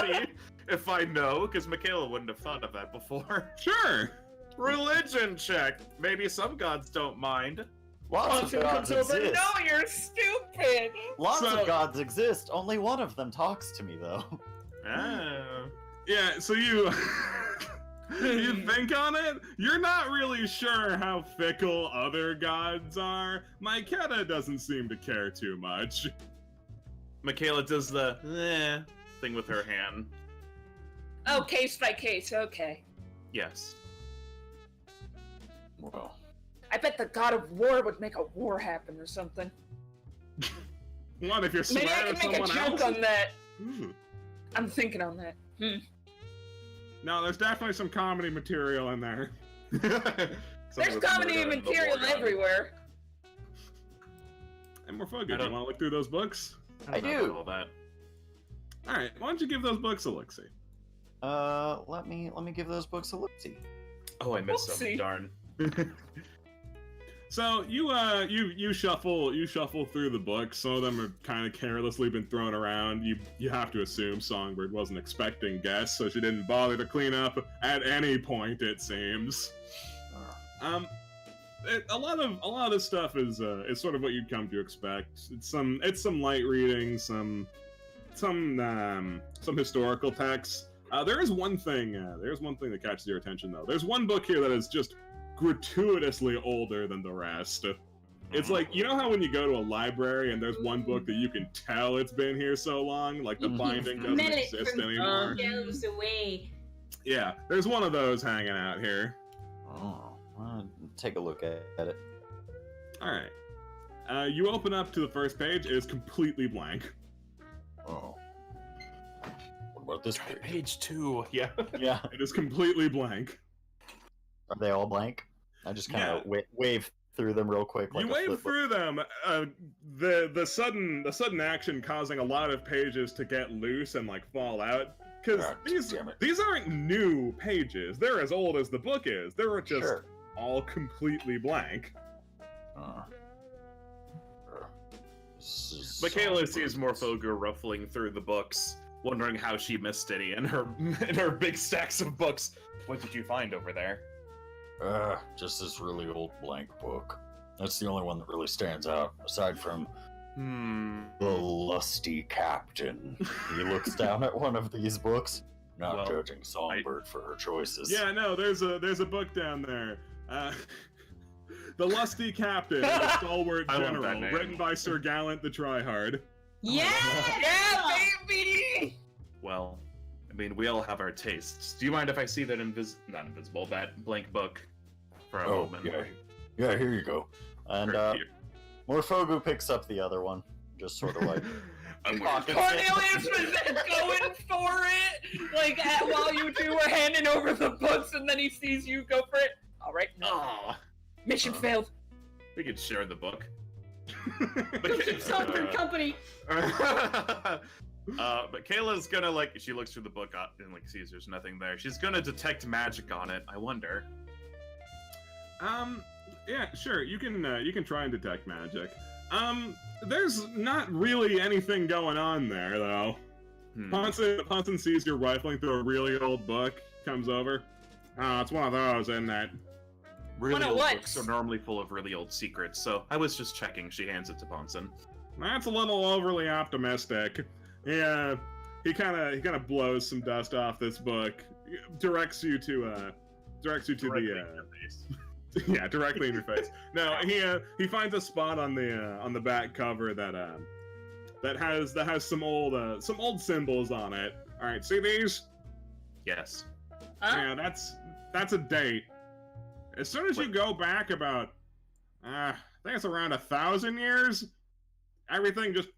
See if I know, because Michaela wouldn't have thought of that before. Sure! Religion check. Maybe some gods don't mind. Lots of Ponson gods comes over. exist. No, you're stupid. Lots So- of gods exist. Only one of them talks to me, though. Ah. Yeah, so you you think on it? You're not really sure how fickle other gods are. Maiketa doesn't seem to care too much. Michaela does the thing with her hand. Oh, case by case. Okay. Yes. Well, I bet the god of war would make a war happen or something. What if you're Maybe I swearing can at make a someone joke else? on that. Ooh. I'm thinking on that. No, there's definitely some comedy material in there. There's comedy material everywhere. And more focused. I You don't- want to look through those books? I do. All that. All right. Why don't you give those books a look-see? Let me give those books a look-see. Oh, I missed some. Whoopsie. Darn. So you shuffle through the books. Some of them are kind of carelessly been thrown around. You have to assume Songbird wasn't expecting guests, so she didn't bother to clean up at any point. It seems. A lot of this stuff is sort of what you'd come to expect. It's some light reading, some historical texts. There's one thing that catches your attention though. There's one book here that is just gratuitously older than the rest. It's like, you know how when you go to a library and there's one book that you can tell it's been here so long, like the binding doesn't Smell it exist from anymore. shelves away. Yeah, there's one of those hanging out here. Oh, I'll take a look at it. All right. You open up to the first page. It is completely blank. oh. What about this page? Page 2. Yeah. Yeah. It is completely blank. Are they all blank? I just kind of wave through them real quick. Like You a wave flip book. through them. The sudden action causing a lot of pages to get loose and like fall out. Because Ah, these damn it. aren't new pages. They're as old as the book is. They were just Sure. all completely blank. Michaela sees Morphogu ruffling through the books, wondering how she missed any in her big stacks of books. What did you find over there? Just this really old blank book. That's the only one that really stands out, aside from the lusty captain. He looks down at one of these books, not Well, judging Songbird for her choices. Yeah, no, there's a book down there. The Lusty Captain, the Stalwart I love General, that name. written by Sir Gallant the Tryhard. Yeah! Yeah, baby! Well, I mean, we all have our tastes. Do you mind if I see that not invisible, that blank book for a Oh, moment? yeah. Yeah, here you go. And Or here. Morphogu picks up the other one, just sort of like pockets it. Cornelius was going for it, like while you two were handing over the books, and then he sees you go for it. All right, no. Aw, Mission failed. we could share the book. Yourself and company. But Kayla's gonna she looks through the book and sees there's nothing there. She's gonna detect magic on it. I wonder. Yeah, sure. You can try and detect magic. There's not really anything going on there though. Ponson sees you're rifling through a really old book. Comes over. Oh, it's one of those, isn't it? Really One of old what? books are normally full of really old secrets, so I was just checking. She hands it to Ponson. That's a little overly optimistic. Yeah, he kind of blows some dust off this book. Directs you to Directly in the your face. yeah, directly in your face. No, he finds a spot on the back cover that has some old symbols on it. All right, see these? Yes. Huh? Yeah, that's a date. As soon as you go back about, I think it's around 1,000 years, everything just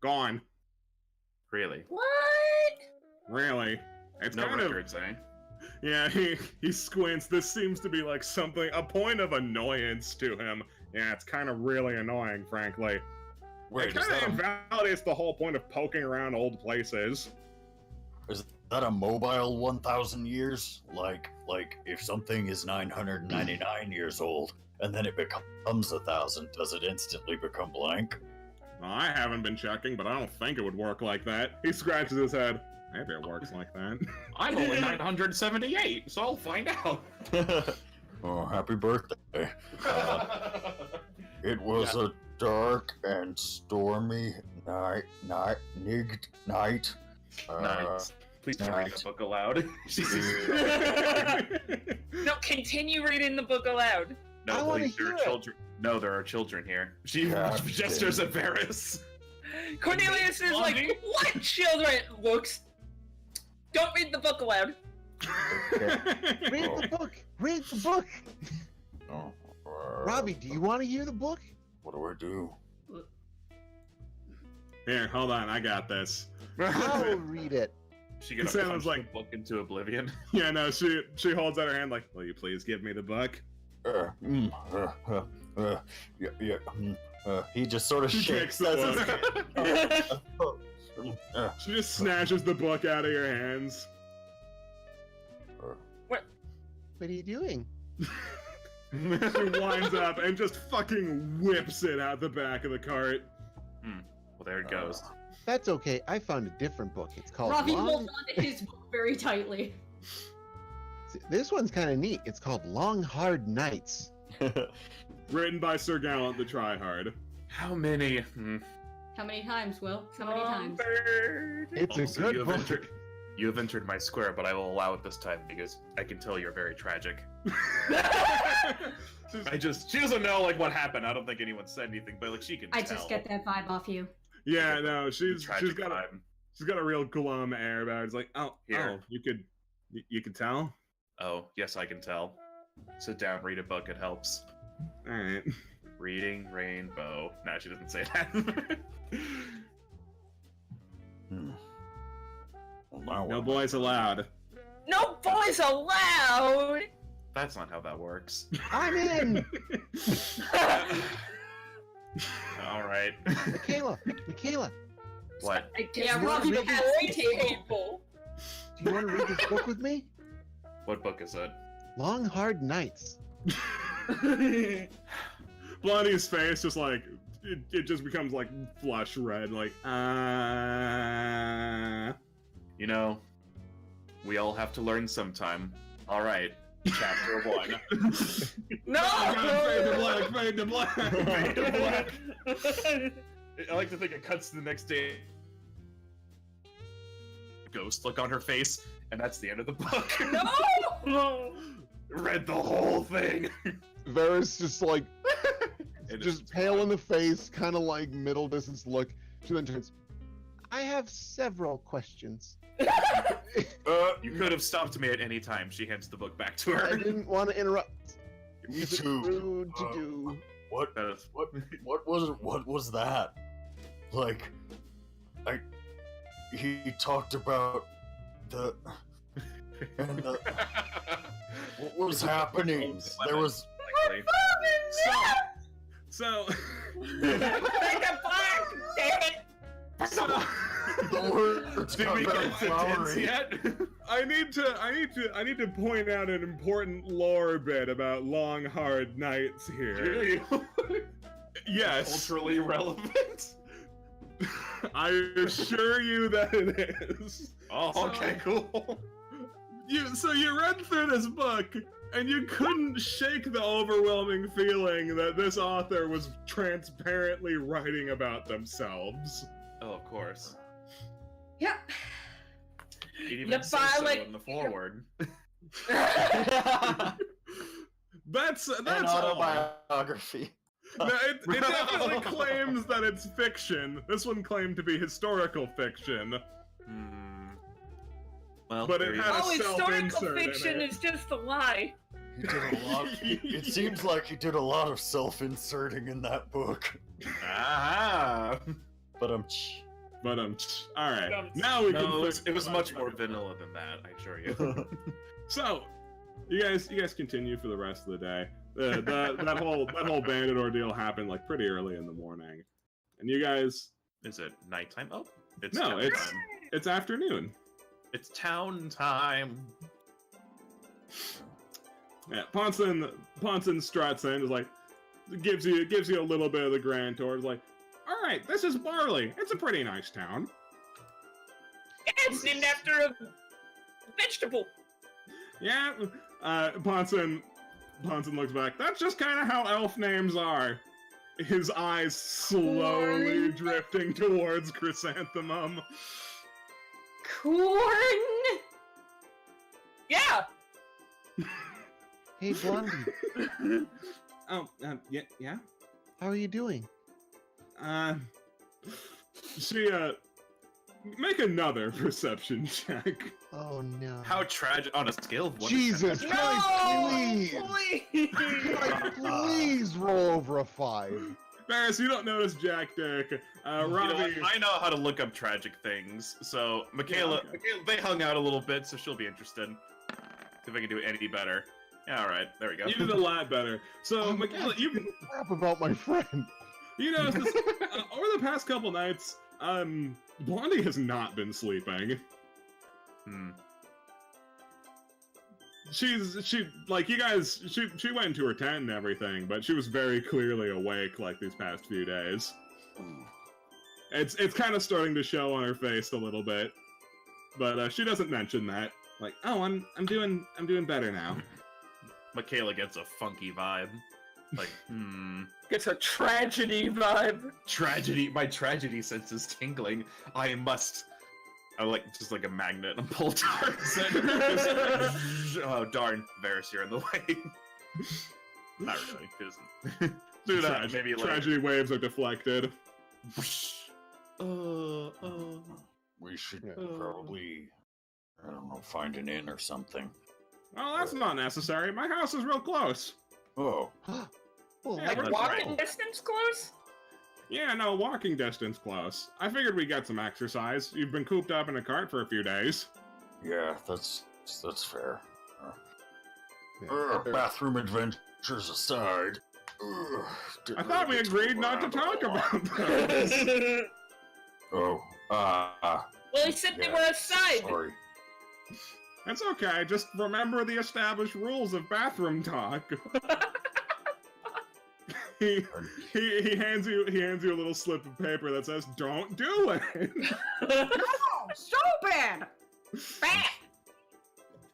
gone. Really? What? Really, it's No kind of. records, eh? Yeah, he squints. This seems to be like a point of annoyance to him. Yeah, it's kind of really annoying, frankly. Wait, It is kind of that, invalidates the whole point of poking around old places. is that a mobile 1,000 years? Like if something is 999 years old and then it becomes 1,000, does it instantly become blank? Well, I haven't been checking, but I don't think it would work like that. He scratches his head. Maybe it works like that. I'm only 978, so I'll find out. Oh, happy birthday. It was a dark and stormy night. Nice. Please try reading the book aloud. No, continue reading the book aloud. I No, wanna please, there hear are it. children. No, there are children here. She God gestures damn. at Varys. Cornelius is like, Blondie? what children? Looks. Don't read the book aloud. Read the book. Read the book. Oh, Robbie, do you want to hear the book? What do I do? Here, hold on, I got this. I'll read it. She gonna Sounds punch like- the book into oblivion. Yeah, no, she holds out her hand like, will you please give me the book? he just sort of She shakes. takes the as his- book. She just snatches the book out of your hands. What are you doing? She winds up and just fucking whips it out the back of the cart. Well, there it goes. That's okay. I found a different book. It's called Ravi Long... holds onto his book very tightly. This one's kind of neat. It's called Long Hard Nights. Written by Sir Gallant the Tryhard. How many? How many times, Will? How many times? Songbird. It's Also, a good book. You have entered my square, but I will allow it this time because I can tell you're very tragic. She doesn't know what happened. I don't think anyone said anything, but she can I tell. just get that vibe off you. Yeah, no, she's Tragic got vibe. she's got a real glum air about it. It's like, Here. you could tell? Oh, yes, I can tell. Sit down, read a book, it helps. Alright. Reading Rainbow. No, she doesn't say that. Well, now No what? boys allowed. No boys allowed. That's not how that works. I'm in. All right. Michaela, What? I guess Yeah, we'll Robbie be the at boy the table. table. do you want to read this book with me? What book is it? Long Hard Nights. Blondie's face just like it just becomes like flush red, like You know, we all have to learn sometime. All right, chapter 1. No! Fade to black, fade to black. Fade to black. I like to think it cuts to the next day. Ghost look on her face, and that's the end of the book. No! Read the whole thing. Varys just like And just it's pale fine. in the face, kind of like middle distance look. She then turns. I have several questions. You could have stopped me at any time. She hands the book back to I her. didn't want to interrupt. Me It's too. rude to do. What? That is- What was that? Like, he talked about the and the what was happening? There was Likely. So Fade to black! Damn it! the words Did got we very get to flowery. tits yet? I need to point out an important lore bit about Long Hard Nights here. Yes, Culturally relevant. I assure you that it is. Oh, okay, cool. So you read through this book, and you couldn't shake the overwhelming feeling that this author was transparently writing about themselves. Oh, of course. Yep. It even Yep, says I so like- in the foreword. That's An all. autobiography. No, it definitely claims that it's fiction. This one claimed to be historical fiction, Well, but there it you had go. a Oh, historical self-insert in fiction it. is just a lie. He did a lot. It seems like he did a lot of self-inserting in that book. Ah. But But all right. Dumb. Now we No, can. it was much more vanilla than that, I assure you. So, you guys continue for the rest of the day. That whole bandit ordeal happened like pretty early in the morning, and you guys. Is it nighttime? Oh, it's No, town it's- time. It's afternoon. It's town time. Yeah, Ponson struts in, is like, gives you a little bit of the grand tour. Is like, all right, this is Barley. It's a pretty nice town. Yeah, it's named after a vegetable. Yeah, Ponson looks back. That's just kind of how elf names are. His eyes slowly Corn. drifting towards Chrysanthemum. Corn. Yeah. Hey, Blondie, Oh, yeah. how are you doing? She make another perception check. Oh no. How tragic on a scale of 1 to 10. Jesus No! Christ, please! Please! Like, please roll over a 5. Ferris, you don't notice Jack Dick. You know Robbie. what? I know how to look up tragic things, so Michaela, okay. Michaela, they hung out a little bit, so she'll be interested. See if I can do it any better. Yeah, all right, there we go. You did a lot better. So, Michaela, you crap about my friend. you notice this, over the past couple nights, Blondie has not been sleeping. She went into her tent and everything, but she was very clearly awake like these past few days. It's kind of starting to show on her face a little bit, but she doesn't mention that. Like, oh, I'm doing better now. Michaela gets a funky vibe. Like, Gets a tragedy vibe. tragedy. My tragedy sense is tingling. I like just like a magnet and pull towards it. Oh darn, Varys, you're in the way. Not really. It isn't. Do that. Maybe later. Tragedy waves are deflected. We should Yeah. probably, I don't know, find an inn or something. Oh, that's not necessary. My house is real close. Oh, Well, Yeah, Like we're walking close. distance close? Yeah, no, walking distance close. I figured we'd get some exercise. You've been cooped up in a cart for a few days. yeah, that's fair. Bathroom adventures aside. I thought we agreed not to talk about those. Oh, Well, he said they were aside. Sorry. That's okay. Just remember the established rules of bathroom talk. he hands you a little slip of paper that says, "Don't do it." No, stupid.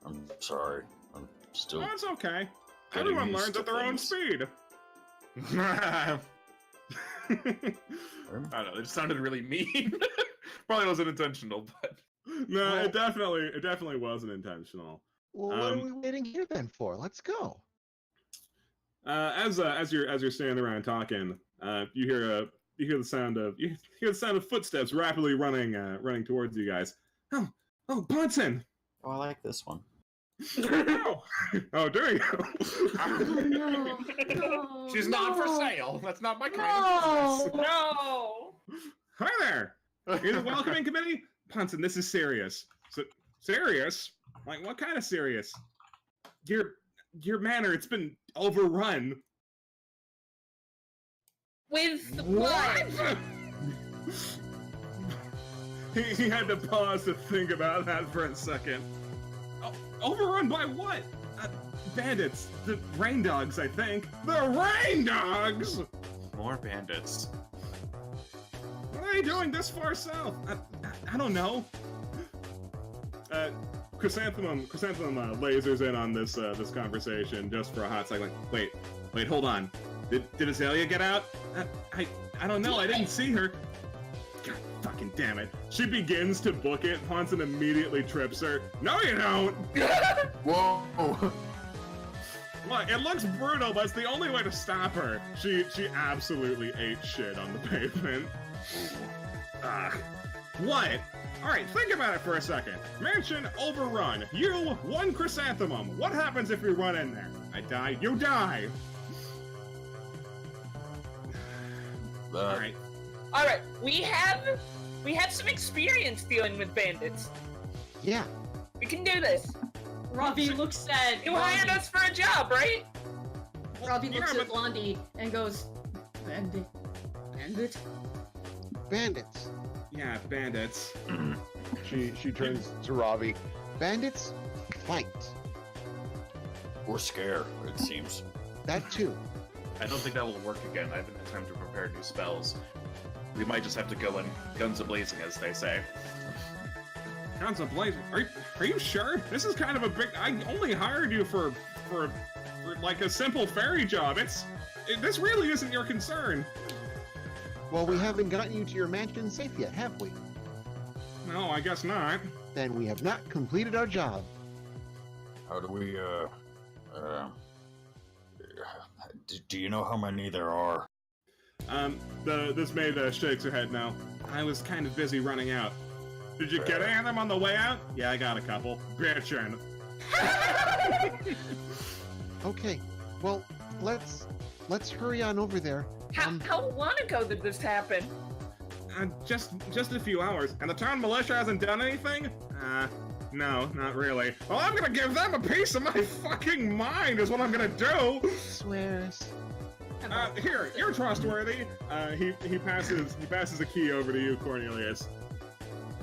I'm sorry. I'm still. That's okay. Getting Everyone used learns to at their own things. speed. I don't know. It sounded really mean. Probably wasn't intentional, but No, Well- it definitely wasn't intentional. Well, what are we waiting here then for? Let's go. As you're standing around talking, you hear the sound of footsteps rapidly running towards you guys. Oh, Bunsen! Oh, I like this one. Oh, there you go. No, no, she's not for no. sale. That's not my kind No. of business. No! Hi there. You're the welcoming committee? Bunsen, this is serious. Serious? Like, what kind of serious? Your manor, it's been overrun. With what? He had to pause to think about that for a second. Oh, overrun by what? Bandits. The rain dogs, I think. The rain dogs! More bandits. What are they doing this far south? I don't know. Chrysanthemum lasers in on this conversation just for a hot second. Like, wait, hold on. Did Azalea get out? I don't know. I didn't see her. God fucking damn it. She begins to book it. Hansen immediately trips her. No, you don't. Whoa! Look, it looks brutal, but it's the only way to stop her. She absolutely ate shit on the pavement. What? Alright, think about it for a second. Mansion overrun. You, one chrysanthemum. What happens if we run in there? I die, you die. Alright. Alright, we have some experience dealing with bandits. Yeah. We can do this. Robbie looks at You hired us for a job, right? Robbie looks Yeah, at Blondie and goes, Bandit? Bandits. Yeah, bandits. She turns to Ravi. Bandits, fight. Or scare, it seems. That too. I don't think that will work again. I haven't had time to prepare new spells. We might just have to go in guns a-blazing, as they say. Guns a-blazing. Are you sure? This is kind of a big... I only hired you for like a simple fairy job. This really isn't your concern. Well, we haven't gotten you to your mansion safe yet, have we? No, I guess not. Then we have not completed our job. How do we, do you know how many there are? This maid shakes her head now. I was kind of busy running out. Did you get any of them on the way out? Yeah, I got a couple. Bitchin'. Okay. Well, let's hurry on over there. How long ago did this happen? Just a few hours. And the town militia hasn't done anything? No, not really. Well, I'm gonna give them a piece of my fucking mind is what I'm gonna do! Swears. Here, you're trustworthy. He passes a key over to you, Cornelius.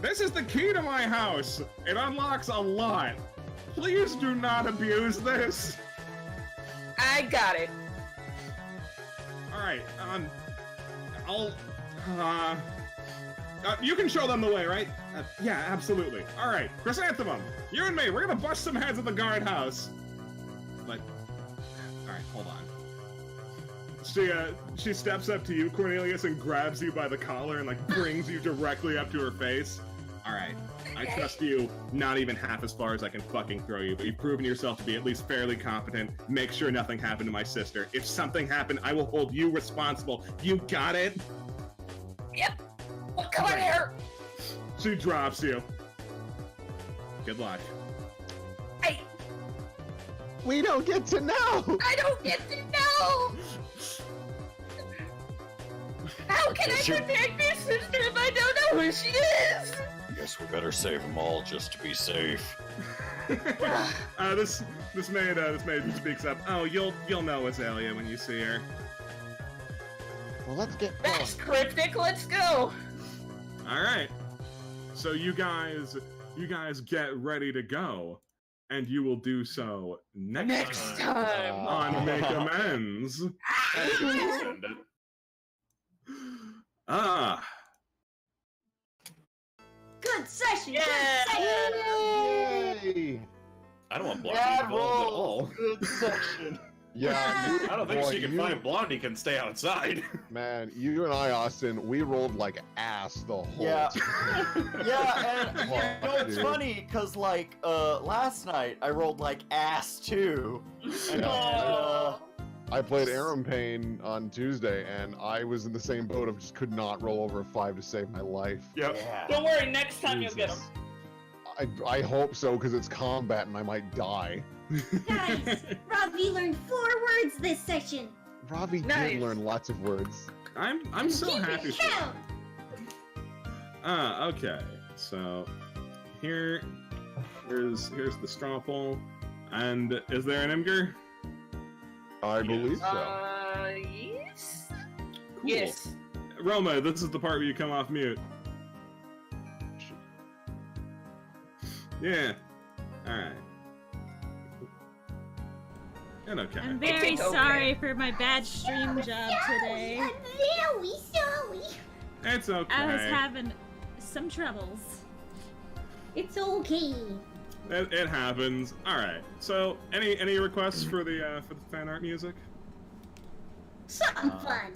This is the key to my house. It unlocks a lot. Please do not abuse this. I got it. Alright, you can show them the way, right? Yeah, absolutely. Alright, Chrysanthemum, you and me, we're gonna bust some heads at the guardhouse. But, alright, hold on. She steps up to you, Cornelius, and grabs you by the collar and, like, brings you directly up to her face. Alright, I trust you not even half as far as I can fucking throw you, but you've proven yourself to be at least fairly competent. Make sure nothing happened to my sister. If something happened, I will hold you responsible. You got it? Yep. Well, come on here. She drops you. Good luck. Hey, We don't get to know. I don't get to know. How can I protect my sister if I don't know who she is? Guess we better save them all just to be safe. This maid speaks up. Oh, you'll know Azalea when you see her. Well, let's get going. That's cryptic. Let's go. All right. So you guys get ready to go, and you will do so next time on Make Amends. Ah. Good session. Yeah. Good session. Yay! I don't want Blondie Bad involved at roll. all. Good section. Yeah, you, I don't think boy, she can you- find Blondie can stay outside. Man, you and I, Austin, we rolled like ass the whole Yeah. time. Yeah, and you Fuck, know it's dude. funny because like last night I rolled like ass too. And, I played Aram Pain on Tuesday, and I was in the same boat of just could not roll over a 5 to save my life. Yep. yeah. Don't worry, next time you'll get him. Jesus. I hope so, because it's combat and I might die. Guys, Robbie learned 4 words this session. Robbie Nice. did learn lots of words. I'm so Keep happy it for you. count. Okay. So here's the straw poll. And is there an Imgur? I believe so. Yes. Cool. Yes. Roma, this is the part where you come off mute. Yeah. Alright. And okay. I'm very It's okay. sorry for my bad stream job today. I'm very sorry. It's okay. I was having some troubles. It's okay. It happens. Alright. So any requests for the fan art music? Something fun.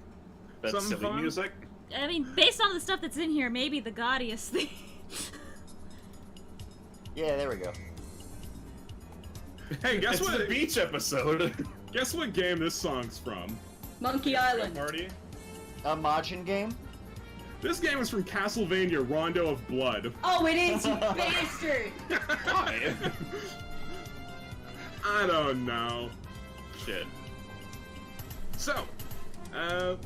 That's Something silly fun? music. I mean, based on the stuff that's in here, maybe the gaudiest thing. Yeah, there we go. Hey, guess It's what? the beach episode. Guess what game this song's from? Monkey Island. Party. A Majin game? This game is from Castlevania Rondo of Blood. Oh, it is, you bastard! Why? I don't know. Shit. So, fan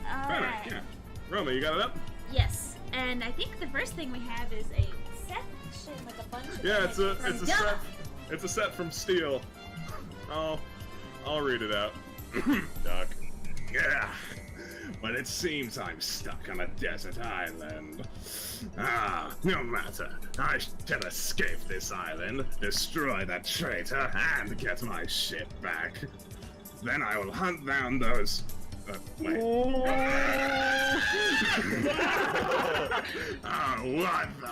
art, Alright. yeah. Roma, you got it up? Yes, and I think the first thing we have is a section with a bunch of Yeah, it's a images. set. It's a set from Steel. I'll read it out. Duck. Yeah. But it seems I'm stuck on a desert island. Ah, no matter. I shall escape this island, destroy that traitor, and get my ship back. Then I will hunt down those. Wait. Oh, what the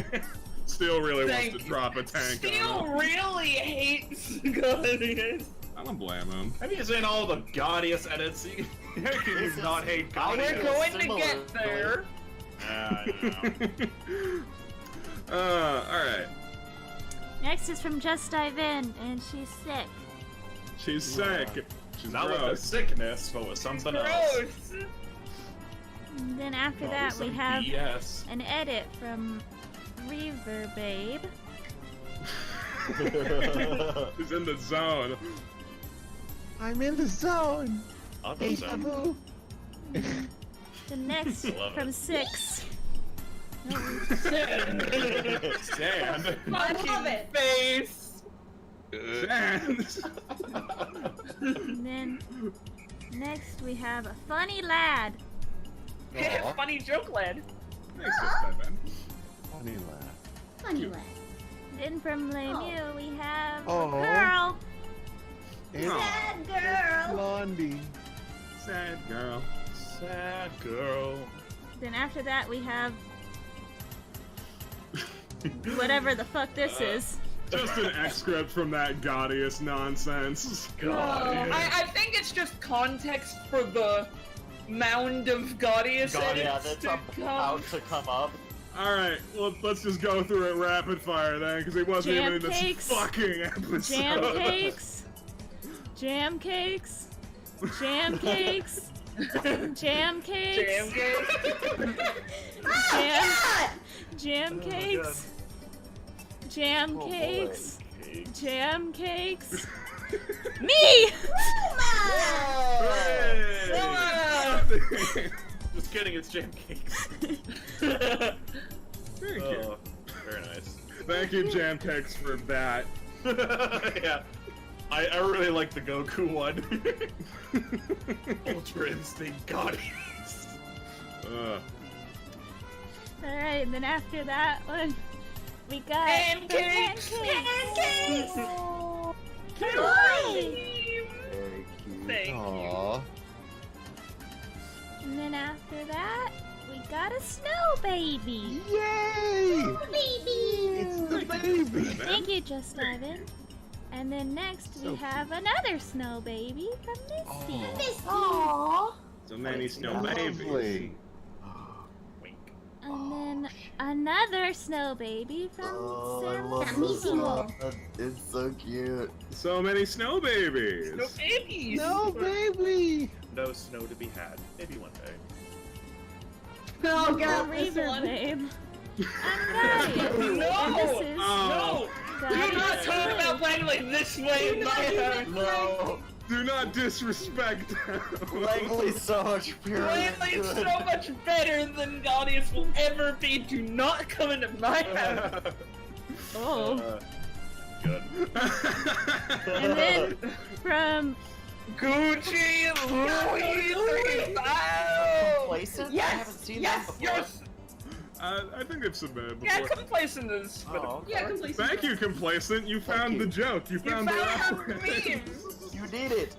hell? Steel really wants to drop a tank Steel on him. really hates Guardians. I don't blame him. Have you seen all the gaudiest edits? How can you not hate gaudiest? We're going to similar, get there. I know. Alright. Next is from Just Dive In, and she's sick. She's sick. She's Not with the gross. sickness, but with something else. Gross. And then after Probably that, we some have BS. an edit from Reverbabe. She's in the zone. I'm in the zone. I'll Hey, go Sabu. The next Love from it. 6. Stand. I love it. Face. Sand. And then next we have a funny lad. Aw. Funny joke, lad. Thanks, Just Dive In. Funny lad. Funny lad. Then from Lemieux we have Oh. a girl. It's Sad girl. Blondie. Sad girl. Sad girl. Then after that we have whatever the fuck this is. Just an excerpt from that gaudiest nonsense. God. I think it's just context for the mound of Gaudius God, yeah, edits that's to about to come up. Alright, well, let's just go through it rapid fire then, because he wasn't Jam even in this cakes. fucking episode. Jam cakes. Jam cakes. Jam cakes. Jam cakes. Jam game. Jam cakes. Jam Oh, boy. cakes. Jam cakes. Me! Just kidding, it's jam cakes. Thank you. Very nice. Thank you, Jamtex, for that. Yeah. I really like the Goku one. Ultra Instinct Guardians. Alright, and then after that one, we got Pancakes! Pancakes! Oh, Boy! Very cute. Thank you. Aw. And then after that, we got a snow baby. Yay! baby! It's the baby! Thank you, Just Ivan. And then next we So have another snow baby from Misty. Aww. So many snow Lovely. babies. Wink. And then another snow baby from Oh, I Sam. love Samissimo. this. It's so cute. So many snow babies. No babies! No baby! No snow to be had. Maybe one day. Oh The god, this Reaver one. babe. I'm Gaius. No! And this is Oh, Do Gaius. not talk about Langley this way in my head! No, do not disrespect them. Langley's so much purer. Langley's so much better than the audience will ever be. Do not come into my head. Oh. Good. And then from Gucci, Louis, 3000. Complacent? I Yes, haven't seen yes, that before. yes. I think they've submitted Yeah, before. complacent is. Oh, okay. Yeah, completely. Thank you, Complacent. You found you. the joke. You You found found the our reference. memes. You did it.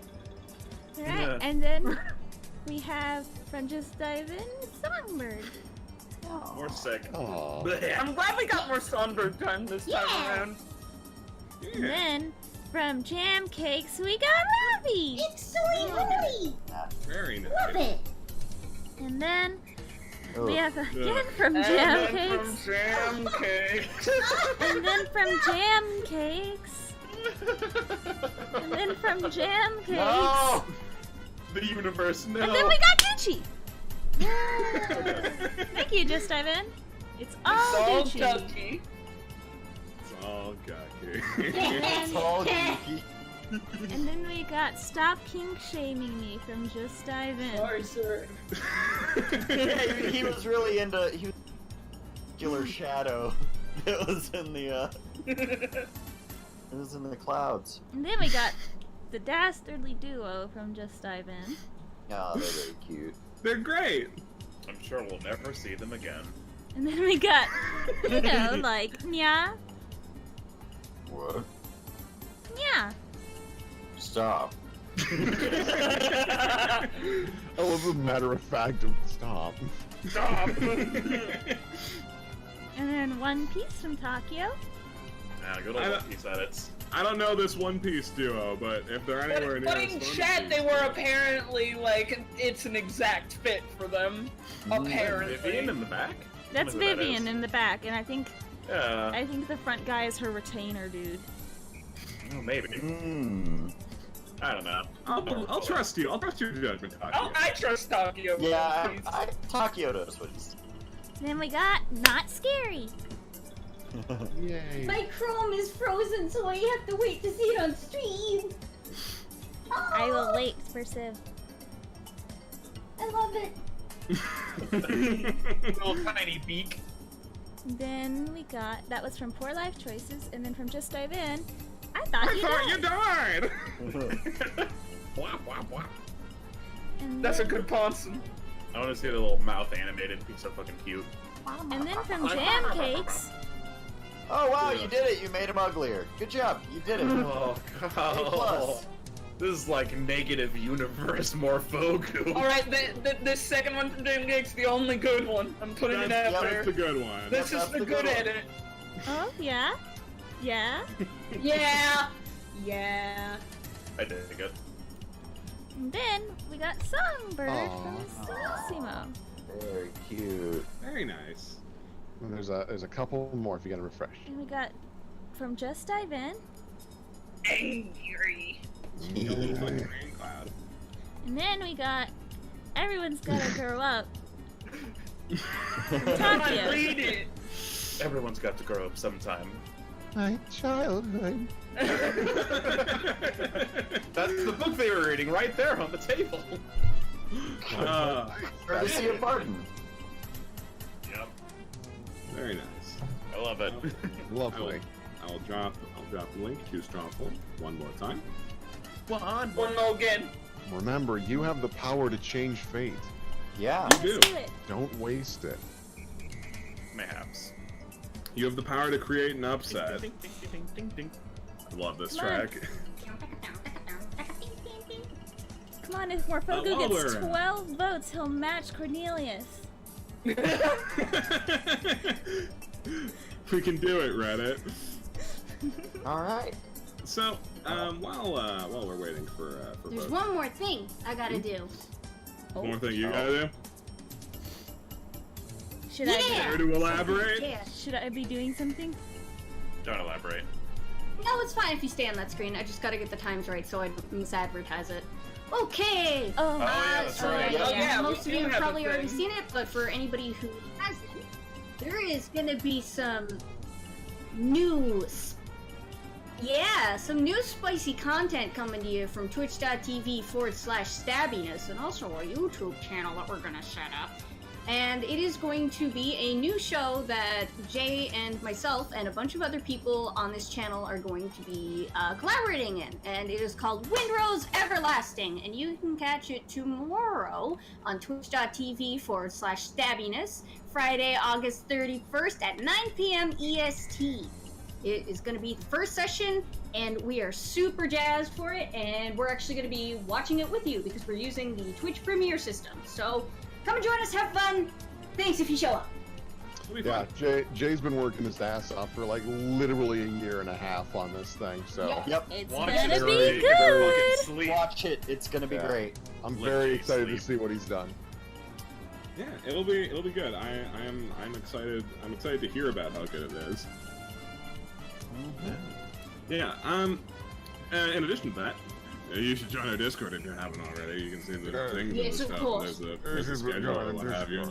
alright, Yeah. and then we have from Just Dive In, Songbird. More sick. Aw. I'm glad we got more Songbird time this time Yeah. around. And then from Jam Cakes we got Robbie. It's so lovely. Very nice. Love it. And then Oh, we have again from And Jam then from Cakes. Jam Cakes. And then from Jam Cakes. And then from Jam Cakes. No! The universe, no. And then we got Gucci. Thank you, Just Dive In. It's all All Gucci. Ducky. It's all cocky. It's all geeky. And then we got Stop Kink Shaming Me from Just Dive In. Sorry, sir. Yeah, he was really into Killer Shadow. It was in the it was in the clouds. And then we got the Dastardly Duo from Just Dive In. Oh, they're very cute. They're great. I'm sure we'll never see them again. And then we got, you know, like, Nya, What? Nya. Stop. I love the matter of fact of stop. Stop. And then One Piece from Tokyo. Ah, good I old don't- One Piece edits. I don't know this One Piece duo, but if they're anywhere near But this in One chat, Piece they were duo- apparently like, it's an exact fit for them. Apparently. Vivian in the back? That's Wonder who that Vivian is. in the back, and I think Yeah. the front guy is her retainer dude. Oh, maybe. Hmm. I don't know. I'll trust you. I'll trust your judgment, Taki. Oh, I trust Tokyo. Yeah, please. Takio knows what he's Then we got Not Scary. Yay. My Chrome is frozen, so I have to wait to see it on stream. I will Oh, wait for Civ. I love it. Little tiny beak. Then we got, that was from Poor Life Choices, and then from Just Dive In, I Thought I You thought Died. you died. Wah, wah, wah. And That's a then, good Ponson. I want to see the little mouth animated. He's so fucking cute. And then from Jam Cakes, Oh wow, you did it! You made him uglier. Good job, you did it. Oh A+. god. This is like negative universe Morphogu. Alright, this second one from Jam Cakes, the only good one. I'm putting it out there. That's the good one. This is That's the the good good one. edit. oh yeah, yeah. Yeah. Yeah. I did it. And then we got Songbird Aw. from Solissimo. Very cute. Very nice. And there's a couple more if you gotta refresh. And we got from Just Dive In, Angry. Like a rain cloud. and then we got Everyone's Gotta Grow Up. Come on, Tokyo. read it. Everyone's got to grow up sometime. My childhood. That's the book they were reading right there on the table. Courtesy of Barton. Yep. Very nice. I love it. Lovely. I'll drop the link to Stronghold one more time. One more again. Remember, you have the power to change fate. Yeah. You Let's do. do it. Don't waste it. Mayhaps. You have the power to create an upset. Ding, ding, ding, ding, ding, ding. I love this Come on. track. Come on, if Morphogo while gets we're- 12 votes, he'll match Cornelius. We can do it, Reddit. All right. So, while we're waiting for There's votes, one more thing I gotta do. one more thing you gotta do. Should Yeah. Care to elaborate? Yeah. Should I be doing something? Don't elaborate. No, it's fine if you stay on that screen. I just gotta get the times right so I don't misadvertise it. Okay. Oh, yeah, that's so right. Oh, yeah, most of we you do have have probably a already thing. seen it, but for anybody who hasn't, there is gonna be some some new spicy content coming to you from twitch.tv/stabbiness and also our YouTube channel that we're gonna set up. And it is going to be a new show that Jay and myself and a bunch of other people on this channel are going to be collaborating in. And it is called Windrose Everlasting. And you can catch it tomorrow on twitch.tv/stabbiness, Friday, August 31st at 9 p.m. EST. It is going to be the first session, and we are super jazzed for it. And we're actually going to be watching it with you because we're using the Twitch Premiere system. So come and join us, have fun. Thanks if you show up. It'll be Yeah, fun. Jay's been working his ass off for like literally a year and a half on this thing, so Yeah. Yep. it's Watch gonna it, be Rick. good. Fucking sleep. Watch it. It's gonna be Yeah. great. I'm Literally very excited sleep. to see what he's done. Yeah, it'll be good. I'm excited. I'm excited to hear about how good it is. Yeah. In addition to that, you should join our Discord if you haven't already. You can see the things Yes, and the of stuff. course. There's a schedule and what have you. We're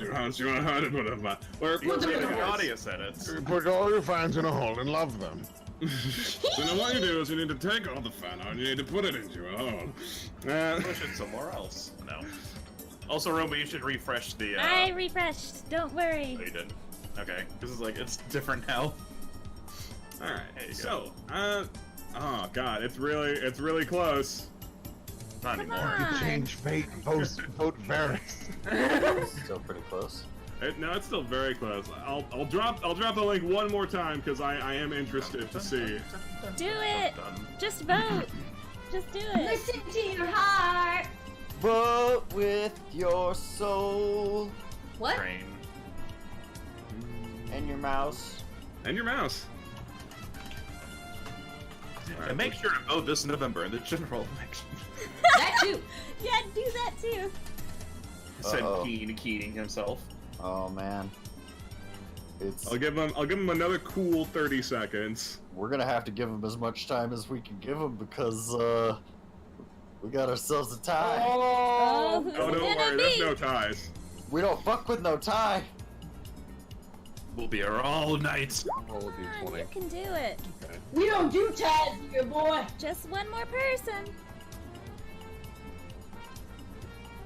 You're getting audience edits. Put all your fans in a hole and love them. So now what you do is you need to take all the fun out and you need to put it into a hole. Push it somewhere else. No. Also, Roma, you should refresh the. I refreshed. Don't worry. Oh, you did. Okay, this is like it's different now. All There right. you So, oh god, it's really close. Not Come anymore. on. Change fate. Vote Varys. Still pretty close. No, it's still very close. I'll drop the link one more time because I am interested to see. Do it. Just vote. Just do it. Listen to your heart. Vote with your soul What? Train. and your mouse. And your mouse. And make sure to vote this November in the general election. That too. Yeah, do that too. Said Uh-oh. Keating himself. Oh man. It's I'll give him another cool 30 seconds. we're gonna have to give him as much time as we can give him because we got ourselves a tie. Oh, who's Oh, it don't gonna worry, be? there's no ties. We don't fuck with no tie. We'll be here all night. Roll a Come on, d20. you can do it. We don't do ties here, boy. Just one more person.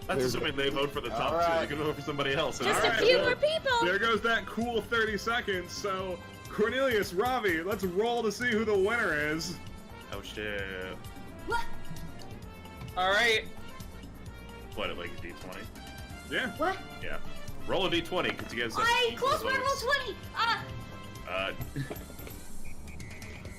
That's There's assuming they vote for the top two. Alright. You can vote for somebody else. Just a Alright, few well, more people. There goes that cool 30 seconds. So, Cornelius, Ravi, let's roll to see who the winner is. Oh shit. All right. What, like a d20? Yeah. What? Yeah. Roll a d20 because you guys have I equal close my roll votes. 20.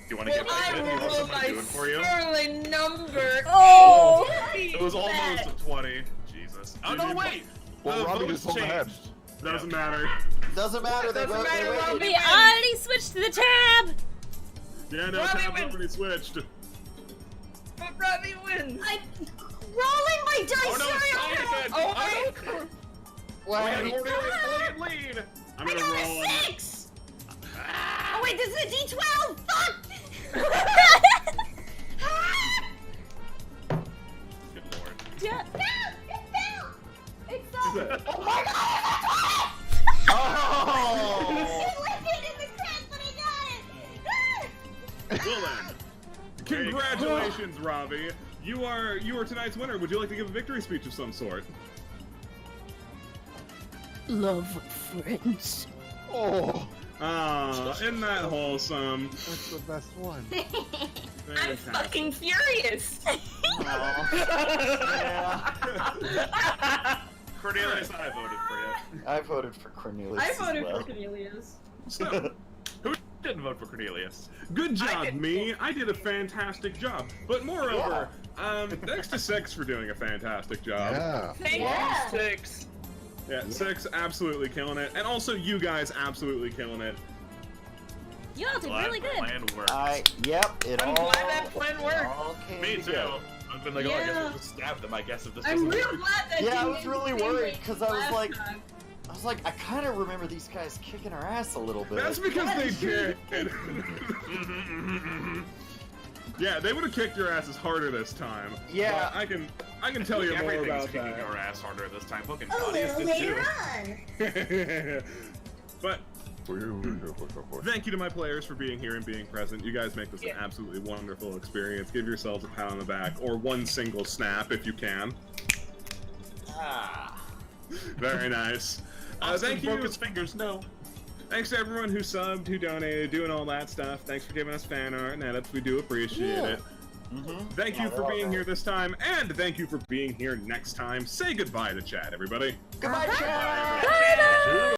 Do you want to get back I in? will You want roll someone to do it for you? my sterling number. Oh. It was almost a 20. Jesus. Oh no, wait! Well, The Robbie votes just pulled ahead. changed. Doesn't matter. Doesn't matter. They Doesn't vote. matter, They win. Robbie. We already switched to the tab. Yeah, no, Robbie tabs wins. already switched. But Robbie wins. I'm rolling my dice. Oh no, sorry, it's I'm Tony again! Oh, Oh, Well, we had Cornelius fully in lead! I'm I gonna got roll. a 6. Oh wait, this is a D12. Fuck. Good lord. Yeah. It's so. Oh my god! Oh! It landed in the crap, but I got it. Well then, congratulations, Ravi. You are tonight's winner. Would you like to give a victory speech of some sort? Love friends. Oh, Oh, isn't that wholesome? That's the best one. I'm Fantastic. fucking furious. Cornelius, I voted for you. I voted for Cornelius. I voted as well. for Cornelius. So, Who didn't vote for Cornelius? good I job, didn't me. I did a fantastic job. But moreover, thanks to Six for doing a fantastic job. Yeah. Thank Yeah. you, Six. Yeah, Six absolutely killing it, and also you guys absolutely killing it. You all did Glad really the good. plan worked. Yep, it I'm all. glad that plan worked. all came Me too. together. I've been like, oh, I guess Yeah. we'll just stab them. I guess if this I'm doesn't real work. glad that Yeah, I didn't was end the really same worried, way 'cause I was last like- time. I kind of remember these guys kicking our ass a little bit. That's because Yeah, they sure. did. Yeah, they would have kicked your asses harder this time. Yeah. But I can tell you more Everything's about kicking that. our ass harder this time. Fucking A Claudius little did later too. on. But thank you to my players for being here and being present. You guys make this an absolutely wonderful experience. Give yourselves a pat on the back, or one single snap if you can. Very nice. Thank broke you. his fingers. No. Thanks to everyone who subbed, who donated, doing all that stuff. Thanks for giving us fan art and edits. We do appreciate it. Thank you for being here this time, and thank you for being here next time. Say goodbye to chat, everybody. Goodbye, chat. Bye-bye.